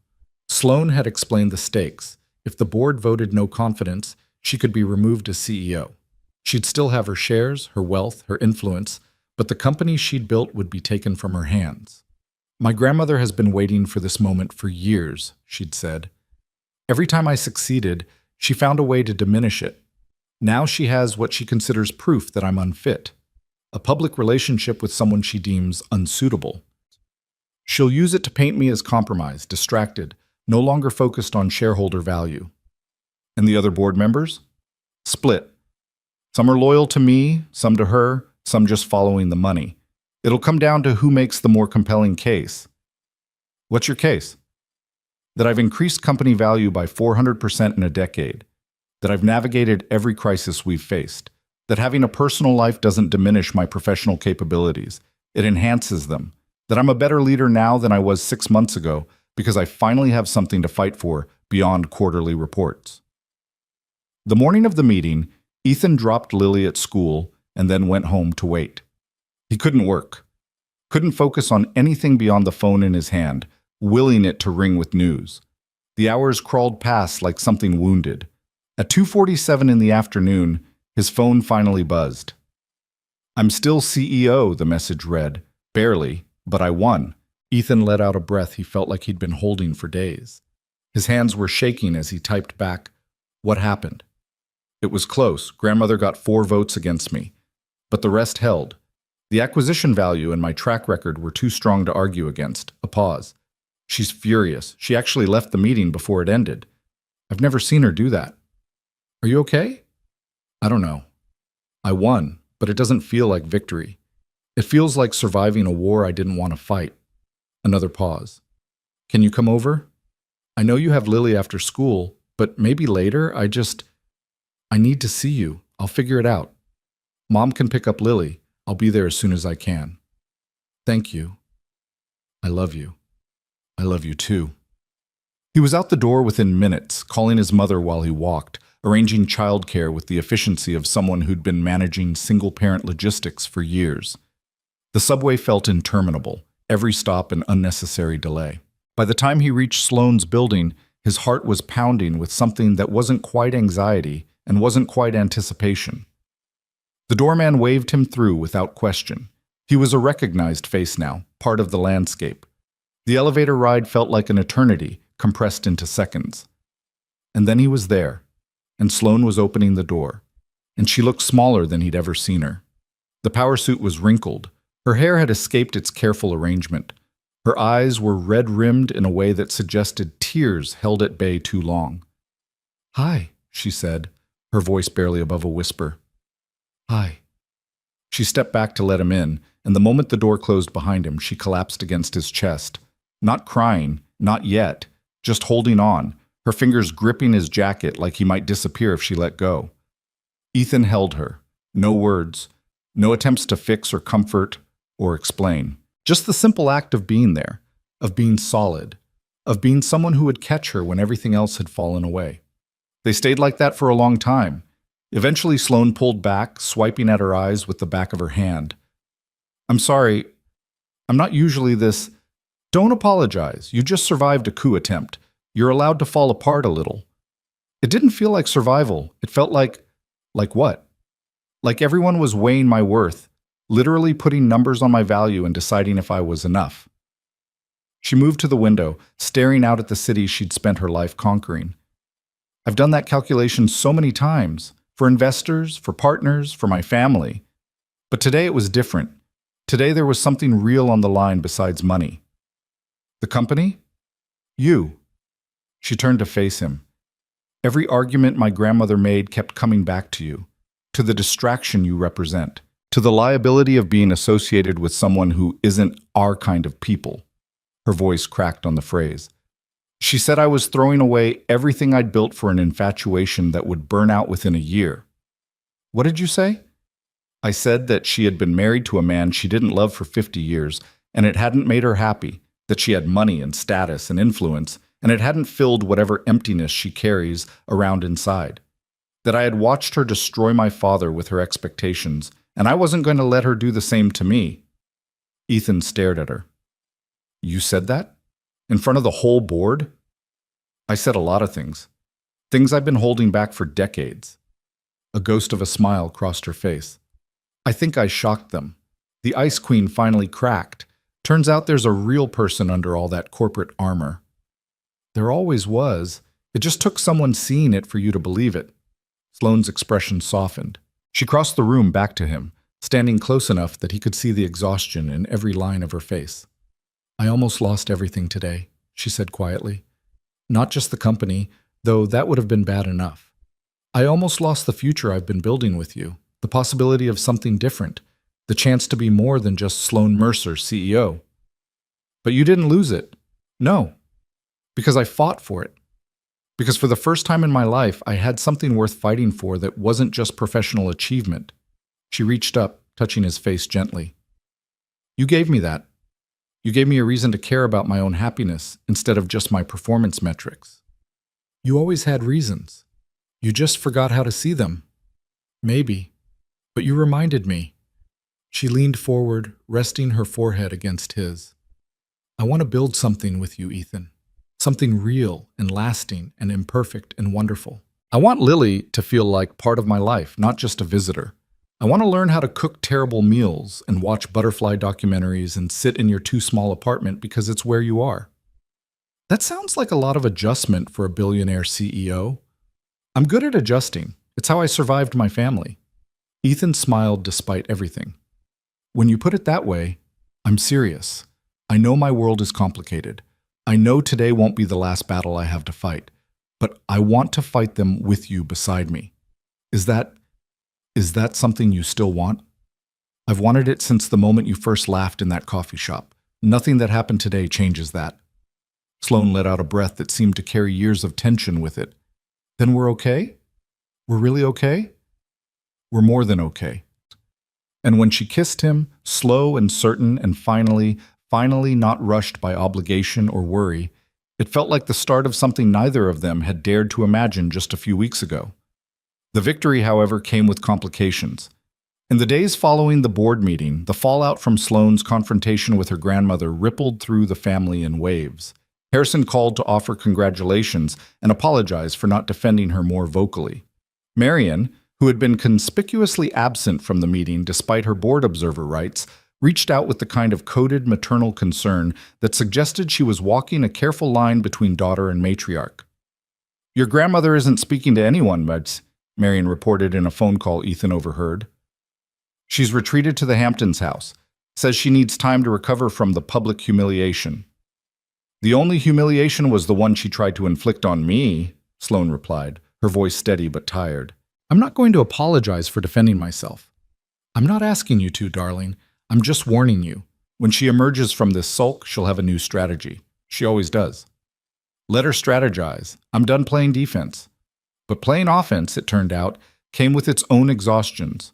Speaker 2: Sloane had explained the stakes. If the board voted no confidence, she could be removed as CEO. She'd still have her shares, her wealth, her influence, but the company she'd built would be taken from her hands. My grandmother has been waiting for this moment for years, she'd said. Every time I succeeded, she found a way to diminish it. Now she has what she considers proof that I'm unfit. A public relationship with someone she deems unsuitable. She'll use it to paint me as compromised, distracted, no longer focused on shareholder value. And the other board members? Split. Some are loyal to me, some to her, some just following the money. It'll come down to who makes the more compelling case. What's your case? That I've increased company value by 400% in a decade. That I've navigated every crisis we've faced. That having a personal life doesn't diminish my professional capabilities. It enhances them. That I'm a better leader now than I was 6 months ago because I finally have something to fight for beyond quarterly reports. The morning of the meeting, Ethan dropped Lily at school and then went home to wait. He couldn't work. Couldn't focus on anything beyond the phone in his hand, willing it to ring with news. The hours crawled past like something wounded. At 2:47 in the afternoon, his phone finally buzzed. I'm still CEO, the message read. Barely, but I won. Ethan let out a breath he felt like he'd been holding for days. His hands were shaking as he typed back, What happened? It was close. Grandmother got 4 votes against me. But the rest held. The acquisition value and my track record were too strong to argue against. A pause. She's furious. She actually left the meeting before it ended. I've never seen her do that. Are you okay? I don't know. I won, but it doesn't feel like victory. It feels like surviving a war I didn't want to fight. Another pause. Can you come over? I know you have Lily after school.
Speaker 1: But maybe later, I need to see you. I'll figure it out. Mom can pick up Lily. I'll be there as soon as I can. Thank you. I love you. I love you too. He was out the door within minutes, calling his mother while he walked, arranging childcare with the efficiency of someone who'd been managing single-parent logistics for years. The subway felt interminable, every stop an unnecessary delay. By the time he reached Sloane's building, his heart was pounding with something that wasn't quite anxiety and wasn't quite anticipation. The doorman waved him through without question. He was a recognized face now, part of the landscape. The elevator ride felt like an eternity, compressed into seconds. And then he was there, and Sloane was opening the door, and she looked smaller than he'd ever seen her. The power suit was wrinkled. Her hair had escaped its careful arrangement. Her eyes were red-rimmed in a way that suggested tears held at bay too long. "Hi," she said, her voice barely above a whisper. "Hi." She stepped back to let him in, and the moment the door closed behind him, she collapsed against his chest. Not crying, not yet, just holding on, her fingers gripping his jacket like he might disappear if she let go. Ethan held her. No words, no attempts to fix or comfort or explain. Just the simple act of being there, of being solid, of being someone who would catch her when everything else had fallen away. They stayed like that for a long time. Eventually, Sloane pulled back, swiping at her eyes with the back of her hand. "I'm sorry. I'm not usually this." "Don't apologize. You just survived a coup attempt. You're allowed to fall apart a little." It didn't feel like survival. It felt like what? Like everyone was weighing my worth, literally putting numbers on my value and deciding if I was enough. She moved to the window, staring out at the city she'd spent her life conquering. I've done that calculation so many times, for investors, for partners, for my family. But today it was different. Today there was something real on the line besides money. "The company? You." She turned to face him. "Every argument my grandmother made kept coming back to you, to the distraction you represent, to the liability of being associated with someone who isn't our kind of people." Her voice cracked on the phrase. She said I was throwing away everything I'd built for an infatuation that would burn out within a year. "What did you say?" I said that she had been married to a man she didn't love for 50 years, and it hadn't made her happy, that she had money and status and influence, and it hadn't filled whatever emptiness she carries around inside. That I had watched her destroy my father with her expectations, and I wasn't going to let her do the same to me. Ethan stared at her. "You said that? In front of the whole board?" "I said a lot of things. Things I've been holding back for decades." A ghost of a smile crossed her face. "I think I shocked them. The Ice Queen finally cracked. Turns out there's a real person under all that corporate armor." "There always was. It just took someone seeing it for you to believe it." Sloane's expression softened. She crossed the room back to him, standing close enough that he could see the exhaustion in every line of her face. "I almost lost everything today," she said quietly. "Not just the company, though that would have been bad enough. I almost lost the future I've been building with you, the possibility of something different, the chance to be more than just Sloane Mercer, CEO. But you didn't lose it. No. Because I fought for it. Because for the first time in my life, I had something worth fighting for that wasn't just professional achievement." She reached up, touching his face gently. "You gave me that. You gave me a reason to care about my own happiness instead of just my performance metrics. You always had reasons. You just forgot how to see them. Maybe. But you reminded me." She leaned forward, resting her forehead against his. "I want to build something with you, Ethan. Something real and lasting and imperfect and wonderful. I want Lily to feel like part of my life, not just a visitor. I want to learn how to cook terrible meals and watch butterfly documentaries and sit in your too small apartment because it's where you are." That sounds like a lot of adjustment for a billionaire CEO. "I'm good at adjusting. It's how I survived my family." Ethan smiled despite everything. "When you put it that way, I'm serious. I know my world is complicated. I know today won't be the last battle I have to fight, but I want to fight them with you beside me. Is that something you still want? I've wanted it since the moment you first laughed in that coffee shop. Nothing that happened today changes that." Sloane let out a breath that seemed to carry years of tension with it.
Speaker 2: Then we're okay? We're really okay? We're more than okay. And when she kissed him, slow and certain and finally not rushed by obligation or worry, it felt like the start of something neither of them had dared to imagine just a few weeks ago. The victory, however, came with complications. In the days following the board meeting, the fallout from Sloane's confrontation with her grandmother rippled through the family in waves. Harrison called to offer congratulations and apologize for not defending her more vocally. Marion, who had been conspicuously absent from the meeting despite her board observer rights, reached out with the kind of coded maternal concern that suggested she was walking a careful line between daughter and matriarch. "Your grandmother isn't speaking to anyone, Muds," Marion reported in a phone call Ethan overheard. "She's retreated to the Hamptons' house. Says she needs time to recover from the public humiliation." "The only humiliation was the one she tried to inflict on me," Sloane replied, her voice steady but tired.
Speaker 1: "I'm not going to apologize for defending myself. I'm not asking you to, darling. I'm just warning you.
Speaker 2: When she emerges from this sulk, she'll have a new strategy. She always does. Let her strategize. I'm done playing defense." But playing offense, it turned out, came with its own exhaustions.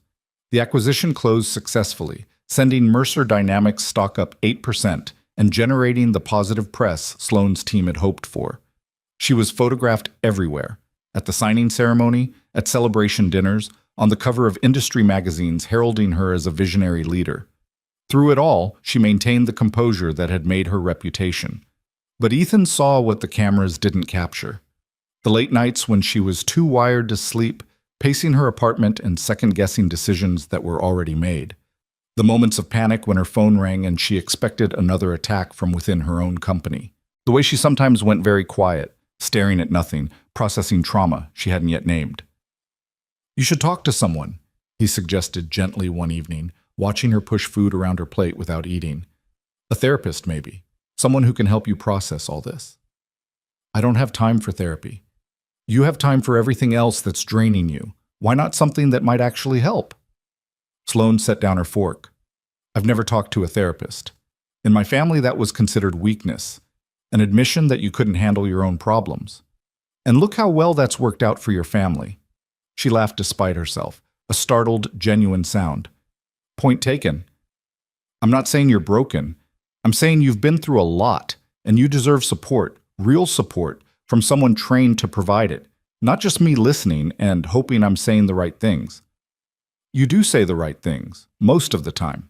Speaker 2: The acquisition closed successfully, sending Mercer Dynamics stock up 8% and generating the positive press Sloane's team had hoped for. She was photographed everywhere, at the signing ceremony, at celebration dinners, on the cover of industry magazines heralding her as a visionary leader. Through it all, she maintained the composure that had made her reputation. But Ethan saw what the cameras didn't capture. The late nights when she was too wired to sleep, pacing her apartment and second-guessing decisions that were already made. The moments of panic when her phone rang and she expected another attack from within her own company. The way she sometimes went very quiet, staring at nothing, processing trauma she hadn't yet named. "You should talk to someone," he suggested gently one evening, watching her push food around her plate without eating. "A therapist, maybe. Someone who can help you process all this." "I don't have time for therapy." "You have time for everything else that's draining you. Why not something that might actually help?" Sloane set down her fork. "I've never talked to a therapist. In my family, that was considered weakness, an admission that you couldn't handle your own problems. And look how well that's worked out for your family." She laughed despite herself, a startled, genuine sound. "Point taken. I'm not saying you're broken. I'm saying you've been through a lot, and you deserve support, real support, from someone trained to provide it, not just me listening and hoping I'm saying the right things." "You do say the right things, most of the time."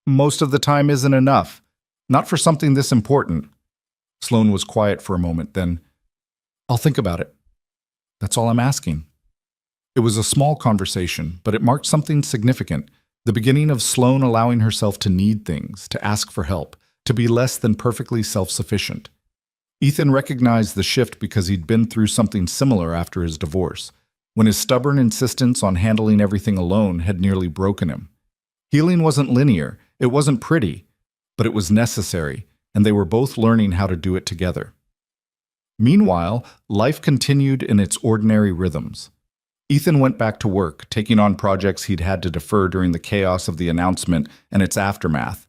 Speaker 2: "Most of the time isn't enough. Not for something this important." Sloane was quiet for a moment, then, "I'll think about it. That's all I'm asking." It was a small conversation, but it marked something significant, the beginning of Sloane allowing herself to need things, to ask for help, to be less than perfectly self-sufficient. Ethan recognized the shift because he'd been through something similar after his divorce, when his stubborn insistence on handling everything alone had nearly broken him. Healing wasn't linear, it wasn't pretty, but it was necessary, and they were both learning how to do it together. Meanwhile, life continued in its ordinary rhythms. Ethan went back to work, taking on projects he'd had to defer during the chaos of the announcement and its aftermath.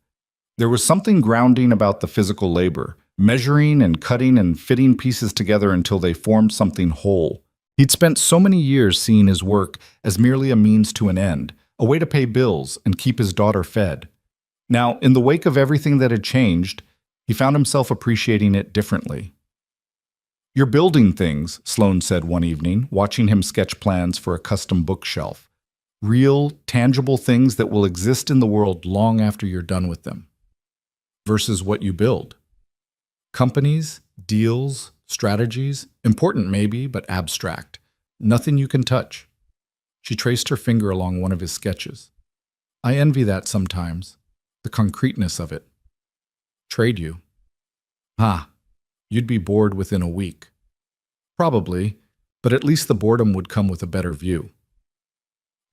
Speaker 2: There was something grounding about the physical labor, measuring and cutting and fitting pieces together until they formed something whole. He'd spent so many years seeing his work as merely a means to an end, a way to pay bills and keep his daughter fed. Now, in the wake of everything that had changed, he found himself appreciating it differently. "You're building things," Sloane said one evening, watching him sketch plans for a custom bookshelf. "Real, tangible things that will exist in the world long after you're done with them." Versus what you build. Companies, deals, strategies, important maybe, but abstract. Nothing you can touch. She traced her finger along one of his sketches. "I envy that sometimes, the concreteness of it. Trade you. Ah, you'd be bored within a week." "Probably, but at least the boredom would come with a better view."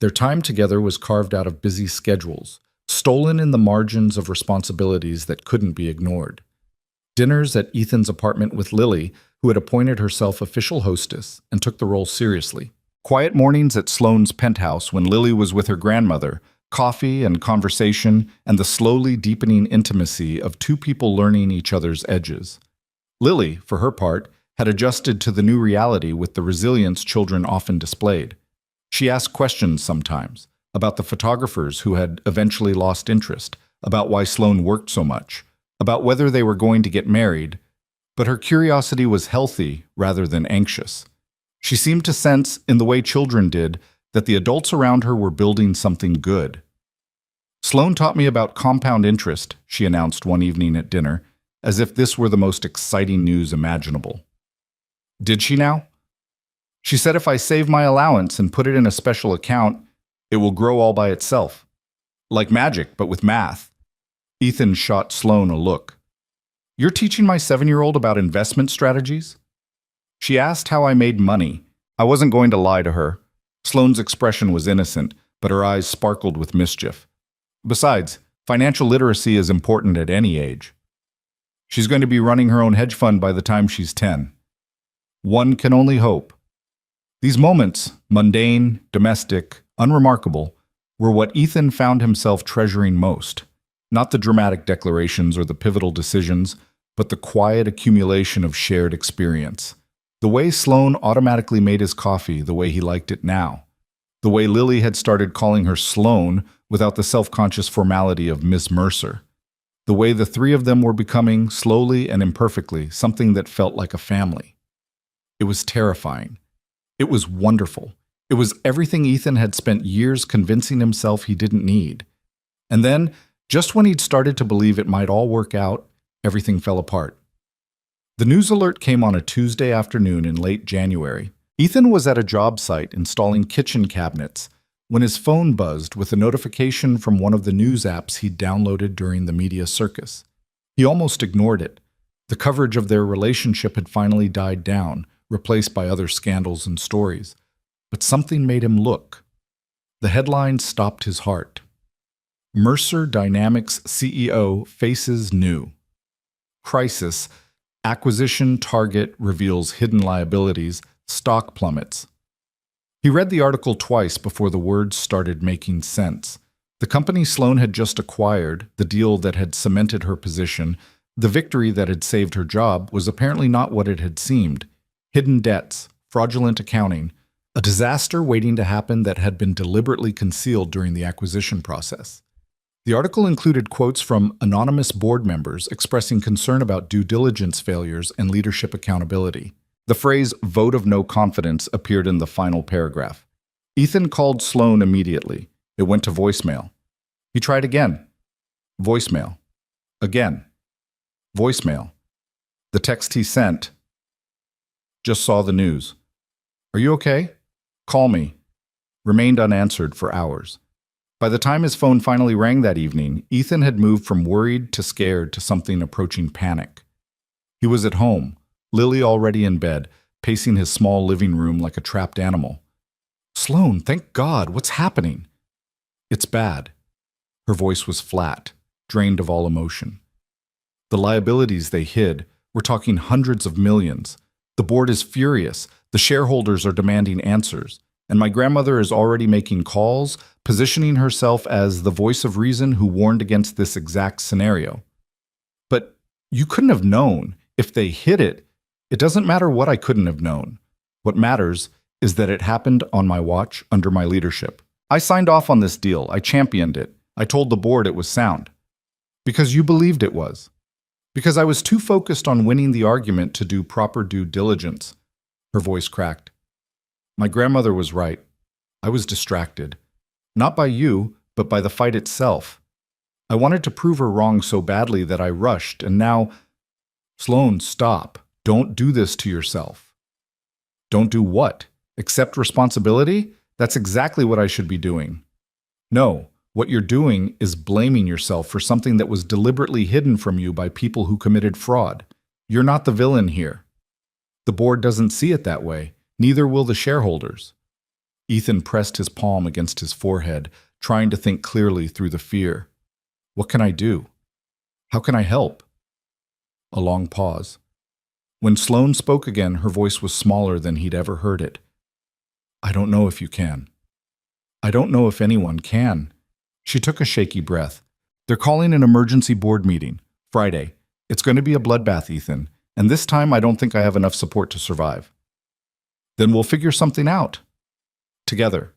Speaker 2: Their time together was carved out of busy schedules, stolen in the margins of responsibilities that couldn't be ignored. Dinners at Ethan's apartment with Lily, who had appointed herself official hostess and took the role seriously. Quiet mornings at Sloane's penthouse when Lily was with her grandmother, coffee and conversation, and the slowly deepening intimacy of two people learning each other's edges. Lily, for her part, had adjusted to the new reality with the resilience children often displayed. She asked questions sometimes about the photographers who had eventually lost interest, about why Sloane worked so much, about whether they were going to get married, but her curiosity was healthy rather than anxious. She seemed to sense, in the way children did, that the adults around her were building something good. Sloane taught me about compound interest, she announced one evening at dinner, as if this were the most exciting news imaginable. Did she now? She said if I save my allowance and put it in a special account, it will grow all by itself. Like magic, but with math. Ethan shot Sloane a look. You're teaching my 7-year-old about investment strategies? She asked how I made money. I wasn't going to lie to her. Sloane's expression was innocent, but her eyes sparkled with mischief. Besides, financial literacy is important at any age. She's going to be running her own hedge fund by the time she's 10. One can only hope. These moments, mundane, domestic, unremarkable, were what Ethan found himself treasuring most. Not the dramatic declarations or the pivotal decisions, but the quiet accumulation of shared experience. The way Sloane automatically made his coffee the way he liked it now. The way Lily had started calling her Sloane without the self-conscious formality of Miss Mercer. The way the three of them were becoming, slowly and imperfectly, something that felt like a family. It was terrifying. It was wonderful. It was everything Ethan had spent years convincing himself he didn't need. And then, just when he'd started to believe it might all work out, everything fell apart. The news alert came on a Tuesday afternoon in late January. Ethan was at a job site installing kitchen cabinets when his phone buzzed with a notification from one of the news apps he'd downloaded during the media circus. He almost ignored it. The coverage of their relationship had finally died down, replaced by other scandals and stories. But something made him look. The headline stopped his heart. Mercer Dynamics CEO faces new. Crisis. Acquisition target reveals hidden liabilities. Stock plummets. He read the article twice before the words started making sense. The company Sloane had just acquired, the deal that had cemented her position, the victory that had saved her job, was apparently not what it had seemed. Hidden debts, fraudulent accounting, a disaster waiting to happen that had been deliberately concealed during the acquisition process. The article included quotes from anonymous board members expressing concern about due diligence failures and leadership accountability. The phrase "vote of no confidence" appeared in the final paragraph. Ethan called Sloane immediately. It went to voicemail. He tried again. Voicemail. Again. Voicemail. The text he sent: "Just saw the news. Are you okay? Call me." Remained unanswered for hours. By the time his phone finally rang that evening, Ethan had moved from worried to scared to something approaching panic. He was at home, Lily already in bed, pacing his small living room like a trapped animal. "Sloane, thank God, what's happening?" "It's bad." Her voice was flat, drained of all emotion. "The liabilities they hid, we're talking hundreds of millions. The board is furious, the shareholders are demanding answers, and my grandmother is already making calls, positioning herself as the voice of reason who warned against this exact scenario." "But you couldn't have known. If they hid it, it doesn't matter what I couldn't have known. What matters is that it happened on my watch under my leadership. I signed off on this deal. I championed it. I told the board it was sound. Because you believed it was. Because I was too focused on winning the argument to do proper due diligence." Her voice cracked. "My grandmother was right. I was distracted. Not by you, but by the fight itself. I wanted to prove her wrong so badly that I rushed, and now—" "Sloane, stop. Don't do this to yourself." "Don't do what? Accept responsibility? That's exactly what I should be doing." "No, what you're doing is blaming yourself for something that was deliberately hidden from you by people who committed fraud. You're not the villain here. The board doesn't see it that way. Neither will the shareholders." Ethan pressed his palm against his forehead, trying to think clearly through the fear. "What can I do? How can I help?" A long pause. When Sloane spoke again, her voice was smaller than he'd ever heard it. "I don't know if you can. I don't know if anyone can." She took a shaky breath. "They're calling an emergency board meeting. Friday. It's going to be a bloodbath, Ethan. And this time, I don't think I have enough support to survive. Then we'll figure something out. Together.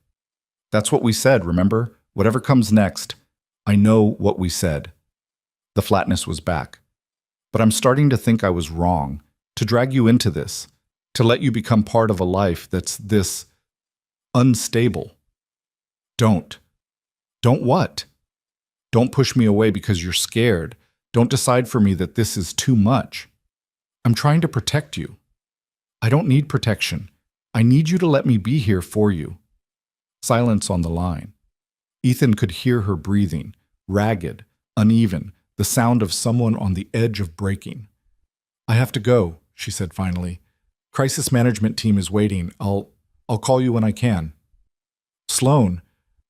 Speaker 2: That's what we said, remember? Whatever comes next, I know what we said. The flatness was back. But I'm starting to think I was wrong, to drag you into this, to let you become part of a life that's this unstable. Don't. Don't what? Don't push me away because you're scared. Don't decide for me that this is too much. I'm trying to protect you. I don't need protection. I need you to let me be here for you. Silence on the line. Ethan could hear her breathing, ragged, uneven, the sound of someone on the edge of breaking. I have to go, she said finally. Crisis management team is waiting. I'll call you when I can. Sloan,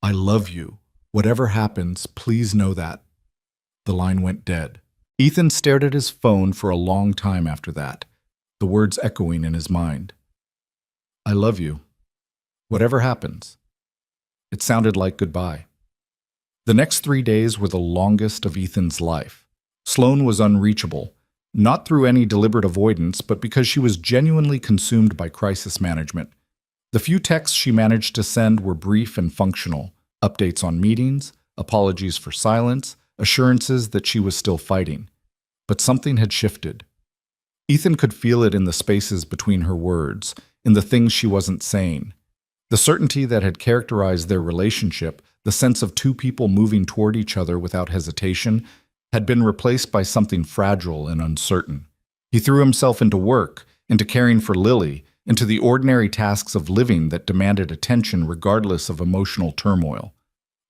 Speaker 2: I love you. Whatever happens, please know that. The line went dead. Ethan stared at his phone for a long time after that, the words echoing in his mind. I love you. Whatever happens. It sounded like goodbye. The next 3 days were the longest of Ethan's life. Sloan was unreachable, not through any deliberate avoidance, but because she was genuinely consumed by crisis management. The few texts she managed to send were brief and functional, updates on meetings, apologies for silence, assurances that she was still fighting. But something had shifted. Ethan could feel it in the spaces between her words, in the things she wasn't saying. The certainty that had characterized their relationship, the sense of two people moving toward each other without hesitation, had been replaced by something fragile and uncertain. He threw himself into work, into caring for Lily, into the ordinary tasks of living that demanded attention regardless of emotional turmoil.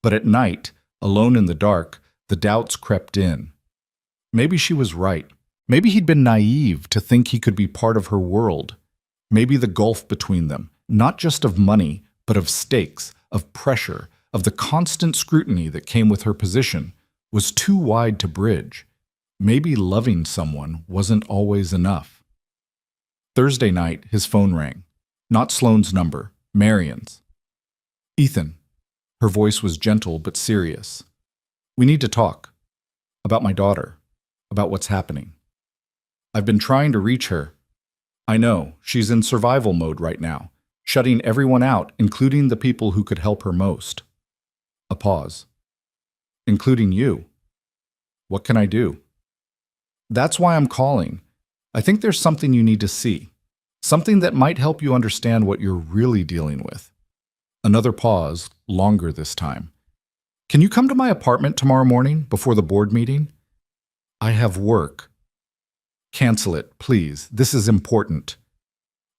Speaker 2: But at night, alone in the dark, the doubts crept in. Maybe she was right. Maybe he'd been naive to think he could be part of her world. Maybe the gulf between them, not just of money, but of stakes, of pressure, of the constant scrutiny that came with her position, was too wide to bridge. Maybe loving someone wasn't always enough. Thursday night, his phone rang. Not Sloane's number, Marion's. Ethan. Her voice was gentle but serious. We need to talk. About my daughter. About what's happening. I've been trying to reach her. I know, she's in survival mode right now, shutting everyone out, including the people who could help her most. A pause. Including you. What can I do? That's why I'm calling. I think there's something you need to see. Something that might help you understand what you're really dealing with. Another pause, longer this time. Can you come to my apartment tomorrow morning before the board meeting? I have work. Cancel it, please. This is important.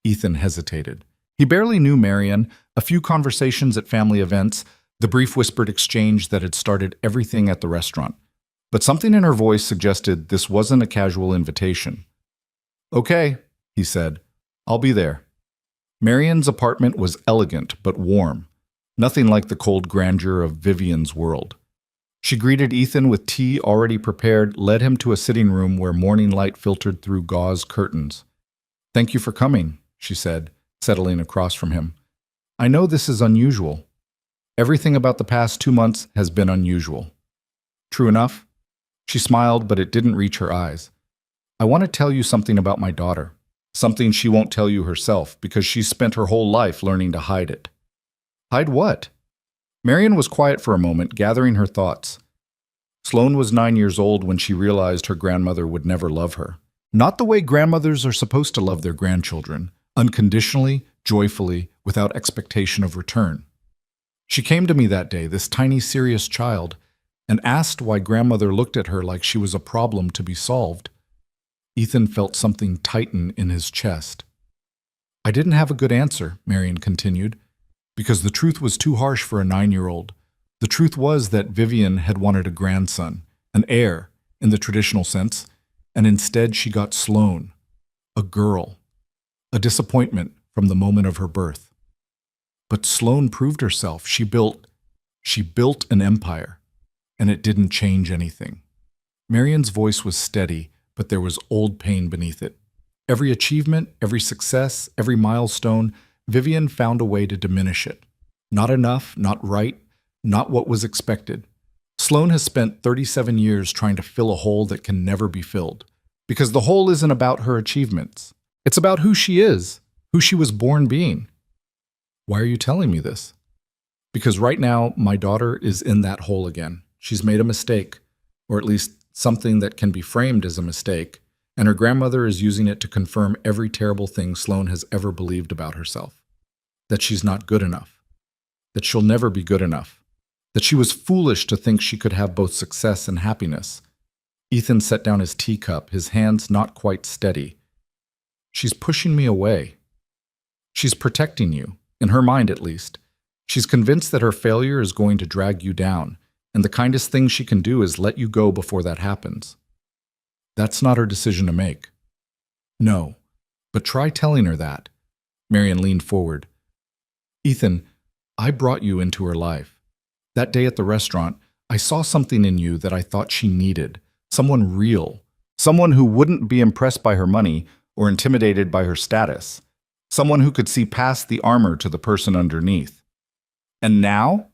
Speaker 2: Ethan hesitated. He barely knew Marion, a few conversations at family events, the brief whispered exchange that had started everything at the restaurant. But something in her voice suggested this wasn't a casual invitation. Okay, he said. I'll be there. Marion's apartment was elegant but warm, nothing like the cold grandeur of Vivian's world. She greeted Ethan with tea already prepared, led him to a sitting room where morning light filtered through gauze curtains. Thank you for coming, she said, settling across from him. I know this is unusual. Everything about the past 2 months has been unusual. True enough? She smiled, but it didn't reach her eyes. I want to tell you something about my daughter. Something she won't tell you herself, because she's spent her whole life learning to hide it. Hide what? Marion was quiet for a moment, gathering her thoughts. Sloan was 9 years old when she realized her grandmother would never love her. Not the way grandmothers are supposed to love their grandchildren, unconditionally, joyfully, without expectation of return. She came to me that day, this tiny, serious child, and asked why grandmother looked at her like she was a problem to be solved. Ethan felt something tighten in his chest. I didn't have a good answer, Marion continued, because the truth was too harsh for a 9-year-old. The truth was that Vivian had wanted a grandson, an heir, in the traditional sense, and instead she got Sloan, a girl, a disappointment from the moment of her birth. But Sloan proved herself. She built an empire, and it didn't change anything. Marion's voice was steady, but there was old pain beneath it. Every achievement, every success, every milestone, Vivian found a way to diminish it. Not enough, not right, not what was expected. Sloan has spent 37 years trying to fill a hole that can never be filled, Because the whole isn't about her achievements. It's about who she is, who she was born being.
Speaker 1: Why are you telling me this?
Speaker 2: Because right now, my daughter is in that hole again. She's made a mistake, or at least something that can be framed as a mistake, and her grandmother is using it to confirm every terrible thing Sloane has ever believed about herself. That she's not good enough. That she'll never be good enough. That she was foolish to think she could have both success and happiness. Ethan set down his teacup, his hands not quite steady. She's pushing me away. She's protecting you, in her mind at least. She's convinced that her failure is going to drag you down, and the kindest thing she can do is let you go before that happens. That's not her decision to make. No, but try telling her that. Marian leaned forward. Ethan, I brought you into her life. That day at the restaurant, I saw something in you that I thought she needed. Someone real. Someone who wouldn't be impressed by her money or intimidated by her status. Someone who could see past the armor to the person underneath. And now?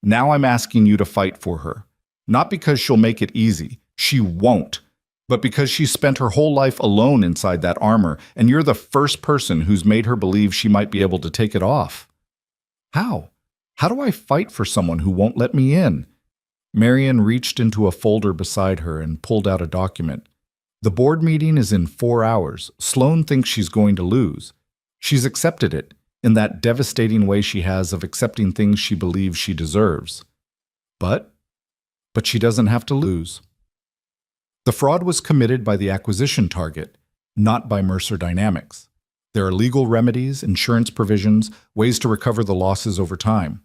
Speaker 2: Now I'm asking you to fight for her. Not because she'll make it easy. She won't. But because she's spent her whole life alone inside that armor, and you're the first person who's made her believe she might be able to take it off. How? How do I fight for someone who won't let me in? Marian reached into a folder beside her and pulled out a document. The board meeting is in 4 hours. Sloane thinks she's going to lose. She's accepted it, in that devastating way she has of accepting things she believes she deserves. But she doesn't have to lose. The fraud was committed by the acquisition target, not by Mercer Dynamics. There are legal remedies, insurance provisions, ways to recover the losses over time.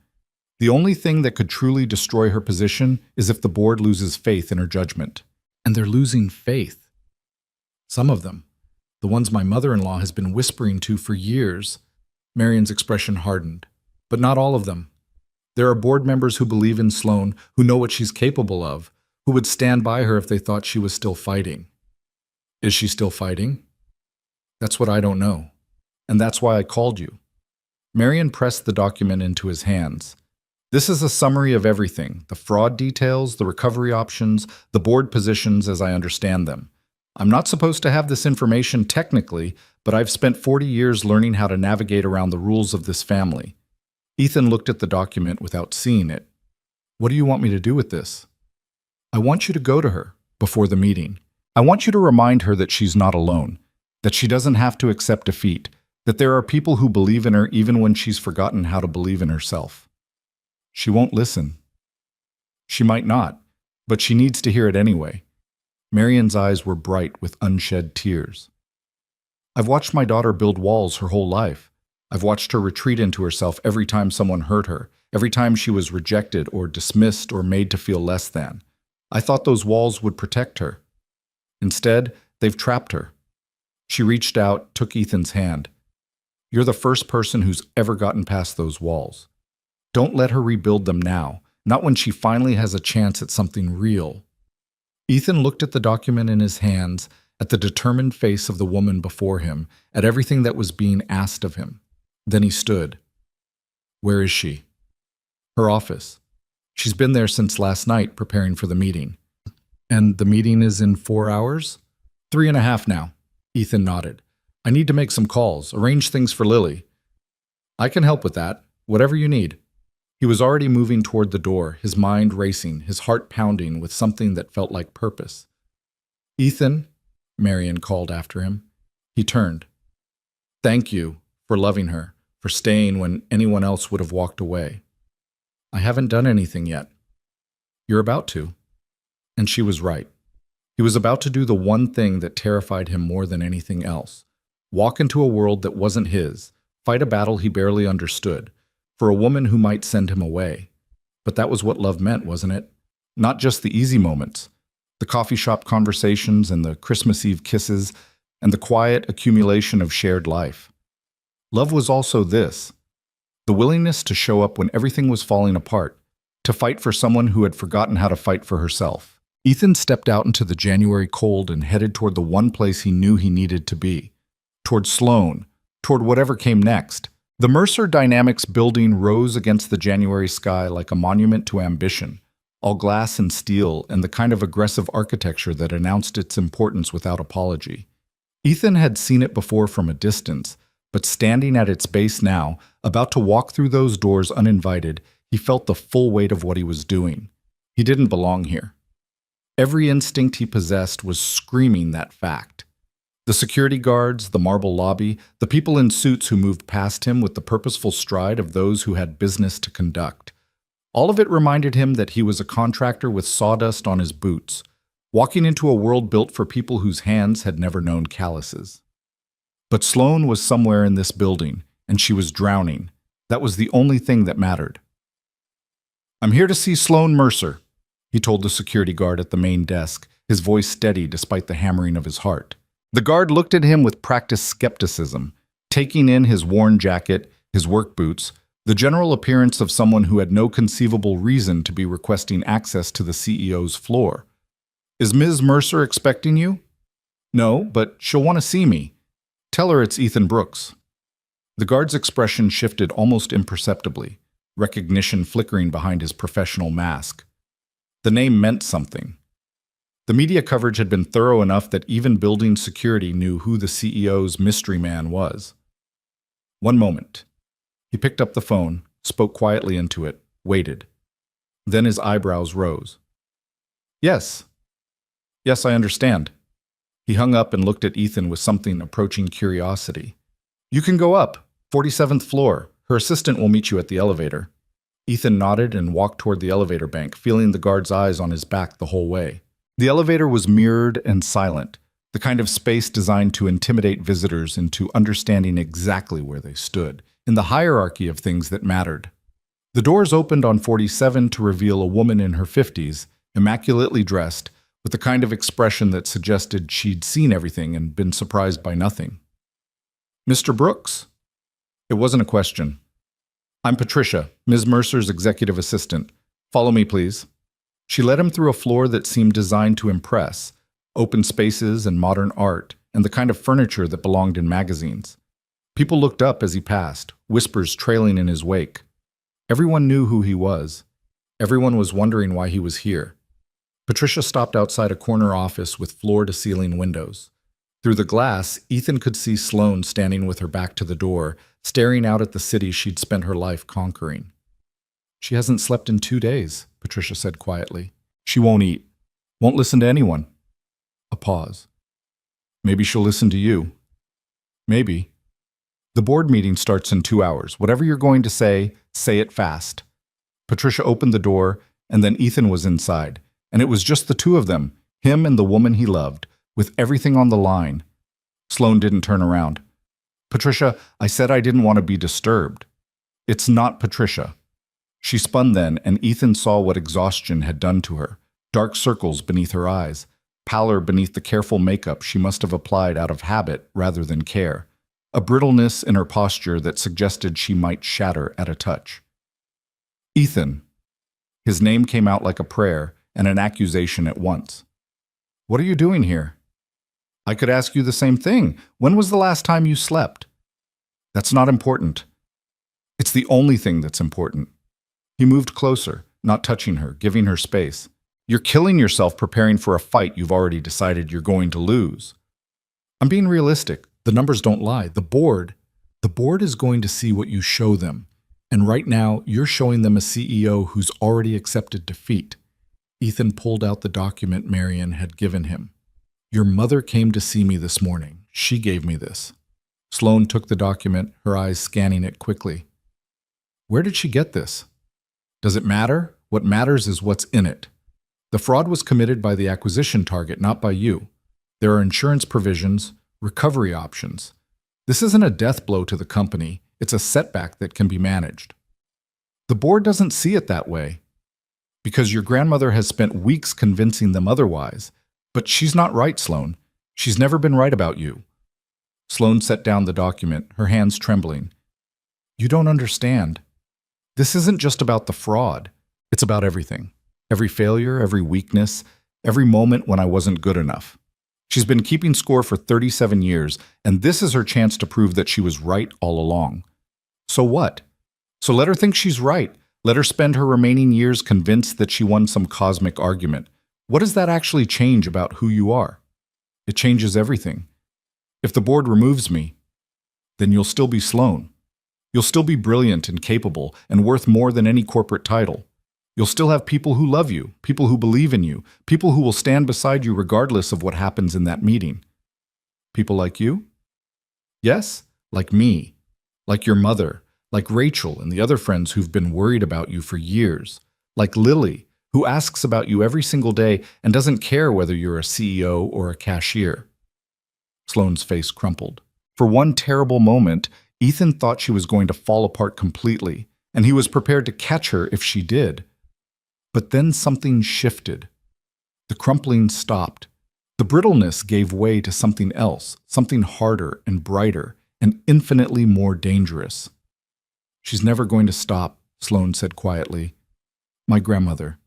Speaker 2: The only thing that could truly destroy her position is if the board loses faith in her judgment. And they're losing faith. Some of them. The ones my mother-in-law has been whispering to for years. Marian's expression hardened. But not all of them. There are board members who believe in Sloane, who know what she's capable of, who would stand by her if they thought she was still fighting. Is she still fighting? That's what I don't know. And that's why I called you. Marian pressed the document into his hands. This is a summary of everything, the fraud details, the recovery options, the board positions as I understand them. I'm not supposed to have this information technically, but I've spent 40 years learning how to navigate around the rules of this family. Ethan looked at the document without seeing it. What do you want me to do with this? I want you to go to her before the meeting. I want you to remind her that she's not alone, that she doesn't have to accept defeat, that there are people who believe in her even when she's forgotten how to believe in herself. She won't listen. She might not, but she needs to hear it anyway. Marian's eyes were bright with unshed tears. I've watched my daughter build walls her whole life. I've watched her retreat into herself every time someone hurt her, every time she was rejected or dismissed or made to feel less than. I thought those walls would protect her. Instead, they've trapped her. She reached out, took Ethan's hand. You're the first person who's ever gotten past those walls. Don't let her rebuild them now, not when she finally has a chance at something real. Ethan looked at the document in his hands, at the determined face of the woman before him, at everything that was being asked of him. Then he stood. Where is she? Her office. She's been there since last night preparing for the meeting. And the meeting is in 4 hours? 3.5 now. Ethan nodded. I need to make some calls, arrange things for Lily. I can help with that, whatever you need. He was already moving toward the door, his mind racing, his heart pounding with something that felt like purpose. Ethan, Marian called after him. He turned. Thank you for loving her, for staying when anyone else would have walked away. I haven't done anything yet. You're about to. And she was right. He was about to do the one thing that terrified him more than anything else. Walk into a world that wasn't his, fight a battle he barely understood, for a woman who might send him away. But that was what love meant, wasn't it? Not just the easy moments, the coffee shop conversations and the Christmas Eve kisses, and the quiet accumulation of shared life. Love was also this. The willingness to show up when everything was falling apart, to fight for someone who had forgotten how to fight for herself. Ethan stepped out into the January cold and headed toward the one place he knew he needed to be. Toward Sloane, toward whatever came next. The Mercer Dynamics building rose against the January sky like a monument to ambition, all glass and steel and the kind of aggressive architecture that announced its importance without apology. Ethan had seen it before from a distance, but standing at its base now, about to walk through those doors uninvited, he felt the full weight of what he was doing. He didn't belong here. Every instinct he possessed was screaming that fact. The security guards, the marble lobby, the people in suits who moved past him with the purposeful stride of those who had business to conduct. All of it reminded him that he was a contractor with sawdust on his boots, walking into a world built for people whose hands had never known calluses. But Sloane was somewhere in this building, and she was drowning. That was the only thing that mattered. "I'm here to see Sloane Mercer," he told the security guard at the main desk, his voice steady despite the hammering of his heart. The guard looked at him with practiced skepticism, taking in his worn jacket, his work boots, the general appearance of someone who had no conceivable reason to be requesting access to the CEO's floor. "Is Ms. Mercer expecting you?" "No, but she'll want to see me. Tell her it's Ethan Brooks." The guard's expression shifted almost imperceptibly, recognition flickering behind his professional mask. The name meant something. The media coverage had been thorough enough that even building security knew who the CEO's mystery man was. One moment. He picked up the phone, spoke quietly into it, waited. Then his eyebrows rose. Yes. Yes, I understand." He hung up and looked at Ethan with something approaching curiosity. "You can go up, 47th floor. Her assistant will meet you at the elevator." Ethan nodded and walked toward the elevator bank, feeling the guard's eyes on his back the whole way. The elevator was mirrored and silent, the kind of space designed to intimidate visitors into understanding exactly where they stood, in the hierarchy of things that mattered. The doors opened on 47 to reveal a woman in her 50s, immaculately dressed, with the kind of expression that suggested she'd seen everything and been surprised by nothing. "Mr. Brooks?" It wasn't a question. "I'm Patricia, Ms. Mercer's executive assistant. Follow me, please." She led him through a floor that seemed designed to impress, open spaces and modern art, and the kind of furniture that belonged in magazines. People looked up as he passed, whispers trailing in his wake. Everyone knew who he was. Everyone was wondering why he was here. Patricia stopped outside a corner office with floor-to-ceiling windows. Through the glass, Ethan could see Sloane standing with her back to the door, staring out at the city she'd spent her life conquering. "She hasn't slept in 2 days," Patricia said quietly. "She won't eat. Won't listen to anyone." A pause. "Maybe she'll listen to you." "Maybe." "The board meeting starts in 2 hours. Whatever you're going to say it fast." Patricia opened the door, and then Ethan was inside. And it was just the two of them, him and the woman he loved, with everything on the line. Sloane didn't turn around. "Patricia, I said I didn't want to be disturbed." "It's not Patricia." She spun then, and Ethan saw what exhaustion had done to her. Dark circles beneath her eyes, pallor beneath the careful makeup she must have applied out of habit rather than care, a brittleness in her posture that suggested she might shatter at a touch. "Ethan." His name came out like a prayer and an accusation at once. "What are you doing here?" "I could ask you the same thing. When was the last time you slept?" "That's not important." "It's the only thing that's important." He moved closer, not touching her, giving her space. "You're killing yourself preparing for a fight you've already decided you're going to lose." "I'm being realistic. The numbers don't lie. The board is going to see what you show them. And right now, you're showing them a CEO who's already accepted defeat." Ethan pulled out the document Marion had given him. "Your mother came to see me this morning. She gave me this." Sloane took the document, her eyes scanning it quickly. "Where did she get this?" "Does it matter? What matters is what's in it. The fraud was committed by the acquisition target, not by you. There are insurance provisions, recovery options. This isn't a death blow to the company. It's a setback that can be managed." "The board doesn't see it that way." "Because your grandmother has spent weeks convincing them otherwise. But she's not right, Sloane. She's never been right about you." Sloane set down the document, her hands trembling. "You don't understand. This isn't just about the fraud. It's about everything. Every failure, every weakness, every moment when I wasn't good enough. She's been keeping score for 37 years, and this is her chance to prove that she was right all along. So what? So let her think she's right. Let her spend her remaining years convinced that she won some cosmic argument. What does that actually change about who you are? It changes everything. If the board removes me, then you'll still be Sloan. You'll still be brilliant and capable and worth more than any corporate title. You'll still have people who love you, people who believe in you, people who will stand beside you regardless of what happens in that meeting. People like you? Yes, like me, like your mother, like Rachel and the other friends who've been worried about you for years, like Lily, who asks about you every single day and doesn't care whether you're a CEO or a cashier. Sloane's face crumpled. For one terrible moment, Ethan thought she was going to fall apart completely, and he was prepared to catch her if she did. But then something shifted. The crumpling stopped. The brittleness gave way to something else, something harder and brighter and infinitely more dangerous. She's never going to stop, Sloane said quietly. My grandmother.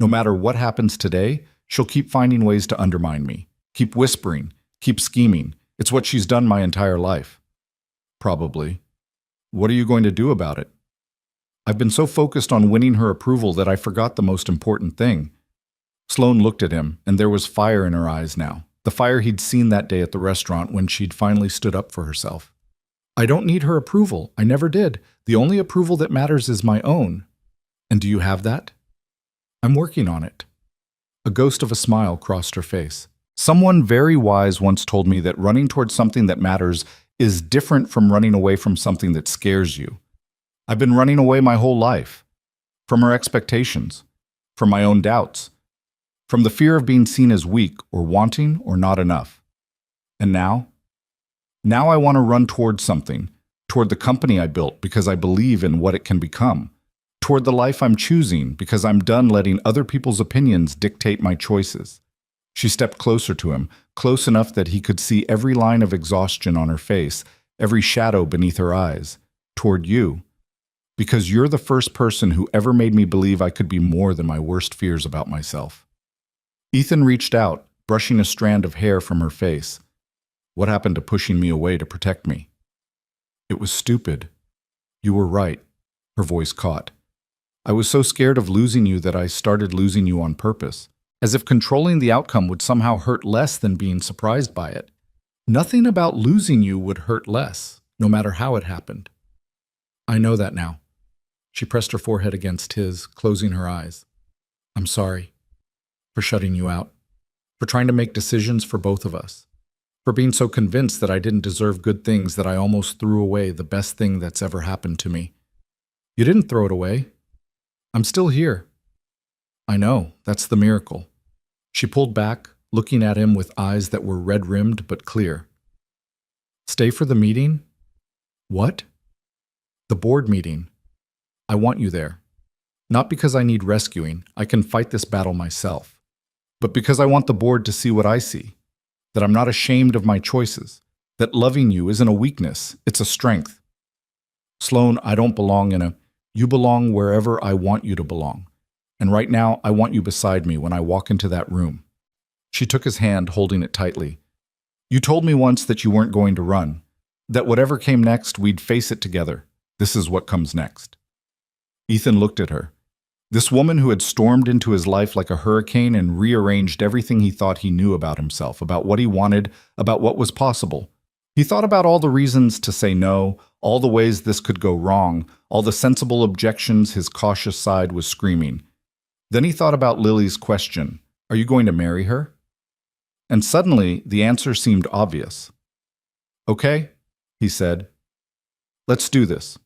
Speaker 2: No matter what happens today, she'll keep finding ways to undermine me, keep whispering, keep scheming. It's what she's done my entire life. Probably. What are you going to do about it? I've been so focused on winning her approval that I forgot the most important thing. Sloane looked at him, and there was fire in her eyes now, the fire he'd seen that day at the restaurant when she'd finally stood up for herself. I don't need her approval. I never did. The only approval that matters is my own. And do you have that? I'm working on it. A ghost of a smile crossed her face. Someone very wise once told me that running towards something that matters is different from running away from something that scares you. I've been running away my whole life. From her expectations, from my own doubts, from the fear of being seen as weak or wanting or not enough. And now I want to run towards something, toward the company I built because I believe in what it can become, toward the life I'm choosing because I'm done letting other people's opinions dictate my choices. She stepped closer to him, close enough that he could see every line of exhaustion on her face, every shadow beneath her eyes. Toward you. Because you're the first person who ever made me believe I could be more than my worst fears about myself. Ethan reached out, brushing a strand of hair from her face. What happened to pushing me away to protect me? It was stupid. You were right, her voice caught. I was so scared of losing you that I started losing you on purpose, as if controlling the outcome would somehow hurt less than being surprised by it. Nothing about losing you would hurt less, no matter how it happened. I know that now. She pressed her forehead against his, closing her eyes. I'm sorry for shutting you out, for trying to make decisions for both of us, for being so convinced that I didn't deserve good things that I almost threw away the best thing that's ever happened to me. You didn't throw it away. I'm still here. I know, that's the miracle. She pulled back, looking at him with eyes that were red-rimmed but clear. Stay for the meeting? What? The board meeting. I want you there. Not because I need rescuing, I can fight this battle myself, but because I want the board to see what I see, that I'm not ashamed of my choices, that loving you isn't a weakness, it's a strength. Sloane, I don't belong in a, you belong wherever I want you to belong. And right now, I want you beside me when I walk into that room. She took his hand, holding it tightly. You told me once that you weren't going to run, that whatever came next, we'd face it together. This is what comes next. Ethan looked at her. This woman who had stormed into his life like a hurricane and rearranged everything he thought he knew about himself, about what he wanted, about what was possible. He thought about all the reasons to say no, all the ways this could go wrong, all the sensible objections his cautious side was screaming. Then he thought about Lily's question, are you going to marry her? And suddenly, the answer seemed obvious. Okay, he said. Let's do this.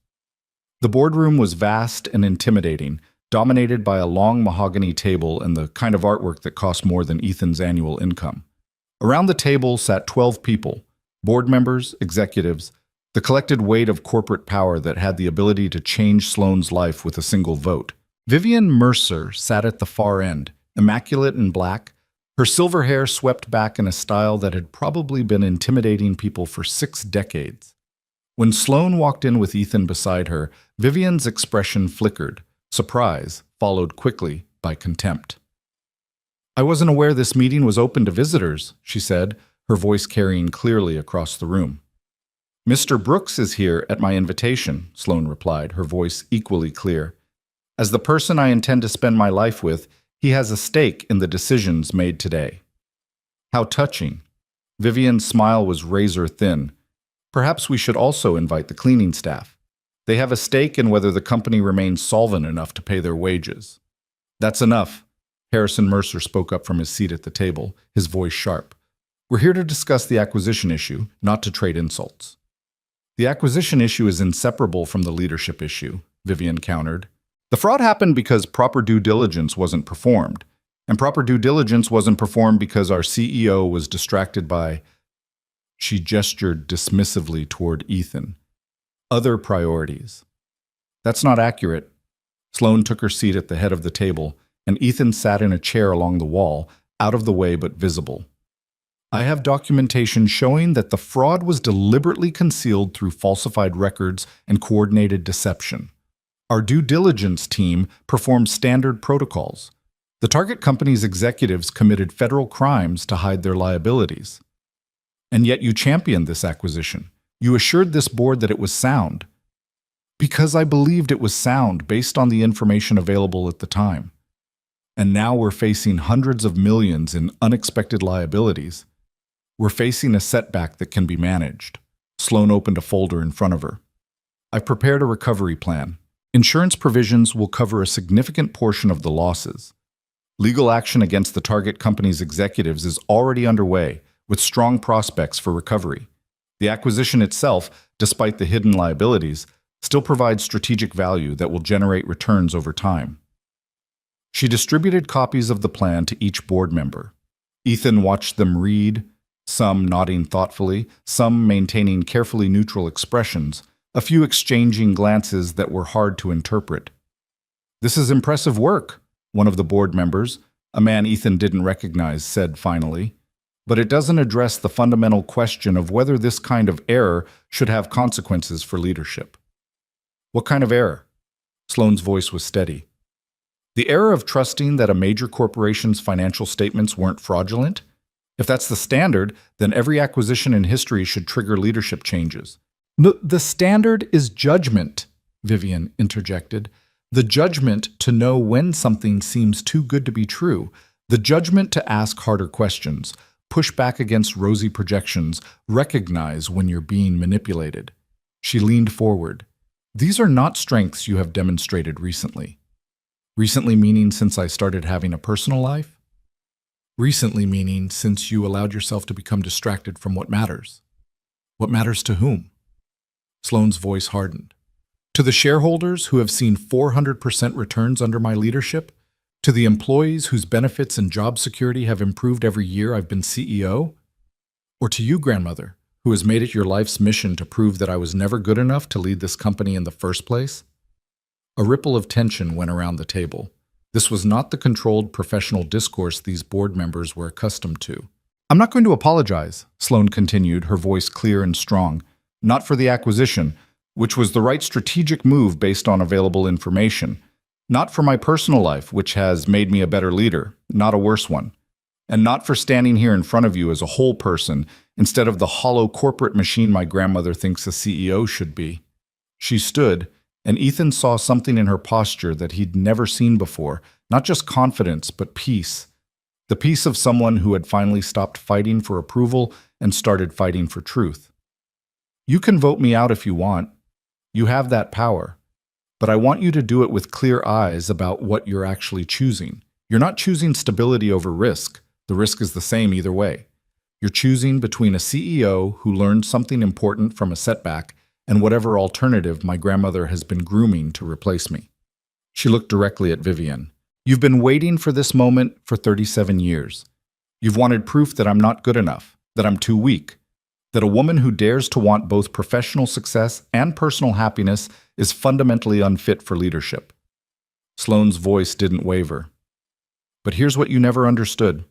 Speaker 2: The boardroom was vast and intimidating, dominated by a long mahogany table and the kind of artwork that cost more than Ethan's annual income. Around the table sat 12 people, board members, executives, the collected weight of corporate power that had the ability to change Sloane's life with a single vote. Vivian Mercer sat at the far end, immaculate in black, her silver hair swept back in a style that had probably been intimidating people for 6 decades. When Sloane walked in with Ethan beside her, Vivian's expression flickered, surprise followed quickly by contempt. I wasn't aware this meeting was open to visitors, she said, her voice carrying clearly across the room. Mr. Brooks is here at my invitation, Sloane replied, her voice equally clear. As the person I intend to spend my life with, he has a stake in the decisions made today. How touching. Vivian's smile was razor thin. Perhaps we should also invite the cleaning staff. They have a stake in whether the company remains solvent enough to pay their wages. That's enough. Harrison Mercer spoke up from his seat at the table, his voice sharp. We're here to discuss the acquisition issue, not to trade insults. The acquisition issue is inseparable from the leadership issue, Vivian countered. The fraud happened because proper due diligence wasn't performed, and proper due diligence wasn't performed because our CEO was distracted by, she gestured dismissively toward Ethan, other priorities. That's not accurate. Sloane took her seat at the head of the table, and Ethan sat in a chair along the wall, out of the way but visible. I have documentation showing that the fraud was deliberately concealed through falsified records and coordinated deception. Our due diligence team performed standard protocols. The target company's executives committed federal crimes to hide their liabilities. And yet you championed this acquisition. You assured this board that it was sound. Because I believed it was sound based on the information available at the time. And now we're facing hundreds of millions in unexpected liabilities. We're facing a setback that can be managed. Sloane opened a folder in front of her. I've prepared a recovery plan. Insurance provisions will cover a significant portion of the losses. Legal action against the target company's executives is already underway, with strong prospects for recovery. The acquisition itself, despite the hidden liabilities, still provides strategic value that will generate returns over time. She distributed copies of the plan to each board member. Ethan watched them read, some nodding thoughtfully, some maintaining carefully neutral expressions, a few exchanging glances that were hard to interpret. This is impressive work, one of the board members, a man Ethan didn't recognize, said finally. But it doesn't address the fundamental question of whether this kind of error should have consequences for leadership. What kind of error? Sloane's voice was steady. The error of trusting that a major corporation's financial statements weren't fraudulent? If that's the standard, then every acquisition in history should trigger leadership changes. No, the standard is judgment, Vivian interjected. The judgment to know when something seems too good to be true. The judgment to ask harder questions, push back against rosy projections, recognize when you're being manipulated. She leaned forward. These are not strengths you have demonstrated recently. Recently meaning since I started having a personal life? Recently meaning since you allowed yourself to become distracted from what matters. What matters to whom? Sloane's voice hardened. To the shareholders who have seen 400% returns under my leadership? To the employees whose benefits and job security have improved every year I've been CEO? Or to you, grandmother, who has made it your life's mission to prove that I was never good enough to lead this company in the first place? A ripple of tension went around the table. This was not the controlled professional discourse these board members were accustomed to. I'm not going to apologize, Sloane continued, her voice clear and strong. Not for the acquisition, which was the right strategic move based on available information. Not for my personal life, which has made me a better leader, not a worse one. And not for standing here in front of you as a whole person instead of the hollow corporate machine my grandmother thinks a CEO should be. She stood, and Ethan saw something in her posture that he'd never seen before, not just confidence, but peace. The peace of someone who had finally stopped fighting for approval and started fighting for truth. You can vote me out if you want. You have that power. But I want you to do it with clear eyes about what you're actually choosing. You're not choosing stability over risk. The risk is the same either way. You're choosing between a CEO who learned something important from a setback and whatever alternative my grandmother has been grooming to replace me. She looked directly at Vivian. You've been waiting for this moment for 37 years. You've wanted proof that I'm not good enough, that I'm too weak, that a woman who dares to want both professional success and personal happiness is fundamentally unfit for leadership. Sloane's voice didn't waver. But here's what you never understood.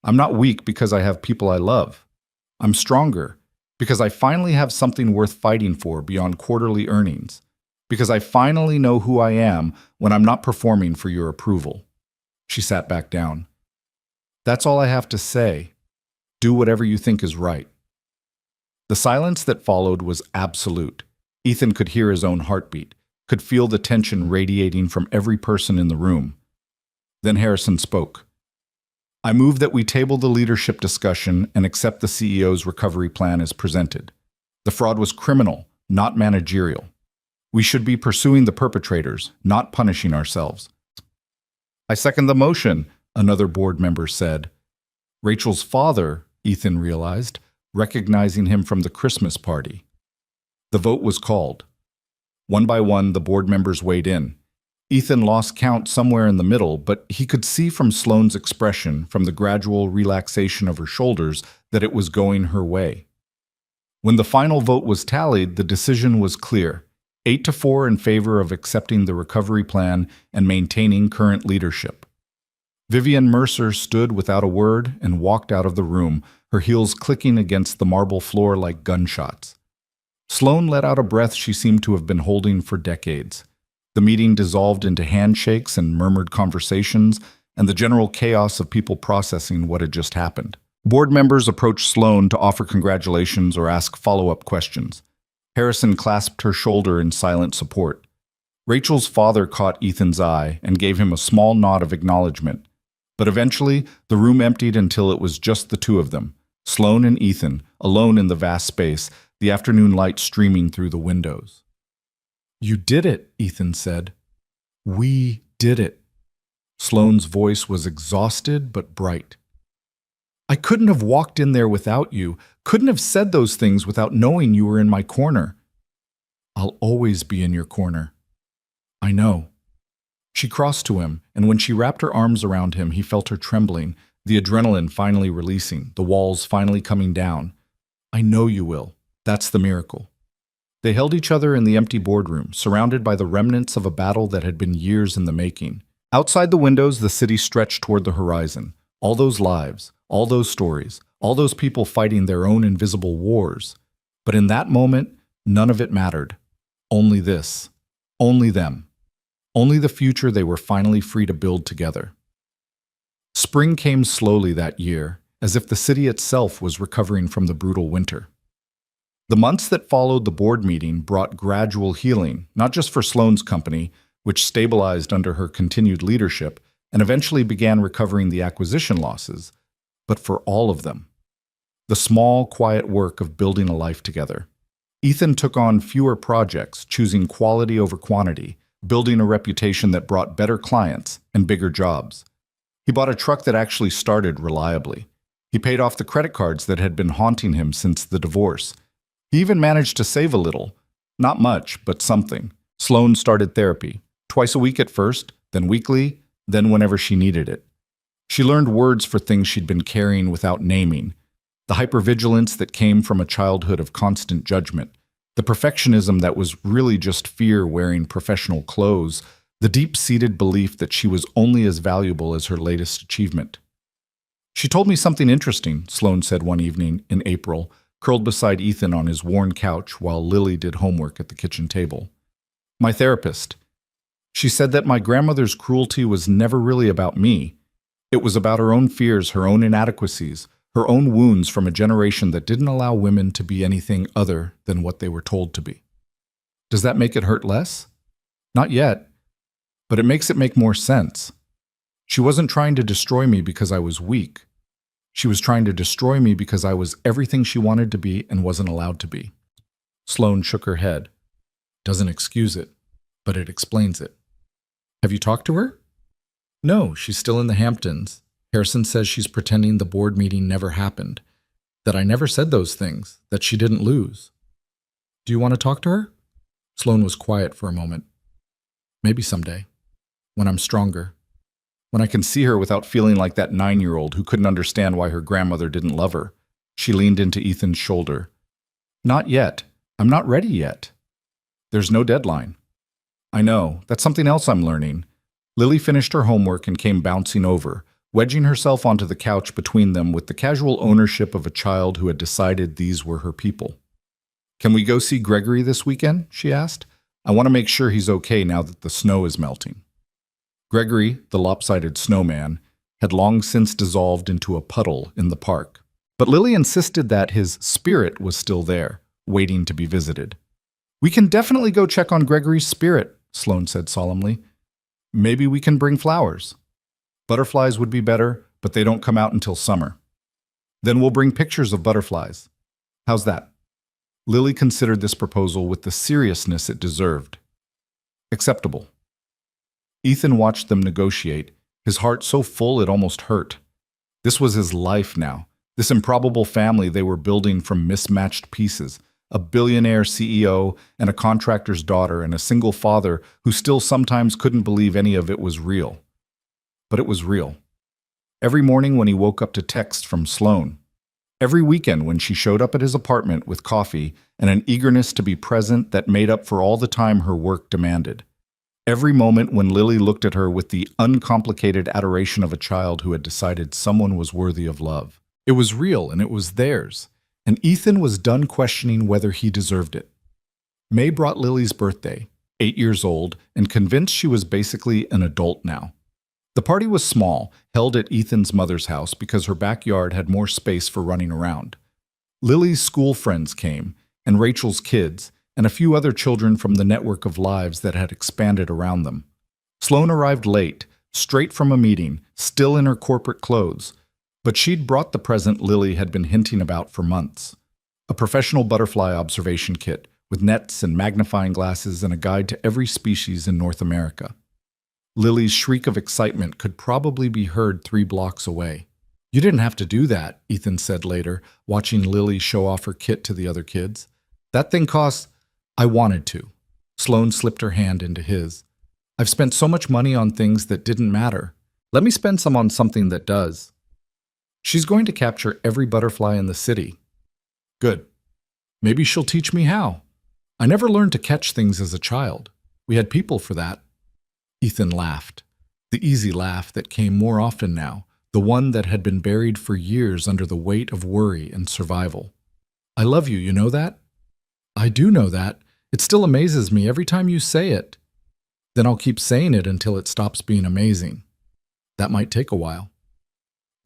Speaker 2: I'm not weak because I have people I love. I'm stronger because I finally have something worth fighting for beyond quarterly earnings. Because I finally know who I am when I'm not performing for your approval. She sat back down. That's all I have to say. Do whatever you think is right. The silence that followed was absolute. Ethan could hear his own heartbeat. could feel the tension radiating from every person in the room. Then Harrison spoke. I move that we table the leadership discussion and accept the CEO's recovery plan as presented. The fraud was criminal, not managerial. We should be pursuing the perpetrators, not punishing ourselves. I second the motion, another board member said. Rachel's father, Ethan realized, recognizing him from the Christmas party. The vote was called. One by one, the board members weighed in. Ethan lost count somewhere in the middle, but he could see from Sloane's expression, from the gradual relaxation of her shoulders, that it was going her way. When the final vote was tallied, the decision was clear. 8-4 in favor of accepting the recovery plan and maintaining current leadership. Vivian Mercer stood without a word and walked out of the room, her heels clicking against the marble floor like gunshots. Sloane let out a breath she seemed to have been holding for decades. The meeting dissolved into handshakes and murmured conversations, and the general chaos of people processing what had just happened. Board members approached Sloane to offer congratulations or ask follow-up questions. Harrison clasped her shoulder in silent support. Rachel's father caught Ethan's eye and gave him a small nod of acknowledgement. But eventually, the room emptied until it was just the two of them, Sloane and Ethan, alone in the vast space, the afternoon light streaming through the windows. You did it, Ethan said. We did it. Sloane's voice was exhausted but bright. I couldn't have walked in there without you, couldn't have said those things without knowing you were in my corner. I'll always be in your corner. I know. She crossed to him, and when she wrapped her arms around him, he felt her trembling, the adrenaline finally releasing, the walls finally coming down. I know you will. That's the miracle. They held each other in the empty boardroom, surrounded by the remnants of a battle that had been years in the making. Outside the windows, the city stretched toward the horizon. All those lives, all those stories, all those people fighting their own invisible wars. But in that moment, none of it mattered. Only this. Only them. Only the future they were finally free to build together. Spring came slowly that year, as if the city itself was recovering from the brutal winter. The months that followed the board meeting brought gradual healing, not just for Sloane's company, which stabilized under her continued leadership and eventually began recovering the acquisition losses, but for all of them. The small, quiet work of building a life together. Ethan took on fewer projects, choosing quality over quantity, building a reputation that brought better clients and bigger jobs. He bought a truck that actually started reliably. He paid off the credit cards that had been haunting him since the divorce. He even managed to save a little. Not much, but something. Sloane started therapy, twice a week at first, then weekly, then whenever she needed it. She learned words for things she'd been carrying without naming. The hypervigilance that came from a childhood of constant judgment. The perfectionism that was really just fear wearing professional clothes. The deep-seated belief that she was only as valuable as her latest achievement. She told me something interesting, Sloane said one evening in April, curled beside Ethan on his worn couch while Lily did homework at the kitchen table. My therapist. She said that my grandmother's cruelty was never really about me. It was about her own fears, her own inadequacies, her own wounds from a generation that didn't allow women to be anything other than what they were told to be. Does that make it hurt less? Not yet, but it makes it make more sense. She wasn't trying to destroy me because I was weak. She was trying to destroy me because I was everything she wanted to be and wasn't allowed to be. Sloane shook her head. Doesn't excuse it, but it explains it. Have you talked to her? No, she's still in the Hamptons. Harrison says she's pretending the board meeting never happened, that I never said those things, that she didn't lose. Do you want to talk to her? Sloane was quiet for a moment. Maybe someday, when I'm stronger. When I can see her without feeling like that 9-year-old who couldn't understand why her grandmother didn't love her. She leaned into Ethan's shoulder. Not yet. I'm not ready yet. There's no deadline. I know. That's something else I'm learning. Lily finished her homework and came bouncing over, wedging herself onto the couch between them with the casual ownership of a child who had decided these were her people. Can we go see Gregory this weekend? She asked. I want to make sure he's okay now that the snow is melting. Gregory, the lopsided snowman, had long since dissolved into a puddle in the park. But Lily insisted that his spirit was still there, waiting to be visited. We can definitely go check on Gregory's spirit, Sloane said solemnly. Maybe we can bring flowers. Butterflies would be better, but they don't come out until summer. Then we'll bring pictures of butterflies. How's that? Lily considered this proposal with the seriousness it deserved. Acceptable. Ethan watched them negotiate, his heart so full it almost hurt. This was his life now, this improbable family they were building from mismatched pieces, a billionaire CEO and a contractor's daughter and a single father who still sometimes couldn't believe any of it was real. But it was real. Every morning when he woke up to text from Sloane, every weekend when she showed up at his apartment with coffee and an eagerness to be present that made up for all the time her work demanded. Every moment when Lily looked at her with the uncomplicated adoration of a child who had decided someone was worthy of love. It was real and it was theirs, and Ethan was done questioning whether he deserved it. May brought Lily's birthday, 8 years old, and convinced she was basically an adult now. The party was small, held at Ethan's mother's house because her backyard had more space for running around. Lily's school friends came, and Rachel's kids, and a few other children from the network of lives that had expanded around them. Sloane arrived late, straight from a meeting, still in her corporate clothes, but she'd brought the present Lily had been hinting about for months. A professional butterfly observation kit, with nets and magnifying glasses and a guide to every species in North America. Lily's shriek of excitement could probably be heard 3 blocks away. You didn't have to do that, Ethan said later, watching Lily show off her kit to the other kids. That thing costs... I wanted to. Sloane slipped her hand into his. I've spent so much money on things that didn't matter. Let me spend some on something that does. She's going to capture every butterfly in the city. Good. Maybe she'll teach me how. I never learned to catch things as a child. We had people for that. Ethan laughed. The easy laugh that came more often now, the one that had been buried for years under the weight of worry and survival. I love you, you know that? I do know that. It still amazes me every time you say it. Then I'll keep saying it until it stops being amazing. That might take a while.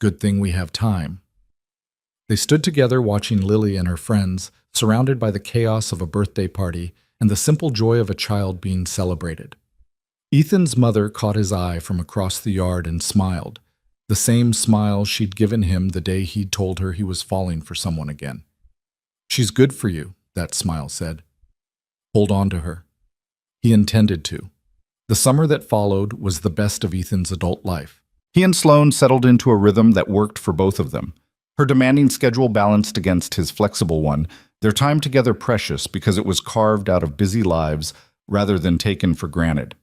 Speaker 2: Good thing we have time. They stood together watching Lily and her friends, surrounded by the chaos of a birthday party and the simple joy of a child being celebrated. Ethan's mother caught his eye from across the yard and smiled, the same smile she'd given him the day he'd told her he was falling for someone again. She's good for you, that smile said. Hold on to her. He intended to. The summer that followed was the best of Ethan's adult life. He and Sloane settled into a rhythm that worked for both of them. Her demanding schedule balanced against his flexible one, their time together precious because it was carved out of busy lives rather than taken for granted.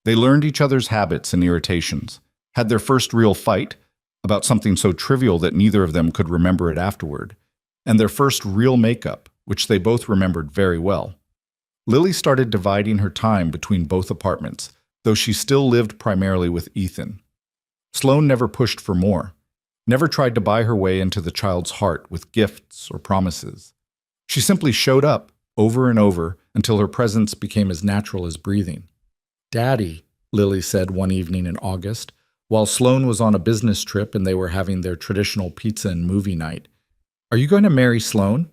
Speaker 2: They learned each other's habits and irritations, had their first real fight about something so trivial that neither of them could remember it afterward, and their first real makeup, which they both remembered very well. Lily started dividing her time between both apartments, though she still lived primarily with Ethan. Sloane never pushed for more, never tried to buy her way into the child's heart with gifts or promises. She simply showed up, over and over, until her presence became as natural as breathing. Daddy, Lily said one evening in August, while Sloane was on a business trip and they were having their traditional pizza and movie night. Are you going to marry Sloane?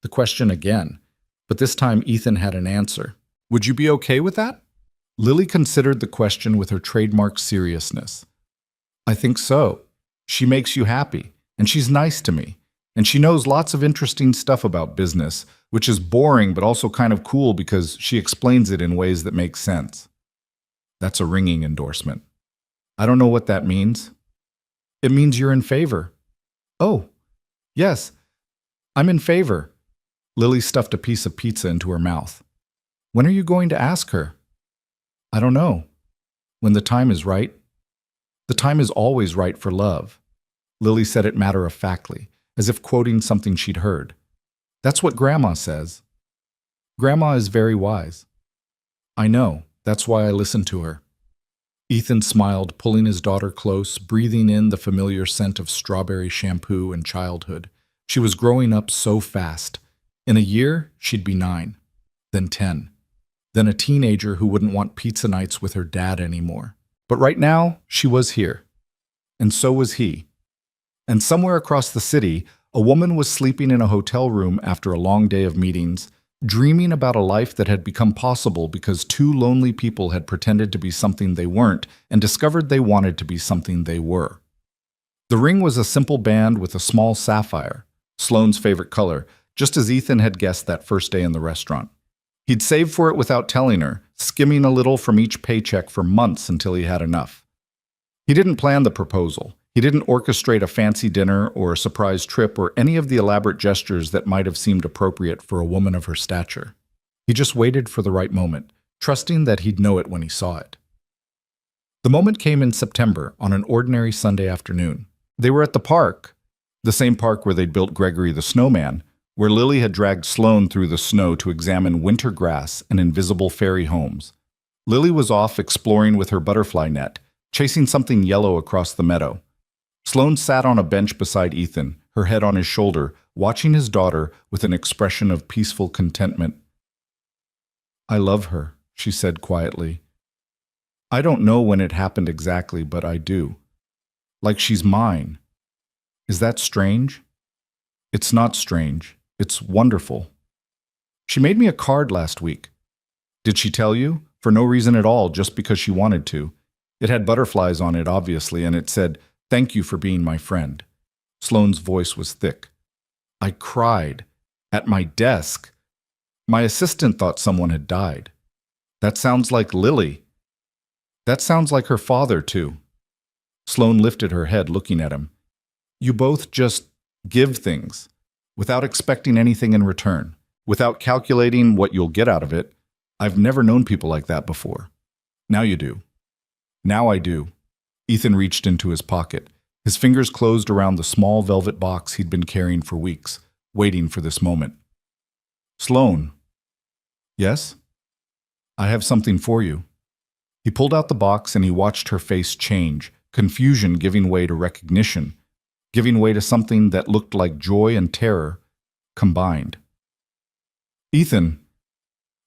Speaker 2: The question again, but this time Ethan had an answer. Would you be okay with that? Lily considered the question with her trademark seriousness. I think so. She makes you happy, and she's nice to me, and she knows lots of interesting stuff about business, which is boring but also kind of cool because she explains it in ways that make sense. That's a ringing endorsement. I don't know what that means. It means you're in favor. Oh, yes, I'm in favor. Lily stuffed a piece of pizza into her mouth. When are you going to ask her? I don't know. When the time is right. The time is always right for love. Lily said it matter-of-factly, as if quoting something she'd heard. That's what Grandma says. Grandma is very wise. I know. That's why I listen to her. Ethan smiled, pulling his daughter close, breathing in the familiar scent of strawberry shampoo and childhood. She was growing up so fast. In a year, she'd be 9, then 10, then a teenager who wouldn't want pizza nights with her dad anymore. But right now, she was here. And so was he. And somewhere across the city, a woman was sleeping in a hotel room after a long day of meetings, dreaming about a life that had become possible because two lonely people had pretended to be something they weren't and discovered they wanted to be something they were. The ring was a simple band with a small sapphire, Sloane's favorite color, just as Ethan had guessed that first day in the restaurant. He'd saved for it without telling her, skimming a little from each paycheck for months until he had enough. He didn't plan the proposal. He didn't orchestrate a fancy dinner or a surprise trip or any of the elaborate gestures that might have seemed appropriate for a woman of her stature. He just waited for the right moment, trusting that he'd know it when he saw it. The moment came in September on an ordinary Sunday afternoon. They were at the park, the same park where they'd built Gregory the snowman, where Lily had dragged Sloane through the snow to examine winter grass and invisible fairy homes. Lily was off exploring with her butterfly net, chasing something yellow across the meadow. Sloane sat on a bench beside Ethan, her head on his shoulder, watching his daughter with an expression of peaceful contentment. "I love her," she said quietly. "I don't know when it happened exactly, but I do. Like she's mine. Is that strange?" "It's not strange. It's wonderful. She made me a card last week." "Did she tell you?" "For no reason at all, just because she wanted to. It had butterflies on it, obviously, and it said, 'Thank you for being my friend.'" Sloane's voice was thick. "I cried. At my desk. My assistant thought someone had died." "That sounds like Lily." "That sounds like her father, too." Sloane lifted her head, looking at him. "You both just give things, without expecting anything in return, without calculating what you'll get out of it. I've never known people like that before. Now you do." "Now I do." Ethan reached into his pocket. His fingers closed around the small velvet box he'd been carrying for weeks, waiting for this moment. "Sloane." "Yes?" "I have something for you." He pulled out the box and he watched her face change, confusion giving way to recognition, giving way to something that looked like joy and terror combined. "Ethan,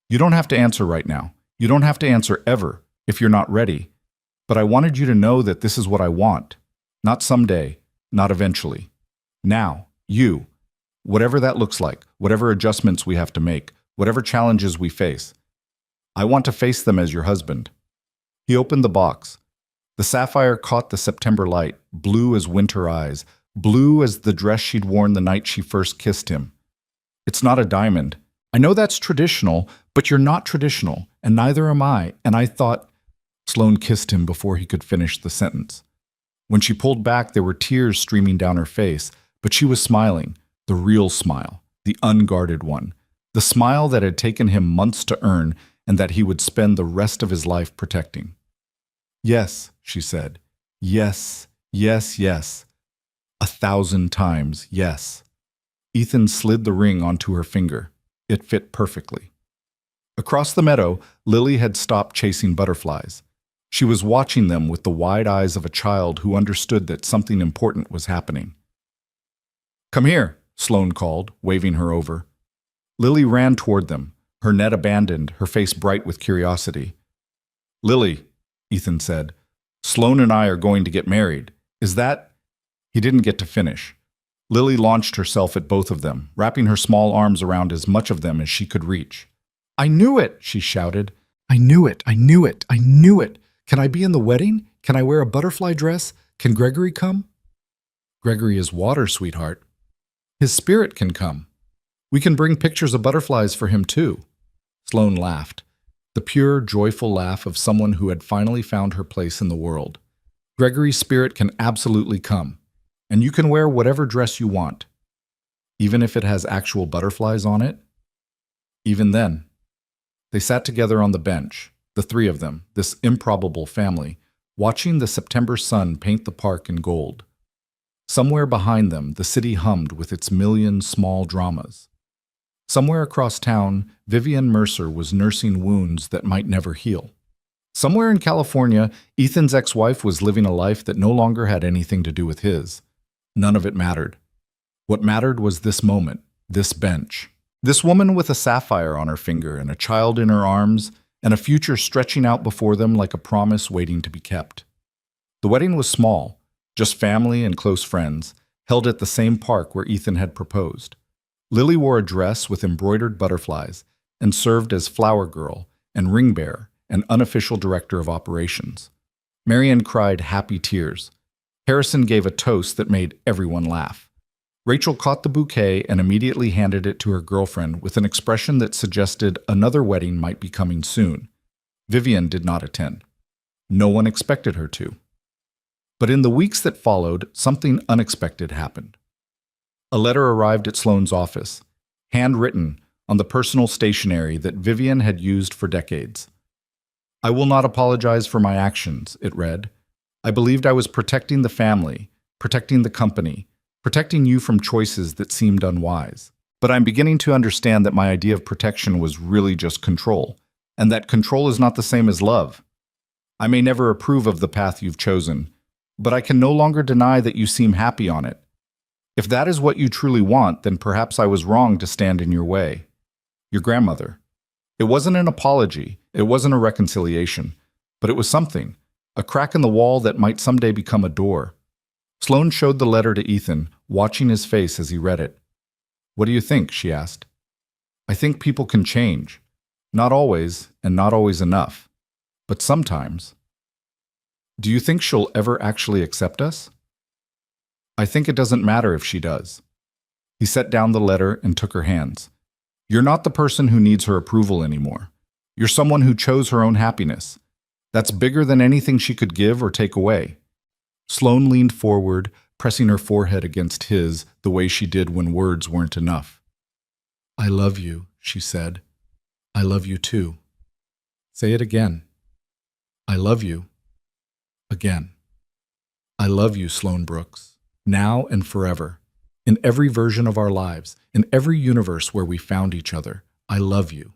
Speaker 2: you don't have to answer right now. You don't have to answer ever, if you're not ready. But I wanted you to know that this is what I want. Not someday, not eventually. Now, you. Whatever that looks like, whatever adjustments we have to make, whatever challenges we face. I want to face them as your husband." He opened the box. The sapphire caught the September light, blue as winter eyes, blue as the dress she'd worn the night she first kissed him. "It's not a diamond. I know that's traditional, but you're not traditional, and neither am I, and I thought—" Sloane kissed him before he could finish the sentence. When she pulled back, there were tears streaming down her face, but she was smiling, the real smile, the unguarded one, the smile that had taken him months to earn and that he would spend the rest of his life protecting. "Yes," she said. "Yes, yes, yes. 1,000 times, yes." Ethan slid the ring onto her finger. It fit perfectly. Across the meadow, Lily had stopped chasing butterflies. She was watching them with the wide eyes of a child who understood that something important was happening. "Come here," Sloane called, waving her over. Lily ran toward them, her net abandoned, her face bright with curiosity. "Lily," Ethan said, "Sloane and I are going to get married. Is that—" He didn't get to finish. Lily launched herself at both of them, wrapping her small arms around as much of them as she could reach. "I knew it!" she shouted. "I knew it! I knew it! I knew it! Can I be in the wedding? Can I wear a butterfly dress? Can Gregory come?" "Gregory is water, sweetheart. His spirit can come. We can bring pictures of butterflies for him, too." Sloane laughed, the pure, joyful laugh of someone who had finally found her place in the world. "Gregory's spirit can absolutely come, and you can wear whatever dress you want, even if it has actual butterflies on it." Even then, they sat together on the bench, the three of them, this improbable family, watching the September sun paint the park in gold. Somewhere behind them, the city hummed with its million small dramas. Somewhere across town, Vivian Mercer was nursing wounds that might never heal. Somewhere in California, Ethan's ex-wife was living a life that no longer had anything to do with his. None of it mattered. What mattered was this moment, this bench. This woman with a sapphire on her finger and a child in her arms, and a future stretching out before them like a promise waiting to be kept. The wedding was small, just family and close friends, held at the same park where Ethan had proposed. Lily wore a dress with embroidered butterflies and served as flower girl and ring bearer and unofficial director of operations. Marianne cried happy tears. Harrison gave a toast that made everyone laugh. Rachel caught the bouquet and immediately handed it to her girlfriend with an expression that suggested another wedding might be coming soon. Vivian did not attend. No one expected her to. But in the weeks that followed, something unexpected happened. A letter arrived at Sloane's office, handwritten on the personal stationery that Vivian had used for decades. "I will not apologize for my actions," it read. "I believed I was protecting the family, protecting the company, protecting you from choices that seemed unwise. But I'm beginning to understand that my idea of protection was really just control, and that control is not the same as love. I may never approve of the path you've chosen, but I can no longer deny that you seem happy on it. If that is what you truly want, then perhaps I was wrong to stand in your way. Your grandmother." It wasn't an apology, it wasn't a reconciliation, but it was something, a crack in the wall that might someday become a door. Sloane showed the letter to Ethan, watching his face as he read it. "What do you think?" she asked. "I think people can change. Not always, and not always enough. But sometimes." "Do you think she'll ever actually accept us?" "I think it doesn't matter if she does." He set down the letter and took her hands. "You're not the person who needs her approval anymore. You're someone who chose her own happiness. That's bigger than anything she could give or take away." Sloane leaned forward, pressing her forehead against his the way she did when words weren't enough. "I love you," she said. "I love you too." "Say it again." "I love you." Again. "I love you, Sloane Brooks, now and forever. In every version of our lives, in every universe where we found each other, I love you."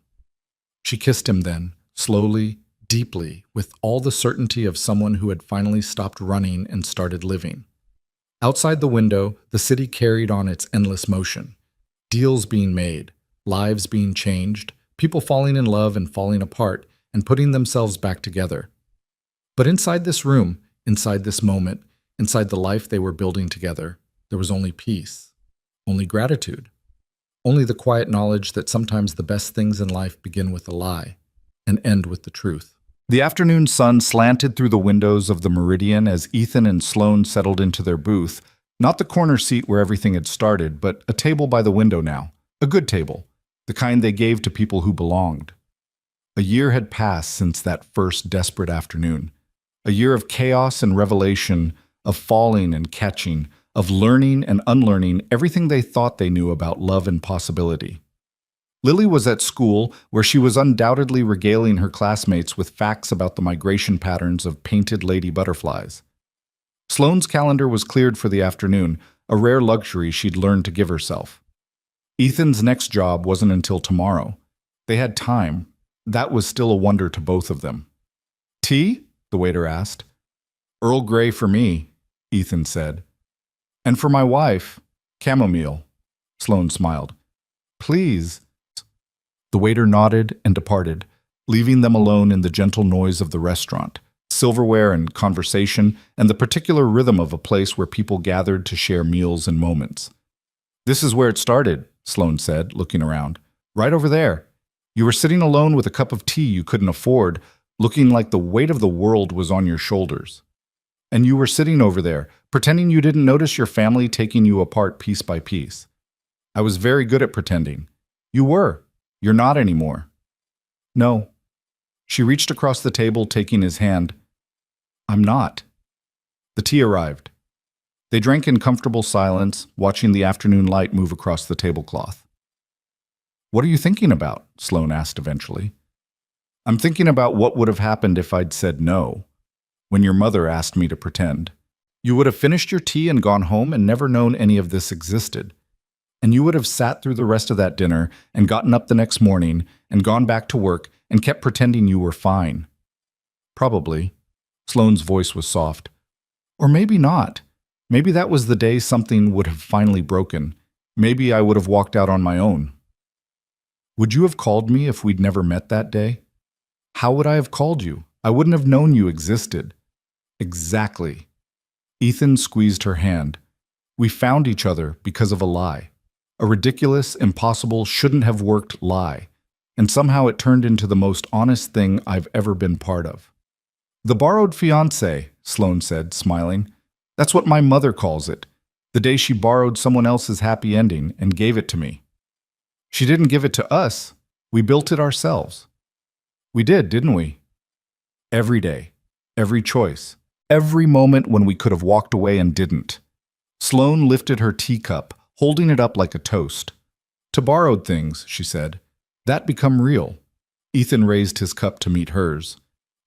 Speaker 2: She kissed him then, slowly, deeply, with all the certainty of someone who had finally stopped running and started living. Outside the window, the city carried on its endless motion. Deals being made, lives being changed, people falling in love and falling apart, and putting themselves back together. But inside this room, inside this moment, inside the life they were building together, there was only peace, only gratitude, only the quiet knowledge that sometimes the best things in life begin with a lie and end with the truth. The afternoon sun slanted through the windows of the Meridian as Ethan and Sloane settled into their booth, not the corner seat where everything had started, but a table by the window now, a good table, the kind they gave to people who belonged. A year had passed since that first desperate afternoon, a year of chaos and revelation, of falling and catching, of learning and unlearning everything they thought they knew about love and possibility. Lily was at school, where she was undoubtedly regaling her classmates with facts about the migration patterns of painted lady butterflies. Sloane's calendar was cleared for the afternoon, a rare luxury she'd learned to give herself. Ethan's next job wasn't until tomorrow. They had time. That was still a wonder to both of them. "Tea?" the waiter asked. "Earl Grey for me," Ethan said. "And for my wife, chamomile," Sloane smiled. "Please." The waiter nodded and departed, leaving them alone in the gentle noise of the restaurant, silverware and conversation, and the particular rhythm of a place where people gathered to share meals and moments. "This is where it started," Sloane said, looking around. "Right over there. You were sitting alone with a cup of tea you couldn't afford, looking like the weight of the world was on your shoulders. And you were sitting over there, pretending you didn't notice your family taking you apart piece by piece. I was very good at pretending. You were. You're not anymore." "No." She reached across the table, taking his hand. "I'm not." The tea arrived. They drank in comfortable silence, watching the afternoon light move across the tablecloth. "What are you thinking about?" Sloane asked eventually. "I'm thinking about what would have happened if I'd said no, when your mother asked me to pretend. You would have finished your tea and gone home and never known any of this existed. And you would have sat through the rest of that dinner and gotten up the next morning and gone back to work and kept pretending you were fine." "Probably." Sloane's voice was soft. "Or maybe not. Maybe that was the day something would have finally broken. Maybe I would have walked out on my own." "Would you have called me if we'd never met that day?" "How would I have called you? I wouldn't have known you existed." "Exactly." Ethan squeezed her hand. "We found each other because of a lie. A ridiculous, impossible, shouldn't have worked lie. And somehow it turned into the most honest thing I've ever been part of. The borrowed fiancé, Sloane said, smiling. That's what my mother calls it. The day she borrowed someone else's happy ending and gave it to me. She didn't give it to us. We built it ourselves. We did, didn't we? Every day, every choice, every moment when we could have walked away and didn't. Sloane lifted her teacup, holding it up like a toast. To borrowed things, she said, that become real. Ethan raised his cup to meet hers.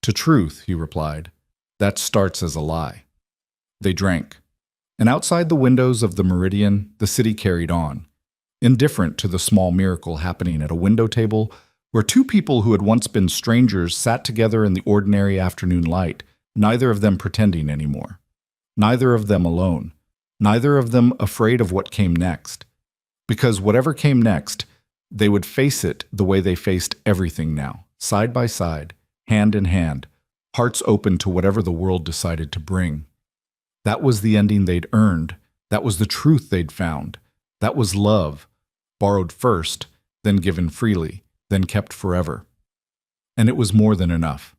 Speaker 2: To truth, he replied, that starts as a lie. They drank. And outside the windows of the Meridian, the city carried on, indifferent to the small miracle happening at a window table where two people who had once been strangers sat together in the ordinary afternoon light, neither of them pretending anymore. Neither of them alone. Neither of them afraid of what came next. Because whatever came next, they would face it the way they faced everything now, side by side, hand in hand, hearts open to whatever the world decided to bring. That was the ending they'd earned. That was the truth they'd found. That was love, borrowed first, then given freely, then kept forever. And it was more than enough.